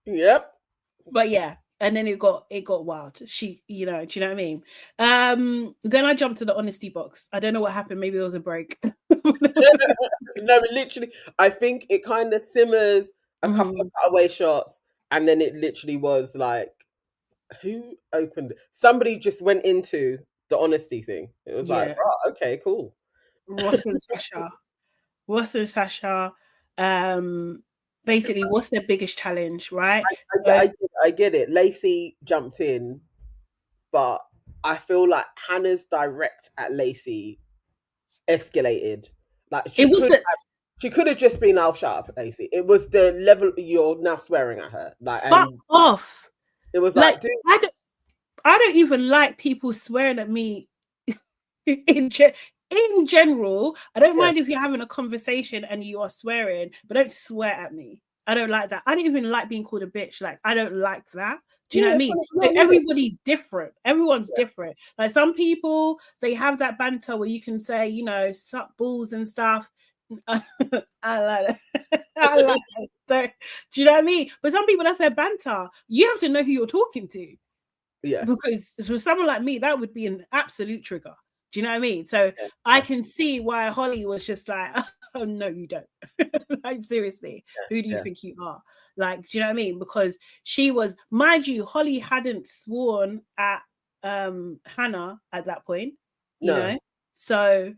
Yep. But yeah, and then it got wild. She, do you know what I mean? Then I jumped to the honesty box. I don't know what happened. Maybe it was a break. No, literally, I think it kind of simmers a couple of cutaway shots, and then it literally was like, who opened it? Somebody just went into the honesty thing. It was like, oh, okay, cool. Ross and Sasha. Basically, what's their biggest challenge, right? I get it. Lacey jumped in, but I feel like Hannah's direct at Lacey escalated. Like she could have just been, "I'll shut up, Lacey." It was the level you're now swearing at her. Like, fuck off. It was like dude, I don't even like people swearing at me in general. I don't mind if you're having a conversation and you are swearing, but don't swear at me. I don't like that. I don't even like being called a bitch. Like, I don't like that. Do you know what I mean? Like, everybody's different. Everyone's different. Like, some people, they have that banter where you can say, suck balls and stuff. I like that. I like it. So, do you know what I mean? But some people, that's their banter. You have to know who you're talking to. Yeah. Because for someone like me, that would be an absolute trigger. Do you know what I mean? So I can see why Holly was just like, oh, no, you don't. Like, seriously, who do you think you are? Like, do you know what I mean? Because she was, mind you, Holly hadn't sworn at Hannah at that point, you know? So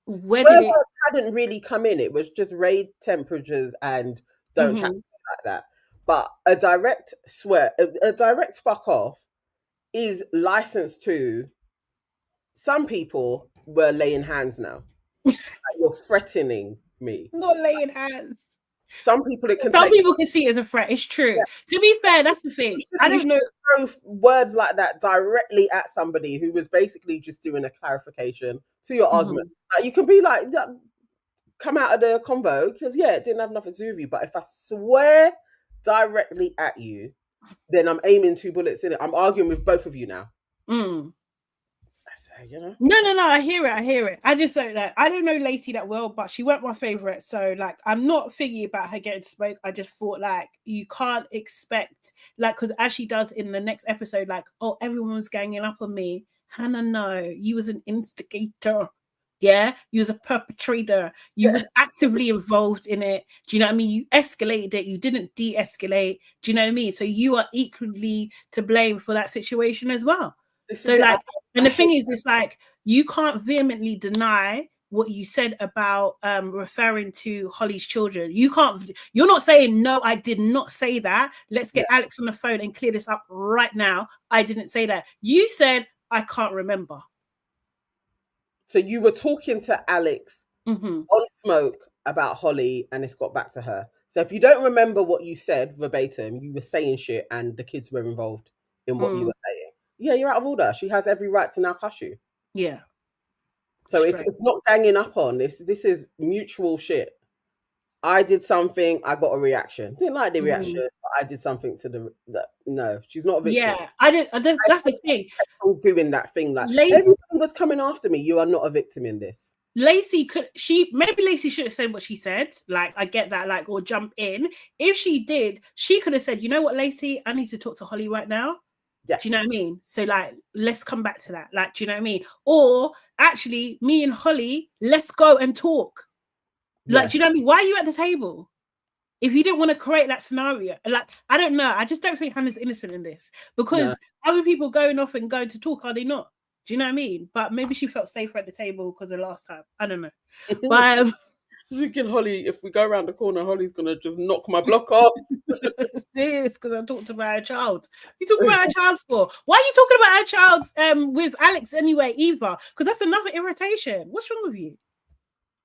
where did it... hadn't really come in. It was just raid temperatures and don't chat like that. But a direct swear, a direct fuck off is licensed to... Some people were laying hands now. Like, you're threatening me. Not laying hands. Some people people can see it as a threat. It's true. Yeah. To be fair, that's the thing. I don't know, throw words like that directly at somebody who was basically just doing a clarification to your argument. Like, you can be like, come out of the convo because it didn't have nothing to do with you. But if I swear directly at you, then I'm aiming 2 bullets in it. I'm arguing with both of you now. No, I hear it. I just don't know. I don't know Lacey that well, but she weren't my favorite. So, like, I'm not thingy about her getting smoked. I just thought, like, you can't expect, like, because as she does in the next episode, like, oh, everyone was ganging up on me. Hannah, no, you was an instigator. Yeah, you was a perpetrator. You was actively involved in it. Do you know what I mean? You escalated it. You didn't de-escalate. Do you know what I mean? So you are equally to blame for that situation as well. So, like, and the thing is, it's like, you can't vehemently deny what you said about referring to Holly's children. You're not saying, no, I did not say that. Let's get Alex on the phone and clear this up right now. I didn't say that. You said, I can't remember. So you were talking to Alex on smoke about Holly, and it's got back to her. So if you don't remember what you said verbatim, you were saying shit and the kids were involved in what you were saying. Yeah, you're out of order. She has every right to now cuss you. Yeah. So it's not ganging up on this. This is mutual shit. I did something, I got a reaction. Didn't like the reaction, but I did something to no, she's not a victim. Yeah, I didn't. That's the thing. Doing that thing, like, everyone was coming after me. You are not a victim in this. Lacey maybe Lacey should have said what she said. Like, I get that, like, or jump in. If she did, she could have said, you know what, Lacey, I need to talk to Holly right now. Yeah. Do you know what I mean? So, like, let's come back to that. Like, do you know what I mean? Or actually, me and Holly, let's go and talk. Like, do you know what I mean? Why are you at the table? If you didn't want to create that scenario, like, I don't know. I just don't think Hannah's innocent in this, because other people going off and going to talk, are they not? Do you know what I mean? But maybe she felt safer at the table because of last time. I don't know. But thinking, Holly, if we go around the corner, Holly's gonna just knock my block off. Serious, because I talked about her child. You talking about her child for? Why are you talking about her child with Alex anyway, Eva? Because that's another irritation. What's wrong with you?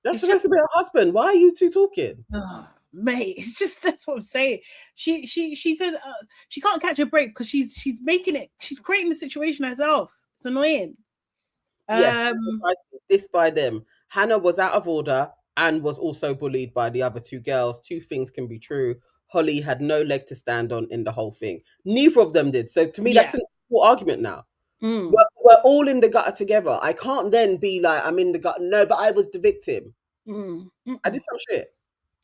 That's supposed to be her husband. Why are you two talking? Oh, mate, it's just, that's what I'm saying. She said she can't catch a break because she's making it. She's creating the situation herself. It's annoying. Yes, this by them. Hannah was out of order and was also bullied by the other 2 girls. 2 things can be true. Holly had no leg to stand on in the whole thing. Neither of them did. So to me, that's an equal argument now. We're all in the gutter together. I can't then be like, I'm in the gutter. No, but I was the victim. I did some shit.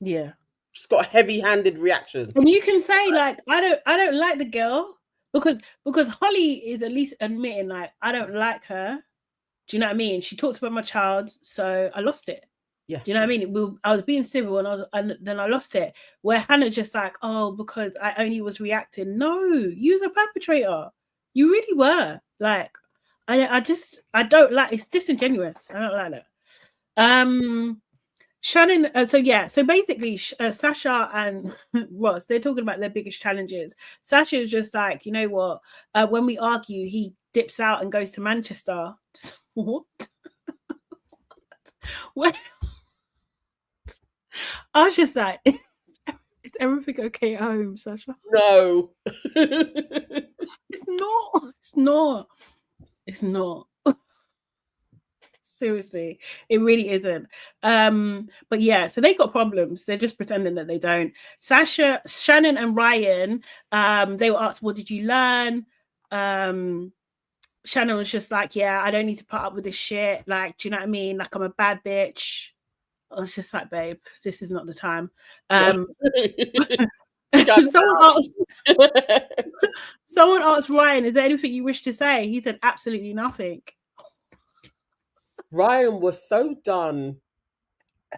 Yeah. Just got a heavy-handed reaction. And you can say like, I don't like the girl because Holly is at least admitting like, I don't like her. Do you know what I mean? She talks about my child, so I lost it. Yeah. Do you know what I mean? I was being civil and then I lost it. Where Hannah's just like, oh, because I only was reacting. No, you was a perpetrator. You really were. Like, I don't like, it's disingenuous. I don't like that. Shannon, so basically Sasha and Ross, they're talking about their biggest challenges. Sasha is just like, you know what, when we argue, he dips out and goes to Manchester. What? What? I was just like, is everything okay at home, Sasha? No. It's not. Seriously, it really isn't. But yeah, so they got problems. They're just pretending that they don't. Sasha, Shannon and Ryan, they were asked, what did you learn? Shannon was just like, yeah, I don't need to put up with this shit. Like, do you know what I mean? Like, I'm a bad bitch. I was just like, babe, this is not the time. Someone asked Ryan, is there anything you wish to say? He said, absolutely nothing. Ryan was so done.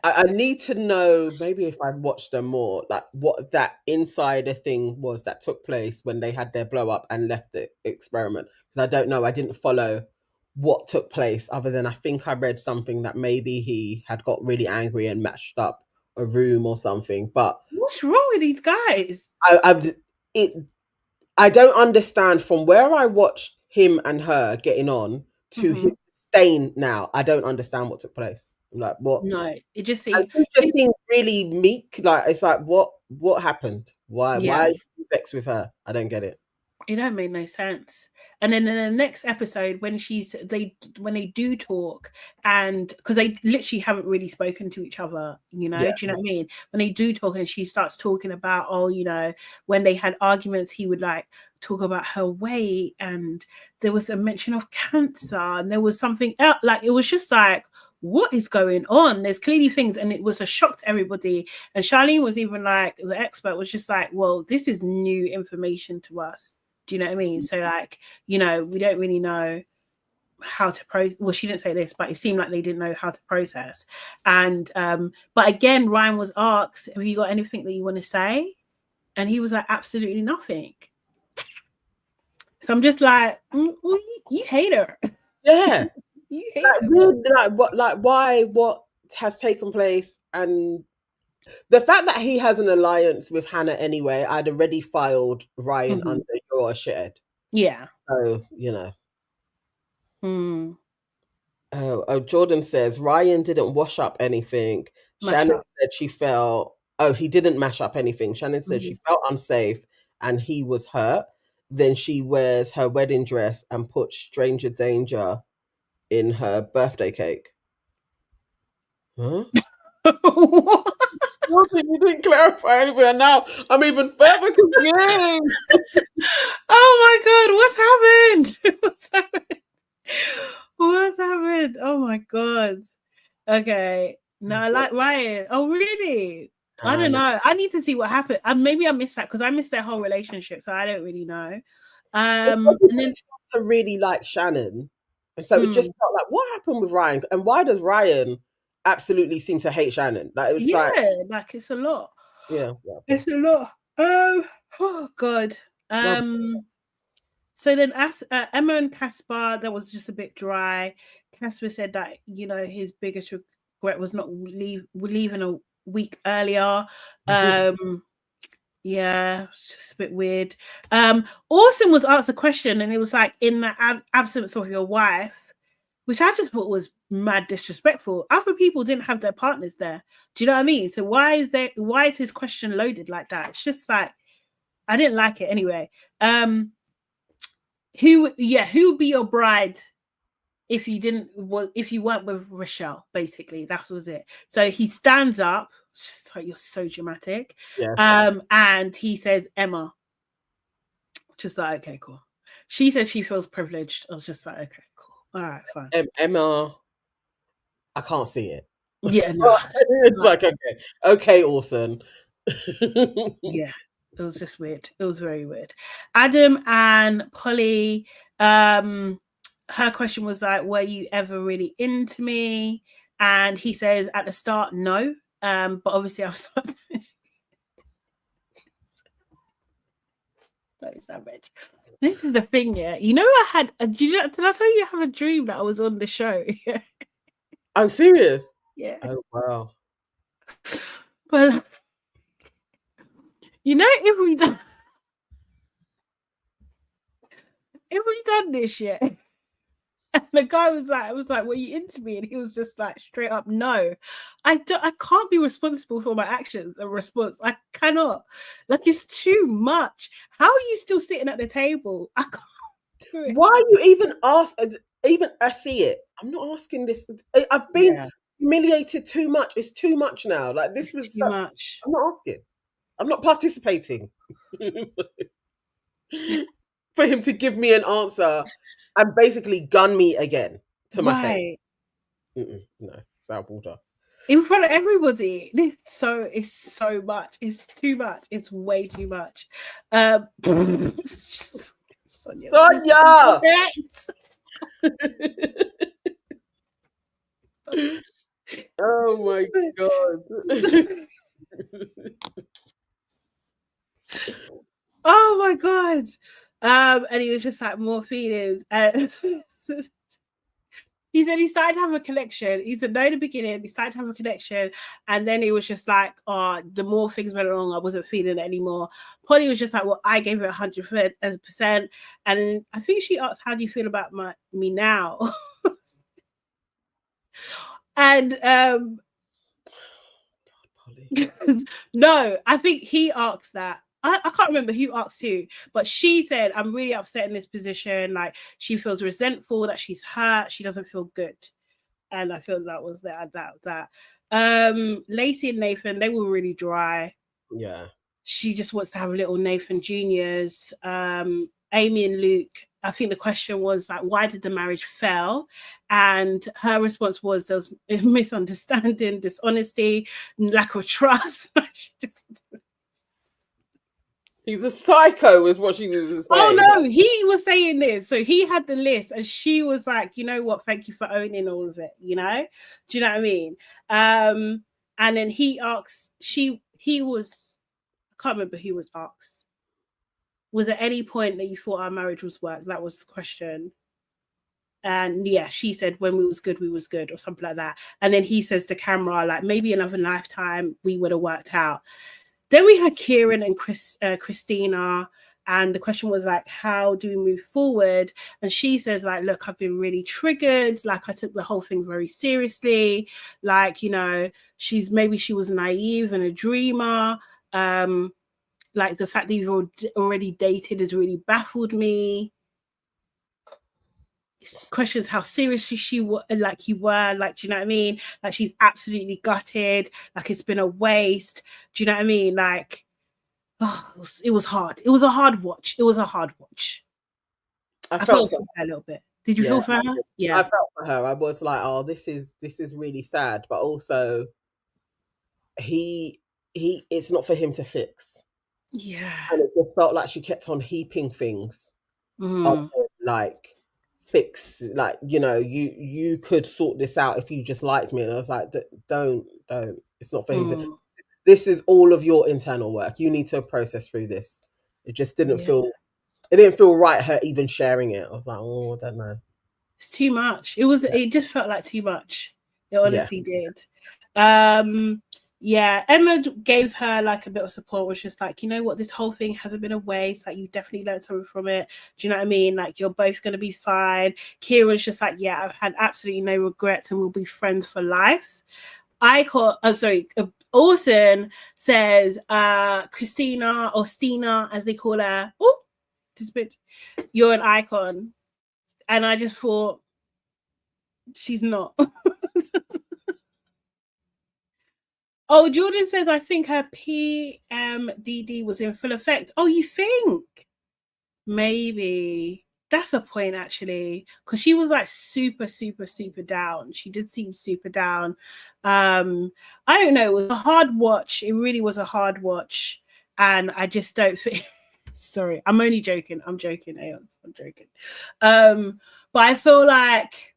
I need to know, maybe if I'd watched them more, like what that insider thing was that took place when they had their blow up and left the experiment. Because I don't know, I didn't follow what took place other than I think I read something that maybe he had got really angry and matched up a room or something. But what's wrong with these guys? I don't understand from where I watched him and her getting on to his stain now. I don't understand what took place. I'm like, what? No, it just seems really meek. Like, it's like, what happened? Why are you vexed with her? I don't get it. It don't make no sense. And then in the next episode, when they do talk, and because they literally haven't really spoken to each other, you know, do you know what I mean? When they do talk and she starts talking about, oh, you know, when they had arguments, he would like talk about her weight, and there was a mention of cancer, and there was something else. Like, it was just like, what is going on? There's clearly things, and it was a shock to everybody. And Charlene was even like, the expert was just like, well, this is new information to us. Do you know what I mean? So like, you know, we don't really know how to process. Well, she didn't say this, but it seemed like they didn't know how to process. And but again, Ryan was asked, have you got anything that you want to say? And he was like, absolutely nothing. So I'm just like, you hate her. Yeah. You hate her. Why, what has taken place? And the fact that he has an alliance with Hannah anyway, I'd already filed Ryan under your shithead. Yeah. So, you know. Oh, Jordan says Ryan didn't wash up anything. Shannon said she felt, he didn't mash up anything. Shannon said she felt unsafe and he was hurt. Then she wears her wedding dress and puts stranger danger in her birthday cake. Huh? You didn't clarify anything, and now I'm even further confused. Oh my God, what's happened? What's happened? Oh my God. Okay. No, I like Ryan. Oh, really? I don't know. I need to see what happened. Maybe I missed that because I missed their whole relationship, so I don't really know. And then to really like Shannon, so it just felt like, what happened with Ryan, and why does Ryan absolutely seem to hate Shannon? Like, it was like it's a lot. Yeah, it's a lot. Oh God. So then Emma and Caspar, that was just a bit dry. Caspar said that, you know, his biggest regret was not leaving a week earlier. Yeah, it's just a bit weird. Orson was asked a question, and it was like, in the absence of your wife, which I just thought was mad disrespectful. Other people didn't have their partners there. Do you know what I mean? So why is his question loaded like that? It's just like, I didn't like it anyway. Who would be your bride if you didn't, well, if you weren't with Rochelle, basically, that was it. So he stands up, just like, you're so dramatic. Yeah. And he says, Emma. Just like, okay, cool. She said she feels privileged. I was just like, okay, cool. All right, fine. Emma, I can't see it. Yeah, no. It's like, okay, Orson. Yeah, it was just weird. It was very weird. Adam and Polly, her question was like, were you ever really into me? And he says at the start, no. But obviously I was so savage. This is the thing, yeah. You know, I had did I tell you I have a dream that I was on the show? Yeah. I'm serious. Yeah. Oh wow. But you know, if we done this shit, and the guy was like, were you into me? And he was just like, straight up, no. I can't be responsible for my actions and response. I cannot. Like, it's too much. How are you still sitting at the table? I can't do it. Why you even ask? Even I see it. I'm not asking this. I've been humiliated too much. It's too much now. Like, this was too much. I'm not asking. I'm not participating. For him to give me an answer and basically gun me again to my face. No, it's out of order. In front of everybody. It's so much. It's too much. It's way too much. It's just, Sonia. Oh my god. Oh my god. And he was just like, more feelings. He said he started to have a connection. He said no in the beginning, he started to have a connection, and then it was just like, the more things went along, I wasn't feeling it anymore. Polly was just like, well, I gave it 100%, and I think she asked, how do you feel about me now? And no, I think he asked that. I can't remember who asked who, but she said, I'm really upset in this position. Like, she feels resentful, that she's hurt, she doesn't feel good. And I feel that was that. Lacey and Nathan, they were really dry. Yeah. She just wants to have little Nathan Juniors. Amy and Luke, I think the question was like, why did the marriage fail? And her response was, there was misunderstanding, dishonesty, lack of trust. He's a psycho, is what she was saying. Oh no, he was saying this. So he had the list, and she was like, you know what? Thank you for owning all of it. You know, do you know what I mean? And then he asked, he was, I can't remember who was asked. Was there any point that you thought our marriage was work? That was the question. And yeah, she said, when we was good, or something like that. And then he says to camera, like, maybe another lifetime we would have worked out. Then we had Kieran and Christina, and the question was like, how do we move forward? And she says, like, look, I've been really triggered. Like, I took the whole thing very seriously. Like, you know, she was naive and a dreamer. Like, the fact that you've already dated has really baffled me. Questions how seriously you were, like, do you know what I mean? Like, she's absolutely gutted, like, it's been a waste. Do you know what I mean? Like, it was hard. It was a hard watch. I felt for her a little bit. Did you feel for her? Yeah, I felt for her. I was like, oh, this is really sad, but also it's not for him to fix. Yeah. And it just felt like she kept on heaping things on him, like, fix, like, you know, you could sort this out if you just liked me. And I was like, don't, it's not for him to. This is all of your internal work. You need to process through this. It just didn't feel right, her even sharing it. I was like, oh, I don't know, it's too much. It just felt like too much. It honestly did. Yeah, Emma gave her like a bit of support, was just like, you know what, this whole thing hasn't been a waste. Like, you definitely learned something from it. Do you know what I mean? Like, you're both going to be fine. Kira's just like, yeah, I've had absolutely no regrets and we'll be friends for life. Orson says, Christina, or Stina, as they call her, you're an icon. And I just thought, She's not. Oh, Jordan says, I think her PMDD was in full effect. Oh, you think? Maybe. That's a point, actually. Because she was like super, super, super down. She did seem super down. I don't know. It was a hard watch. It really was a hard watch. And I just don't think... Sorry, I'm only joking. I'm joking, Aeons. I'm joking. But I feel like...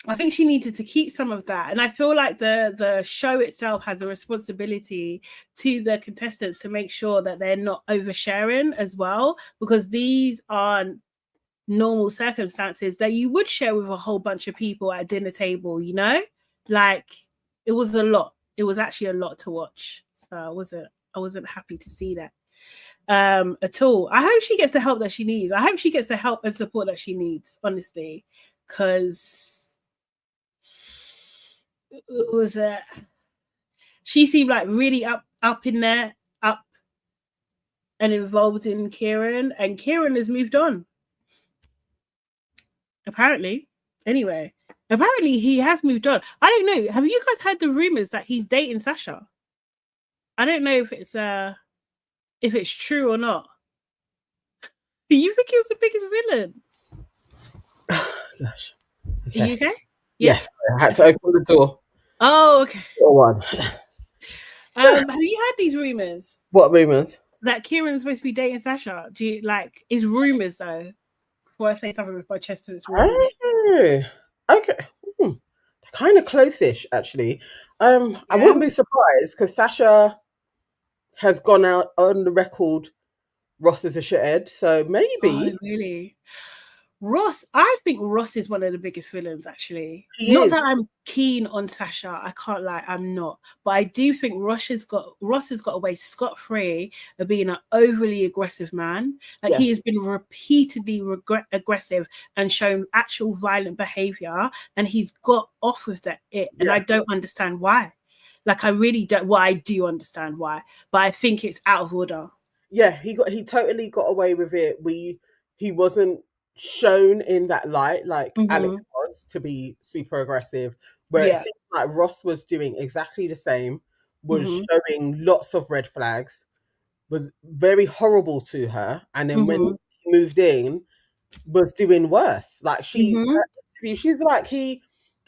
I think she needed to keep some of that. And I feel like the show itself has a responsibility to the contestants to make sure that they're not oversharing as well, because these aren't normal circumstances that you would share with a whole bunch of people at a dinner table, you know? Like, it was a lot. It was actually a lot to watch. So I wasn't happy to see that at all. I hope she gets the help that she needs. I hope she gets the help and support that she needs, honestly, because was she seemed like really up in there, up and involved in Kieran, and Kieran has moved on. Apparently. Anyway, apparently he has moved on. I don't know. Have you guys heard the rumors that he's dating Sasha? I don't know if it's true or not. Do you think he was the biggest villain? Gosh. Okay. Are you okay? Yes, I had to open the door. Oh, okay. One. Have you heard these rumors? What rumors? That Kieran's supposed to be dating Sasha. Do you like? It's rumors though. Before I say something with my chest, it's rumors. Oh, okay. They're kind of close-ish, actually. I wouldn't be surprised because Sasha has gone out on the record. Ross is a shithead, so maybe. Oh, really? Ross, I think Ross is one of the biggest villains, actually. Not that I'm keen on Sasha, I can't lie, I'm not. But I do think Ross has got away scot-free of being an overly aggressive man. Like, he has been repeatedly aggressive and shown actual violent behavior, and he's got off with that. And I don't understand why. Like, I really don't. Well, I do understand why, but I think it's out of order. Yeah, he totally got away with it. He wasn't shown in that light like Alex was, to be super aggressive, where it seems like Ross was doing exactly the same, was showing lots of red flags, was very horrible to her, and then when he moved in was doing worse. Like, she's like,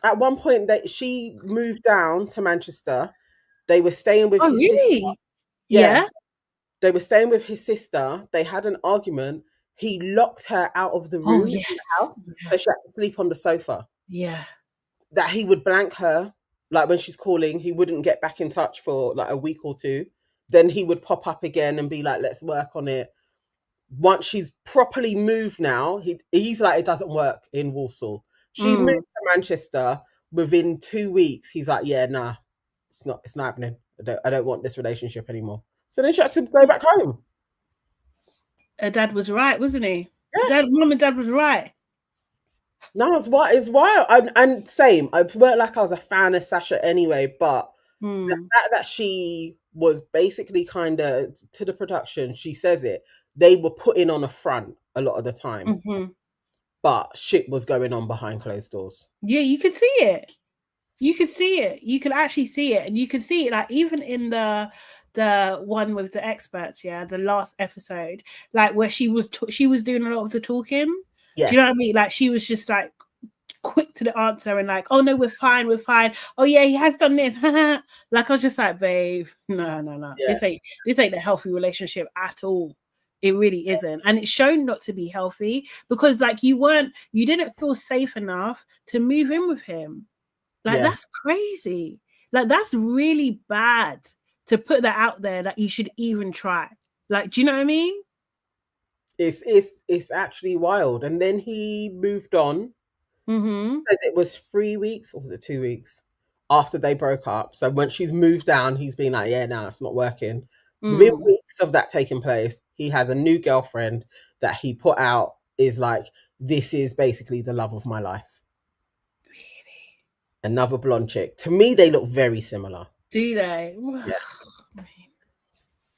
at one point that she moved down to Manchester, they were staying with his sister. They were staying with his sister. They had an argument. He locked her out of the room in the house, so she had to sleep on the sofa. Yeah. That he would blank her, like when she's calling, he wouldn't get back in touch for like a week or two. Then he would pop up again and be like, let's work on it. Once she's properly moved now, he's like, it doesn't work in Walsall. She moved to Manchester. Within 2 weeks, he's like, yeah, nah, it's not happening. I don't want this relationship anymore. So then she had to go back home. Her dad was right, wasn't he? Yeah. Mum and dad was right. No, it's wild. And same. I weren't like I was a fan of Sasha anyway, but the fact that she was basically kind of, to the production, she says it, they were putting on a front a lot of the time. But shit was going on behind closed doors. Yeah, you could see it. You could see it. You could actually see it. And you could see it, like, even in the one with the experts, the last episode, like, where she was doing a lot of the talking. Yes. Do you know what I mean? Like, she was just like quick to the answer and like, oh no, we're fine. Oh yeah, he has done this. Like, I was just like, babe, no. Yeah. This ain't a healthy relationship at all. It really isn't. And it's shown not to be healthy because, like, you didn't feel safe enough to move in with him. Like, that's crazy. Like, that's really bad to put that out there that you should even try. Like, do you know what I mean? It's actually wild. And then he moved on. It was 3 weeks, or was it 2 weeks after they broke up? So when she's moved down, he's been like, yeah, no, it's not working. Within weeks of that taking place, he has a new girlfriend that he put out, is like, this is basically the love of my life. Really? Another blonde chick. To me, they look very similar. Do they? Yeah.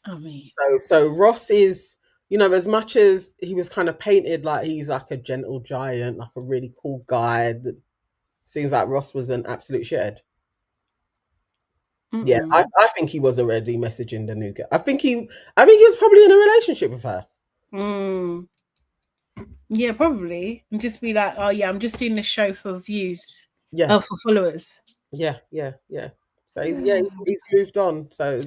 I mean. So Ross is you know, as much as he was kind of painted like he's like a gentle giant, like a really cool guy, seems like Ross was an absolute shithead. Mm-mm. Yeah, I think he was already messaging the new girl. I think he was probably in a relationship with her. Mm. Yeah, probably. And just be like, oh yeah, I'm just doing this show for views. Yeah. For followers. Yeah. So he's moved on. So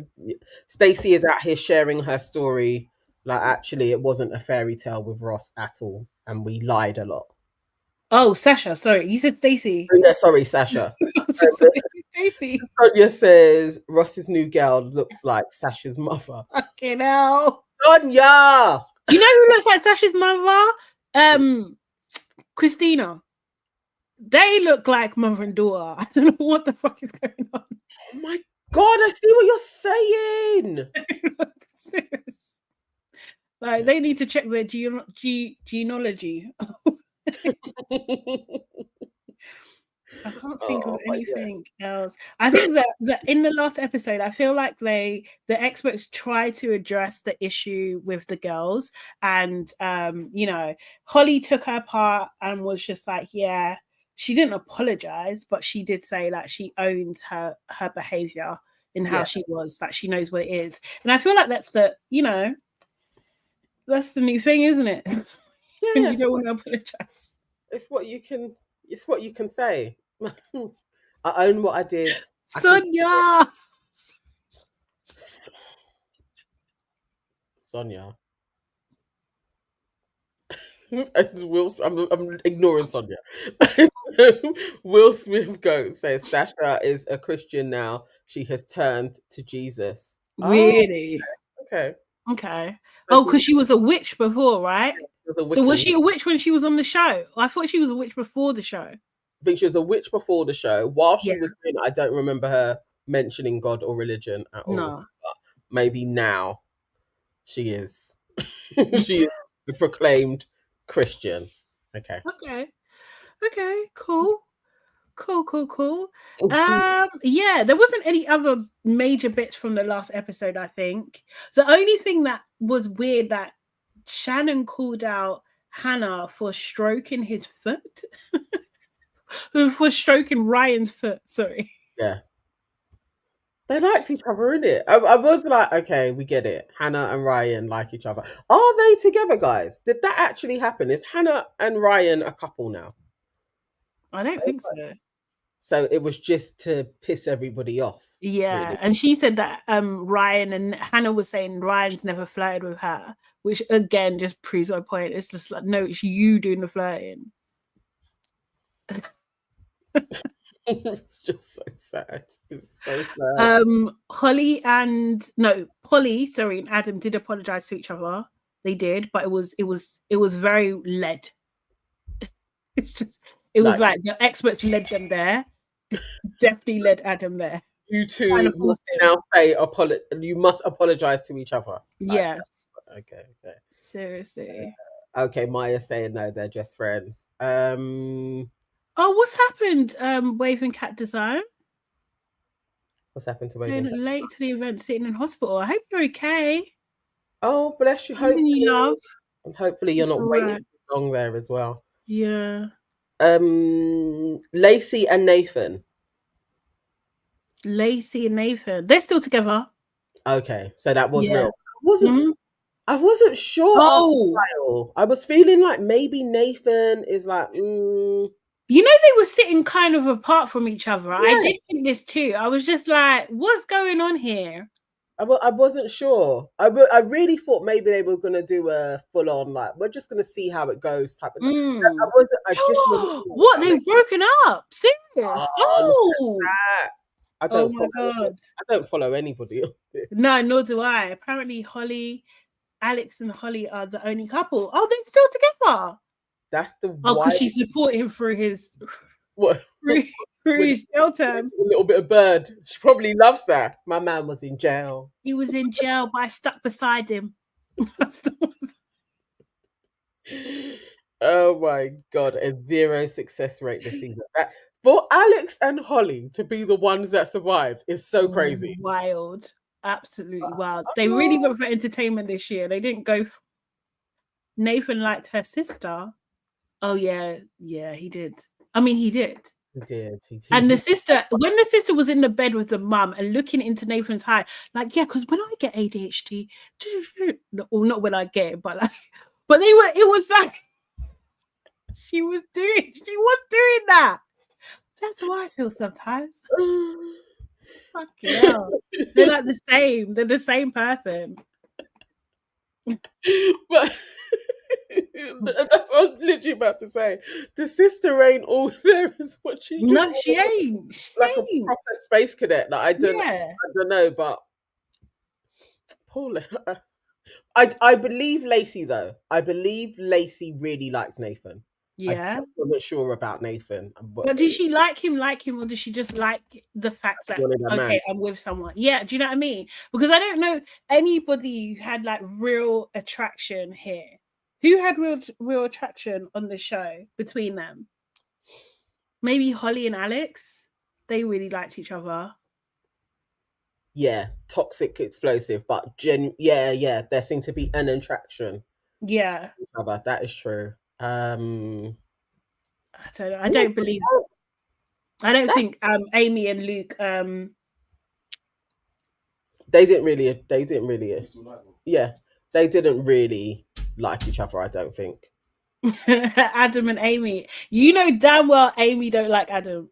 Stacey is out here sharing her story. Like, actually, it wasn't a fairy tale with Ross at all, and we lied a lot. Oh, Sasha, sorry, you said Stacey. Oh, yeah, sorry, Sasha. Stacey. Sonia says Ross's new girl looks like Sasha's mother. Fucking hell. Sonia! You know who looks like Sasha's mother? Christina. They look like mother and daughter. I don't know what the fuck is going on. Oh my God, I see what you're saying. Serious. Like, they need to check their genealogy. I can't think of anything else. I think that in the last episode, I feel like the experts tried to address the issue with the girls, and you know, Holly took her part and was just like, yeah, she didn't apologize, but she did say like she owned her behavior in how she was, like she knows what it is. And I feel like that's the new thing, isn't it? Yeah, you don't want to apologize. It's what you can say. I own what I did. Sonia. I'm ignoring Sonia. Will Smith says Sasha is a Christian now. She has turned to Jesus. Really? Okay. Oh, because she was a witch before, right? So was she a witch when she was on the show? I thought she was a witch before the show. I think she was a witch before the show. While she was doing it, I don't remember her mentioning God or religion at all. No. But maybe now she is. She is the proclaimed Christian. Okay, cool. Yeah, there wasn't any other major bits from the last episode, I think. The only thing that was weird, that Shannon called out Hannah for stroking his foot. For stroking Ryan's foot, sorry. Yeah. They liked each other, innit? I was like, okay, we get it. Hannah and Ryan like each other. Are they together, guys? Did that actually happen? Is Hannah and Ryan a couple now? I don't think so. So it was just to piss everybody off. Yeah, really. And she said that Ryan and Hannah was saying Ryan's never flirted with her, which again just proves my point. It's just like, no, it's you doing the flirting. It's just so sad. It's so sad. Polly, and Adam did apologize to each other. They did, but it was very led. It was like the experts led them there. Definitely led Adam there. You two now say you must apologize to each other. Yes. Okay. Seriously. Okay, Maya's saying no, they're just friends. Oh, what's happened, Wave and Cat Design? What's happened to Wave and Cat? Late to the event, sitting in hospital. I hope you're okay. Oh, bless you. Hopefully, love. And hopefully you're not waiting too long there as well. Yeah. Lacey and Nathan. They're still together. Okay, so that was real. I wasn't sure. I was feeling like maybe Nathan is like. You know, they were sitting kind of apart from each other. Yeah. I did think this too. I was just like, what's going on here? I wasn't sure. I really thought maybe they were going to do a full on, like, we're just going to see how it goes type of thing. What? They've broken up? Serious? I don't follow anybody. No, nor do I. Apparently, Alex and Holly are the only couple. Oh, they're still together. That's the because she supported him through his his jail term. A little bit of bird. She probably loves that. My man was in jail. He was in jail, but I stuck beside him. Oh my God, a 0 success rate this season. For Alex and Holly to be the ones that survived is so crazy. Wild. Absolutely wild. They really went for entertainment this year. They didn't go Nathan liked her sister. Oh yeah, he did. I mean, he did. He did. And the sister, when the sister was in the bed with the mum and looking into Nathan's eye, like, yeah, because when I get ADHD, or not when I get it, but like, but it was like, she was doing that. That's how I feel sometimes. Fucking hell. They're like the same. They're the same person. But that's what I'm literally about to say. The sister ain't all there is what she. No, she ain't. Like a proper space cadet. Like I don't know, but Paul. I believe Lacey though. I believe Lacey really liked Nathan. Yeah, I wasn't sure about Nathan. But did she like him, or did she just like the fact that okay, I'm with someone? Yeah, do you know what I mean? Because I don't know anybody who had like real attraction here. Who had real attraction on the show between them? Maybe Holly and Alex. They really liked each other. Yeah, toxic, explosive, but there seemed to be an attraction. Yeah, that is true. I don't know. I don't believe. I don't think Amy and Luke. They didn't really. Yeah, they didn't really like each other. I don't think. Adam and Amy. You know damn well Amy don't like Adam.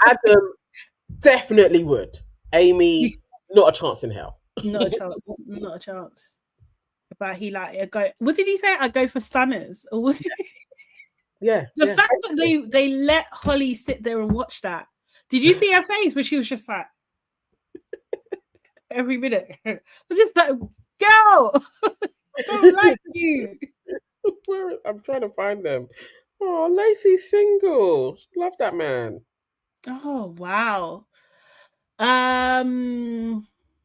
Adam definitely would. Amy, not a chance in hell. Not a chance. Not a chance. But he like go. What did he say? I go for stunners, or was it? Yeah. The fact that they let Holly sit there and watch that. Did you see her face when she was just like every minute? I was just like, girl, I don't like you. I'm trying to find them. Oh, Lacey's single. Love that man. Oh wow.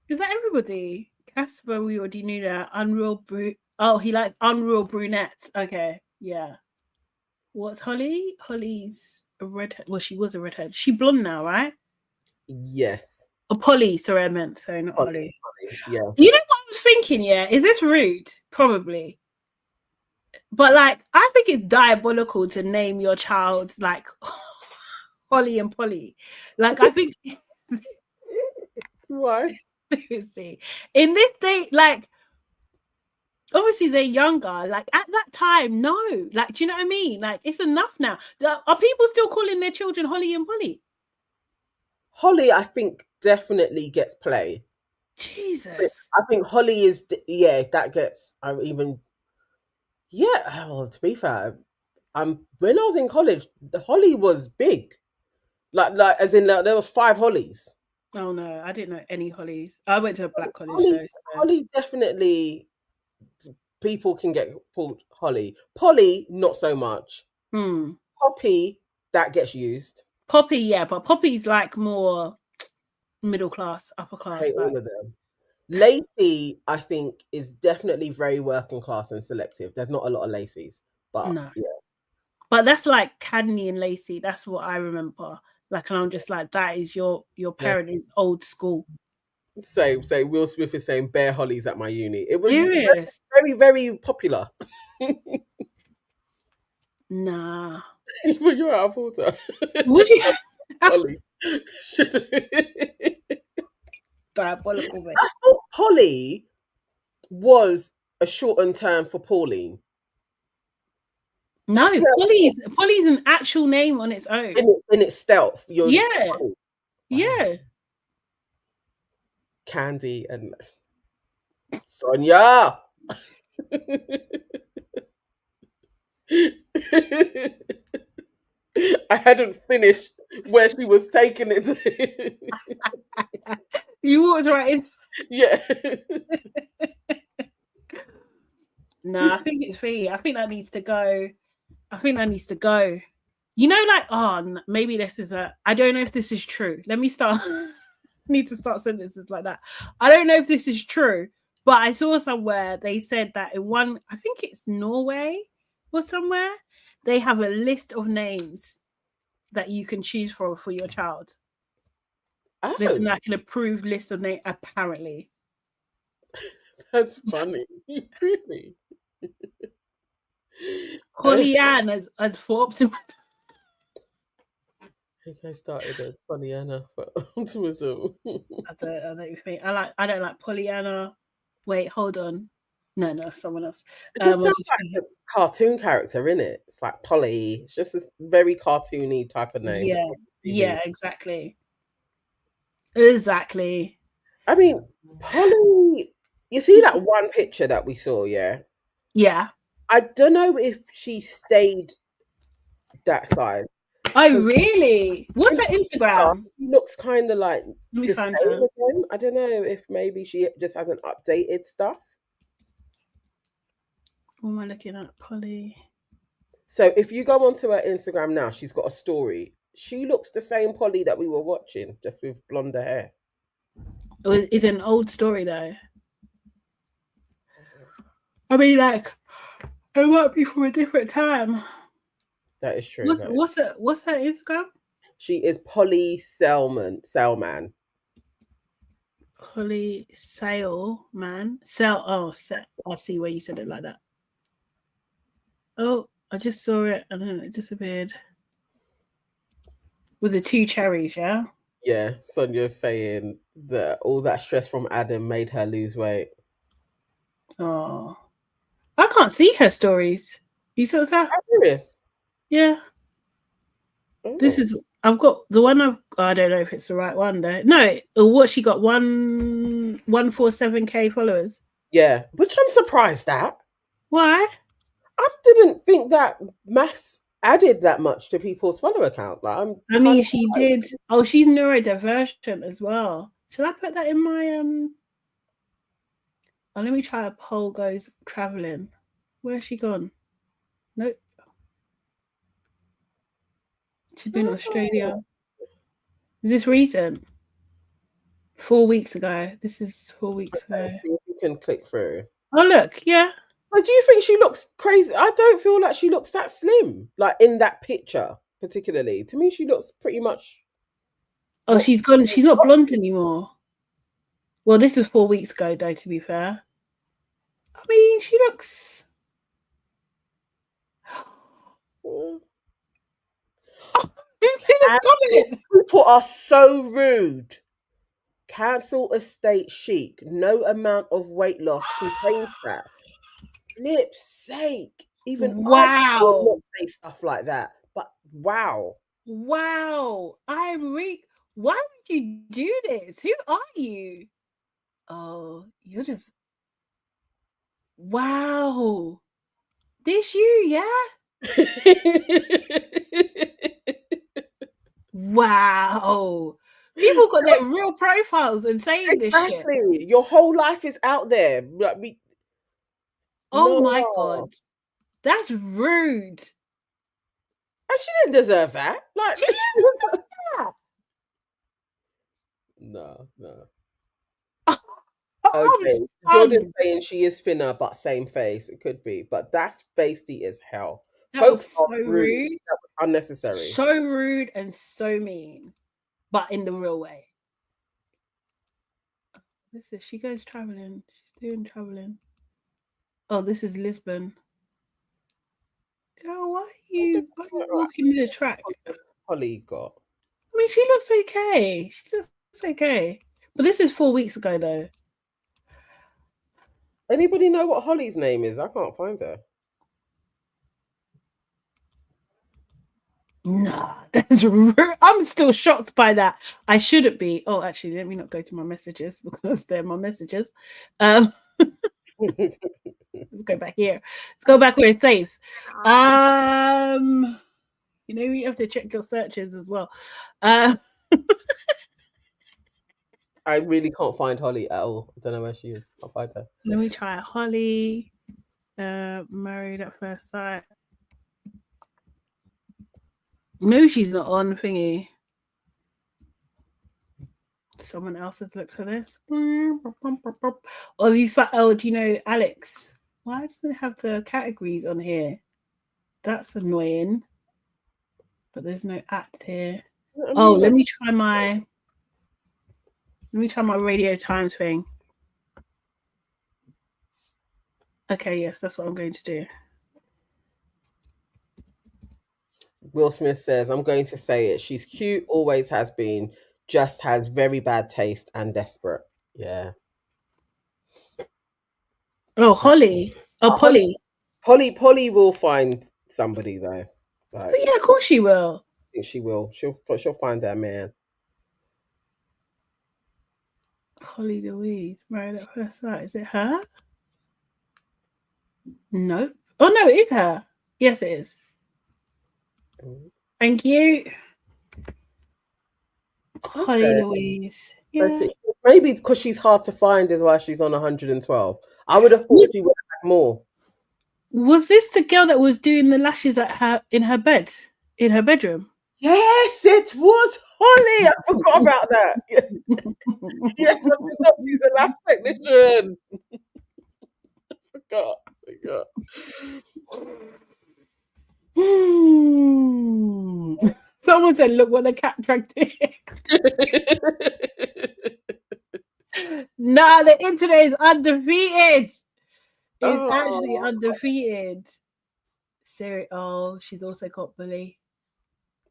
Is that everybody? Casper, we already knew that. Oh, he likes unreal brunettes. Okay, yeah. What's Holly? Holly's a redhead. Well, she was a redhead. She blonde now, right? Yes. Oh, Polly. Sorry, I meant sorry, not Holly. Yeah. You know what I was thinking? Yeah, is this rude? Probably. But like, I think it's diabolical to name your child like Holly and Polly. Like, I think. Why? Seriously, in this day, like, obviously they're younger. Like at that time, no. Like, do you know what I mean? Like, it's enough now. Are people still calling their children Holly and Polly? Holly, I think, definitely gets play. Jesus. I think Holly is, that gets, to be fair, when I was in college, Holly was big. Like as in, there was 5 Hollies. Oh no, I didn't know any Hollies. I went to a black college. Holly definitely, people can get called Holly. Polly, not so much. Poppy, that gets used. Poppy, yeah, but Poppy's like more middle class, upper class. I hate all of them. Lacey, I think, is definitely very working class and selective. There's not a lot of Lacey's, but no. Yeah. But that's like Cadney and Lacey. That's what I remember. Like, and I'm just like, that is your parent is old school. Same. Will Smith is saying bare Hollies at my uni. It was very, very popular. Nah. You're out of order. Was you? Hollies. Diabolical. I thought Polly was a shortened term for Pauline. No, Polly's an actual name on its own. In its stealth. Yeah. Candy and Sonia. I hadn't finished where she was taking it. You walked right in. Yeah. No, I think it's free. I think that needs to go. You know, like, maybe this is I don't know if this is true. Let me start. Need to start sentences like that. I don't know if this is true, but I saw somewhere they said that in one, I think it's Norway or somewhere, they have a list of names that you can choose from for your child. There's like an approved list of names, apparently. That's funny. Really. Pollyann as for optimism. I think I started a Pollyanna for optimism. I don't think I don't like Pollyanna. Wait, hold on. No, someone else. It just I was sounds just like thinking, a cartoon character, isn't it? It's like Polly. It's just this very cartoony type of name. yeah, exactly. Exactly. I mean, Polly, you see that one picture that we saw, yeah? Yeah. I don't know if she stayed that size. Oh, 'Cause really? What's her Instagram? she looks kind of like Let me the find same her. again. I don't know if maybe she just hasn't updated stuff. What am I looking at? Polly. So if you go onto her Instagram now, she's got a story. She looks the same Polly that we were watching, just with blonder hair. Oh, it's an old story though. I mean, like, it might be from a different time. That is true. What's her Instagram? She is Polly Selman. Polly Sailman. I see where you said it like that. Oh, I just saw it and then it disappeared. With the 2 cherries, yeah? Yeah, Sonia's saying that all that stress from Adam made her lose weight. Oh. I can't see her stories. You saw that? I'm serious. Yeah. This is I've got the one I don't know if it's the right one though. No, what she got 147k followers. Yeah, which I'm surprised at. Why? I didn't think that Mafs added that much to people's follower count. Like, I mean, she did. Oh, she's neurodivergent as well. Should I put that in my Oh, let me try a poll goes traveling. Where's she gone? Nope. She's been in Australia. Is this recent? 4 weeks ago. This is 4 weeks ago. See if you can click through. Oh, look, yeah. But do you think she looks crazy? I don't feel like she looks that slim, like in that picture, particularly. To me, she looks pretty much. Oh, she's gone. She's not blonde anymore. Well, this is 4 weeks ago, though, to be fair. I mean, she looks. People are so rude. Cancel estate chic. No amount of weight loss can change that. Flip's sake. Even I will not say stuff like that. But wow. Wow. Why would you do this? Who are you? Oh, you're just. Wow. This you, yeah? Wow. People got their real profiles and saying this shit. Your whole life is out there. Like, my God. That's rude. And she didn't deserve that. Like, she didn't deserve that. No. Okay, Jordan's saying she is thinner, but same face. It could be, but that's feisty as hell. That was so rude. That was unnecessary. So rude and so mean, but in the real way. This is she goes traveling. She's doing traveling. Oh, this is Lisbon. Girl, why are you walking the track? Holly got. I mean, she looks okay. She looks okay. But this is 4 weeks ago, though. Anybody know what Holly's name is? I can't find her. Nah, that's rude. I'm still shocked by that. I shouldn't be. Oh, actually, let me not go to my messages because they're my messages. Let's go back here. Let's go back where it's safe. You know, you have to check your searches as well. I really can't find Holly at all. I don't know where she is. I'll find her. Let me try Holly. Married at first sight. Maybe she's not on thingy. Someone else has looked for this. Or do you know Alex? Why doesn't it have the categories on here? That's annoying. But there's no act here. Oh, let me try my Radio Times thing. Okay, yes, that's what I'm going to do. Will Smith says, I'm going to say it. She's cute, always has been, just has very bad taste and desperate. Yeah. Oh, Holly. Oh, Polly. Polly will find somebody though. Like, Oh, yeah, of course she will. I think she will. She'll find her man. Holly Louise, Married at First Sight. Is it her? No. Oh, no, it is her. Yes, it is. Thank you. Holly Louise. Yeah. Maybe because she's hard to find is why she's on 112. I would have thought she would have had more. Was this the girl that was doing the lashes in her bedroom? Yes, it was Holly. I forgot about that. Yes, I forgot she's a lash technician. I forgot. Someone said, look what the cat dragged in. Nah, the internet is undefeated. It's actually undefeated. Siri, oh, she's also got bully.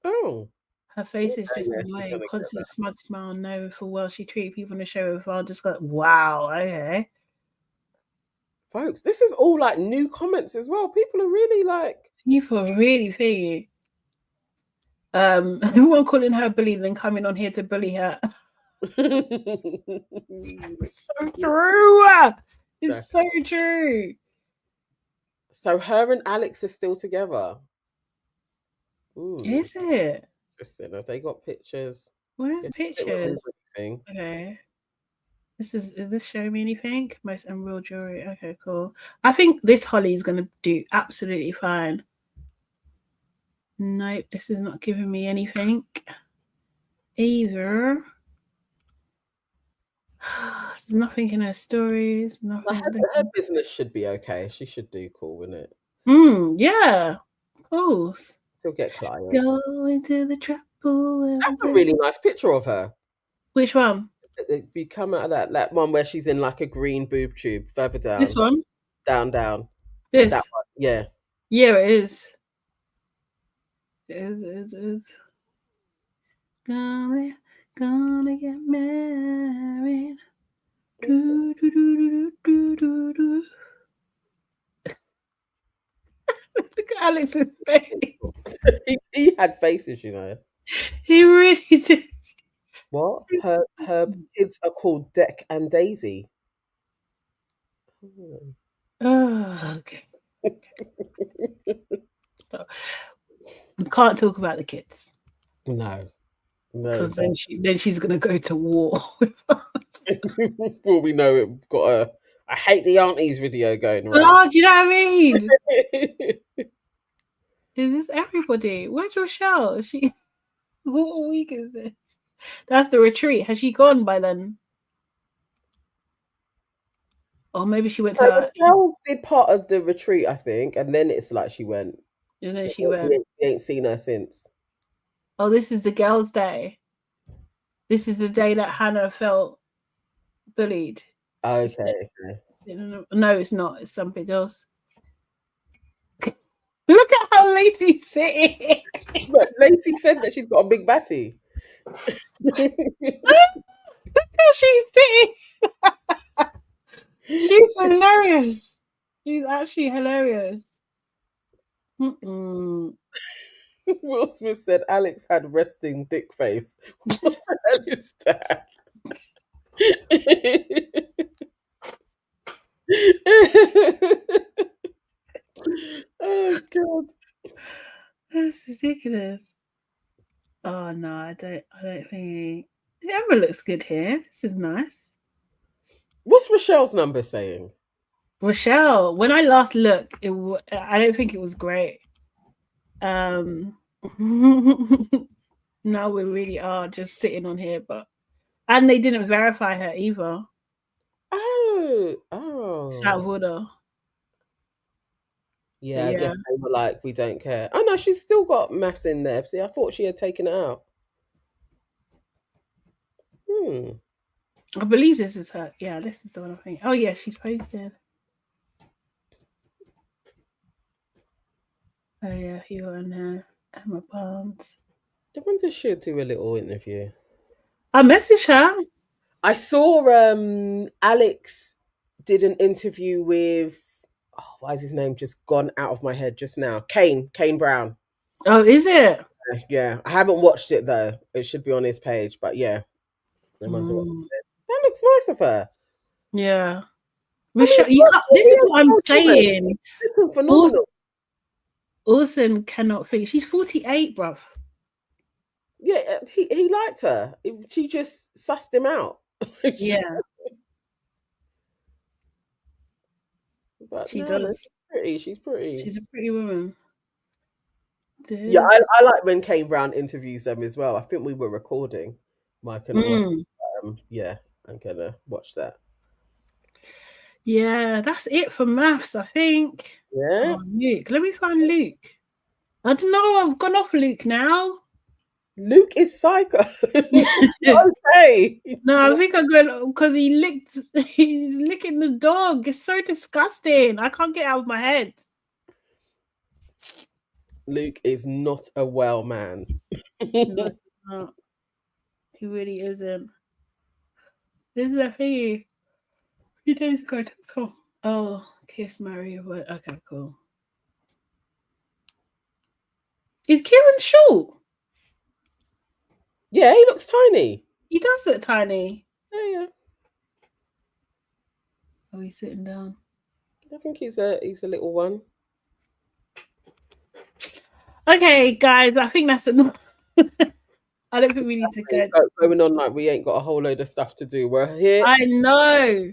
Oh. Her face is just annoying. Constant smug smile, no, for well she treated people on the show with I'll just go, wow, okay. Folks, this is all like new comments as well. People are really like people really thingy. Everyone calling her bully, then coming on here to bully her. It's so true. It's so true. So her and Alex are still together. Is it? Interesting. Have they got pictures? Where's pictures? Okay. Is this showing me anything? Most emerald jewelry. Okay, cool. I think this Holly is gonna do absolutely fine. Nope, this is not giving me anything either. Nothing in her stories. Nothing. Her business should be okay. She should do cool, wouldn't it? Yeah, of course. She'll get clients. Go into the trouble. That's a really nice picture of her. Which one? You come out of that one where she's in like a green boob tube further down. This one? Down. This? That one. Yeah. Yeah, it is. It is. Gonna get married. Do, do, do, do, do, do. Look at Alex's face. he had faces, you know. He really did. What? Her kids are called Deck and Daisy. Oh, okay. So, we can't talk about the kids. No. Because then she's gonna go to war with us. Before we know it, we've got a I hate the aunties video going around. Oh, do you know what I mean? Is this everybody? Where's Rochelle? What week is this? That's the retreat. Has she gone by then? Or maybe she went to Rochelle did part of the retreat, I think, and then it's like she went. And then she went. We ain't seen her since. Oh, this is the girls' day. This is the day that Hannah felt bullied. Okay. No, it's not. It's something else. Look at how Lacey's sitting. But Lacey said that she's got a big batty. Look how she's sitting. She's hilarious. She's actually hilarious. Will Smith said Alex had resting dick face. What the hell is that? Oh god, that's ridiculous. Oh no, I don't think Emma looks good here. This is nice. What's Rochelle's number saying? Rochelle, when I last looked, I don't think it was great. Now we really are just sitting on here, and they didn't verify her either. Oh. It's out of order. Yeah, I guess they were like, we don't care. Oh no, she's still got Mafs in there. See, I thought she had taken it out. I believe this is her. Yeah, this is the one I think. Oh yeah, she's posted. Oh yeah, you're in her. Emma Barnes. I wonder she'll do a little interview. I messaged her. I saw Alex did an interview with, why is his name just gone out of my head just now? Kane Brown. Oh, is it? Yeah, I haven't watched it though. It should be on his page, but yeah. That looks nice of her. Yeah. I mean, You can't, this is what I'm saying. Looking phenomenal. Orson cannot think. She's 48, bruv. Yeah, he liked her. She just sussed him out. Yeah. But She no, does. She's pretty. She's a pretty woman. Yeah, I like when Kane Brown interviews them as well. I think we were recording, Mike and I. Yeah, I'm gonna watch that. Yeah, that's it for Mafs, I think. Yeah. Oh, Luke. Let me find Luke. I don't know. I've gone off Luke now. Luke is psycho. Okay. No, I think I'm going because he's licking the dog. It's so disgusting. I can't get it out of my head. Luke is not a well man. No, he's not. He really isn't. This is a thingy. He does go to come. Oh, kiss Mario. Okay, cool. Is Kieran short? Yeah, he looks tiny. He does look tiny. Yeah. Oh, he's sitting down. I think he's a little one. Okay, guys, I think that's enough. I don't think we need to go. Going on like we ain't got a whole load of stuff to do. We're here. I know.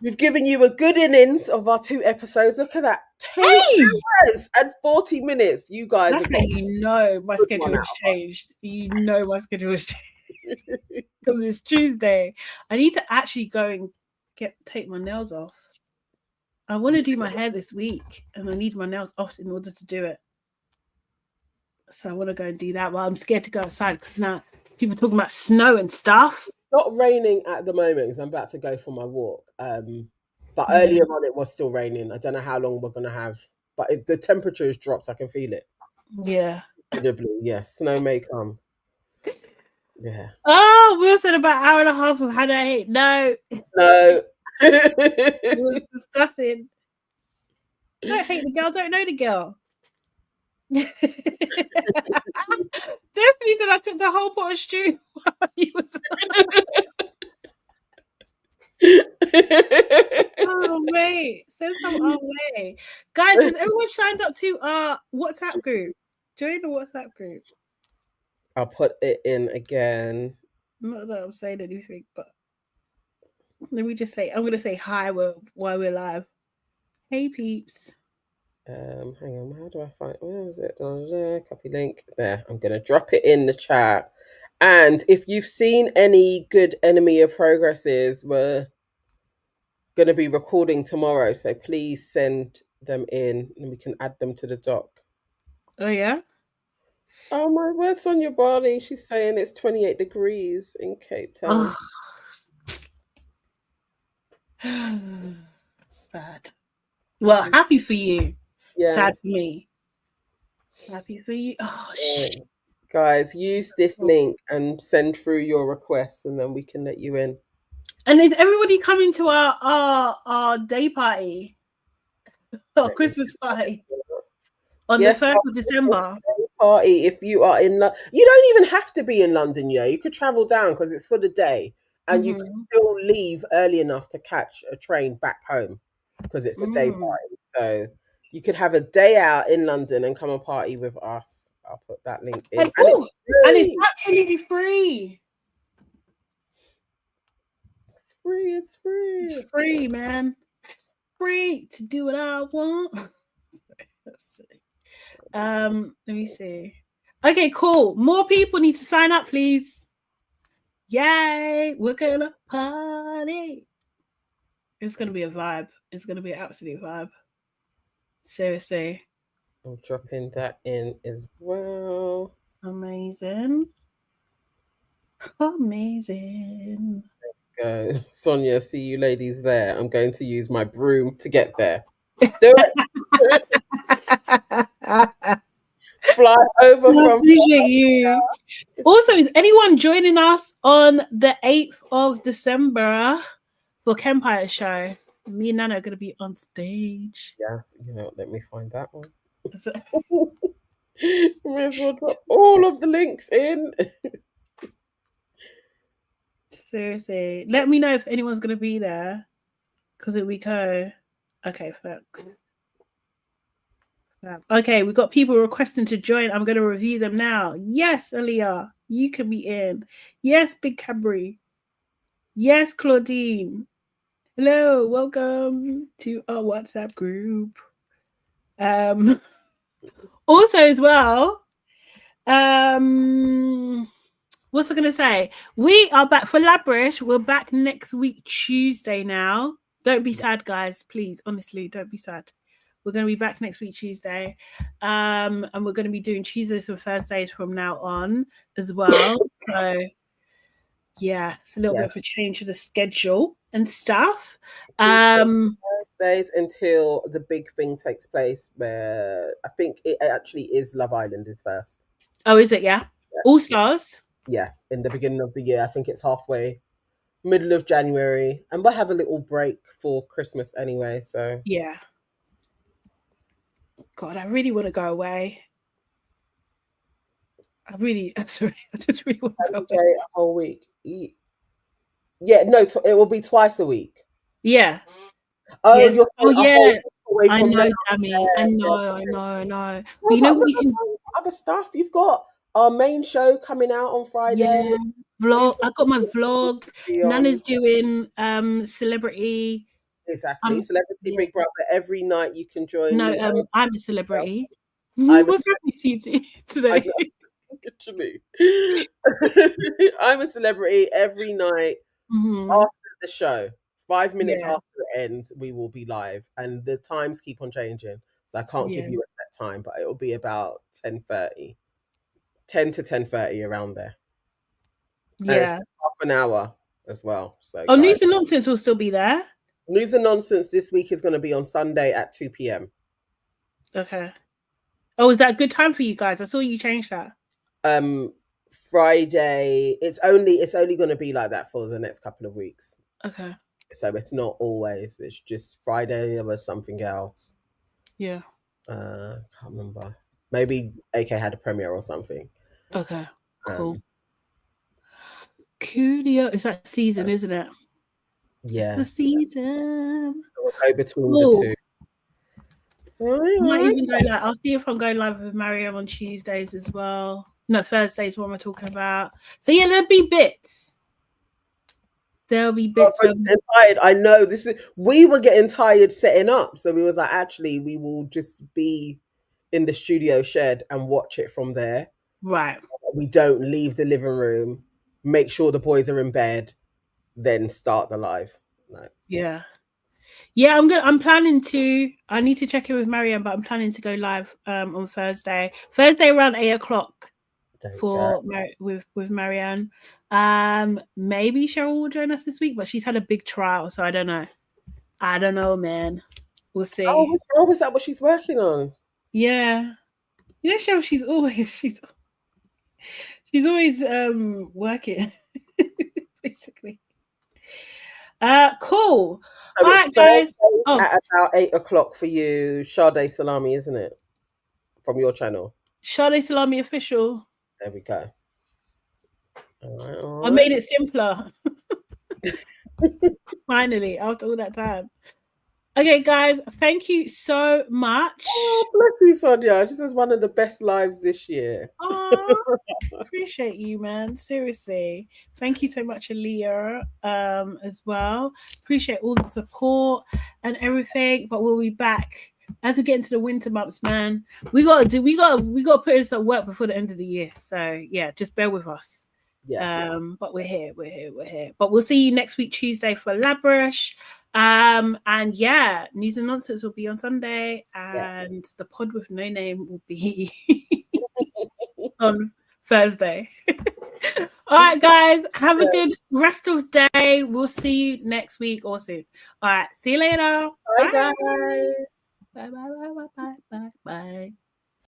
We've given you a good innings of our 2 episodes. Look at that. 2 hours and 40 minutes. You guys. That's how you know my schedule has changed. You know my schedule has changed. Because it's Tuesday. I need to actually go and take my nails off. I want to do my hair this week and I need my nails off in order to do it. So I want to go and do that. Well, I'm scared to go outside because now people are talking about snow and stuff. Not raining at the moment because I'm about to go for my walk. But earlier on it was still raining. I don't know how long we're going to have. But the temperature has dropped. I can feel it. Yeah. Considerably, yes. Snow may come. Yeah. Oh, we said about an hour and a half of Hannah hate. No. It was disgusting. Don't hate the girl, don't know the girl. Definitely said I took the whole pot of stew. Oh wait, send some our way. Guys, has everyone signed up to our WhatsApp group? Join the WhatsApp group. I'll put it in again. Not that I'm saying anything, but let me just say, I'm going to say hi while we're live. Hey, peeps. Hang on, how do I find, where is it? Copy link. There, I'm going to drop it in the chat. And if you've seen any good Enemy of Progresses, we're going to be recording tomorrow. So please send them in and we can add them to the doc. Oh, yeah? Oh my, where's on your body? She's saying it's 28 degrees in Cape Town. Oh. Sad. Well, happy for you. Yeah. Sad for me. Happy for you. Oh, shit. Guys, use this link and send through your requests and then we can let you in. And is everybody coming to our day party? Our Christmas party? On the 1st of December. Party if you are in you don't even have to be in London, you could travel down because it's for the day and you can still leave early enough to catch a train back home because it's a day party. So you could have a day out in London and come and party with us. I'll put that link in. And it's absolutely free. It's free. It's free, man. It's free to do what I want. Let's see. Let me see. Okay, cool. More people need to sign up, please. Yay! We're gonna party. It's gonna be a vibe. It's gonna be an absolute vibe. Seriously. I'm dropping that in as well. Amazing. Amazing. Go. Sonia, see you ladies there. I'm going to use my broom to get there. Do it. over I from. appreciate you. Also, is anyone joining us on the 8th of December for Kempire Show? Me and Nana are going to be on stage. Yes, you know, let me find that one. So- May as well drop all of the links in. Seriously, let me know if anyone's going to be there because it'll be co. Okay, folks. Okay, we've got people requesting to join. I'm going to review them now. Yes, Aaliyah, you can be in. Yes, Big Cadbury. Yes, Claudine. Hello, welcome to our WhatsApp group. Also as well, what's I gonna say? We are back for LABRISH. We're back next week, Tuesday now. Don't be sad, guys. Please, honestly, don't be sad. We're going to be back next week, Tuesday. And we're going to be doing Tuesdays and Thursdays from now on as well. So, yeah, it's a little bit of a change of the schedule and stuff. Thursdays until the big thing takes place, where I think it actually is Love Island is first. Oh, is it? Yeah. All Stars? Yeah, in the beginning of the year. I think it's halfway, middle of January. And we'll have a little break for Christmas anyway, so. Yeah. God, I really want to go away. I'm sorry. I just really want to go away. A whole week. Yeah, no, it will be twice a week. Yeah. Oh, yes. yeah. I know, Tammy. I know. But you know what you can other stuff. You've got our main show coming out on Friday. Yeah, vlog. I got my vlog. Nana's doing celebrity. Exactly. Celebrity Big Brother. Every night you can join. No, I'm a celebrity. What's happening to you today? Literally. I'm a celebrity every night after the show. 5 minutes after it ends, we will be live, and the times keep on changing, so I can't give you at that time, but it will be about 10:30, 10 to 10:30 around there. Yeah, and it's half an hour as well. So News and Nonsense will still be there. News and Nonsense this week is going to be on Sunday at 2 p.m. Okay. Oh, is that a good time for you guys? I saw you change that. Friday. It's only going to be like that for the next couple of weeks. Okay. So it's not always. It's just Friday. There was something else. Yeah. Can't remember. Maybe AK had a premiere or something. Okay. Cool. Coolio. It's that season, isn't it? Yeah. It's the season. We'll go between the two. I might even go live. I'll see if I'm going live with Mariam on Tuesdays as well. No, Thursdays, what am I talking about? So yeah, there'll be bits. There'll be bits of tired. I know this is. We were getting tired setting up, so we was like, actually, we will just be in the studio shed and watch it from there. Right. We don't leave the living room. Make sure the boys are in bed, then start the live. No. Yeah. Yeah, I'm planning to. I need to check in with Mariam, but I'm planning to go live on Thursday. Thursday around 8:00 with Marianne. Maybe Cheryl will join us this week, but she's had a big trial, so I don't know, man. We'll see. Oh, is that what she's working on? Yeah, you know, Cheryl, she's always working basically. Cool. So all right, guys. At about 8:00 for you, Sade Salami, isn't it? From your channel. Sade Salami official. There we go. All right. I made it simpler. Finally, after all that time. Okay, guys, thank you so much. Oh, bless you, Sonia. This is one of the best lives this year. Oh, appreciate you, man. Seriously. Thank you so much, Aaliyah, as well. Appreciate all the support and everything. But we'll be back as we get into the winter months, man. We gotta put in some work before the end of the year. So yeah, just bear with us. Yeah. But we're here. But we'll see you next week, Tuesday, for LABRISH. And yeah, News and Nonsense will be on Sunday, and the pod with no name will be on Thursday. All right, guys, have a good rest of the day. We'll see you next week or soon. All right, see you later. Bye, guys. Bye.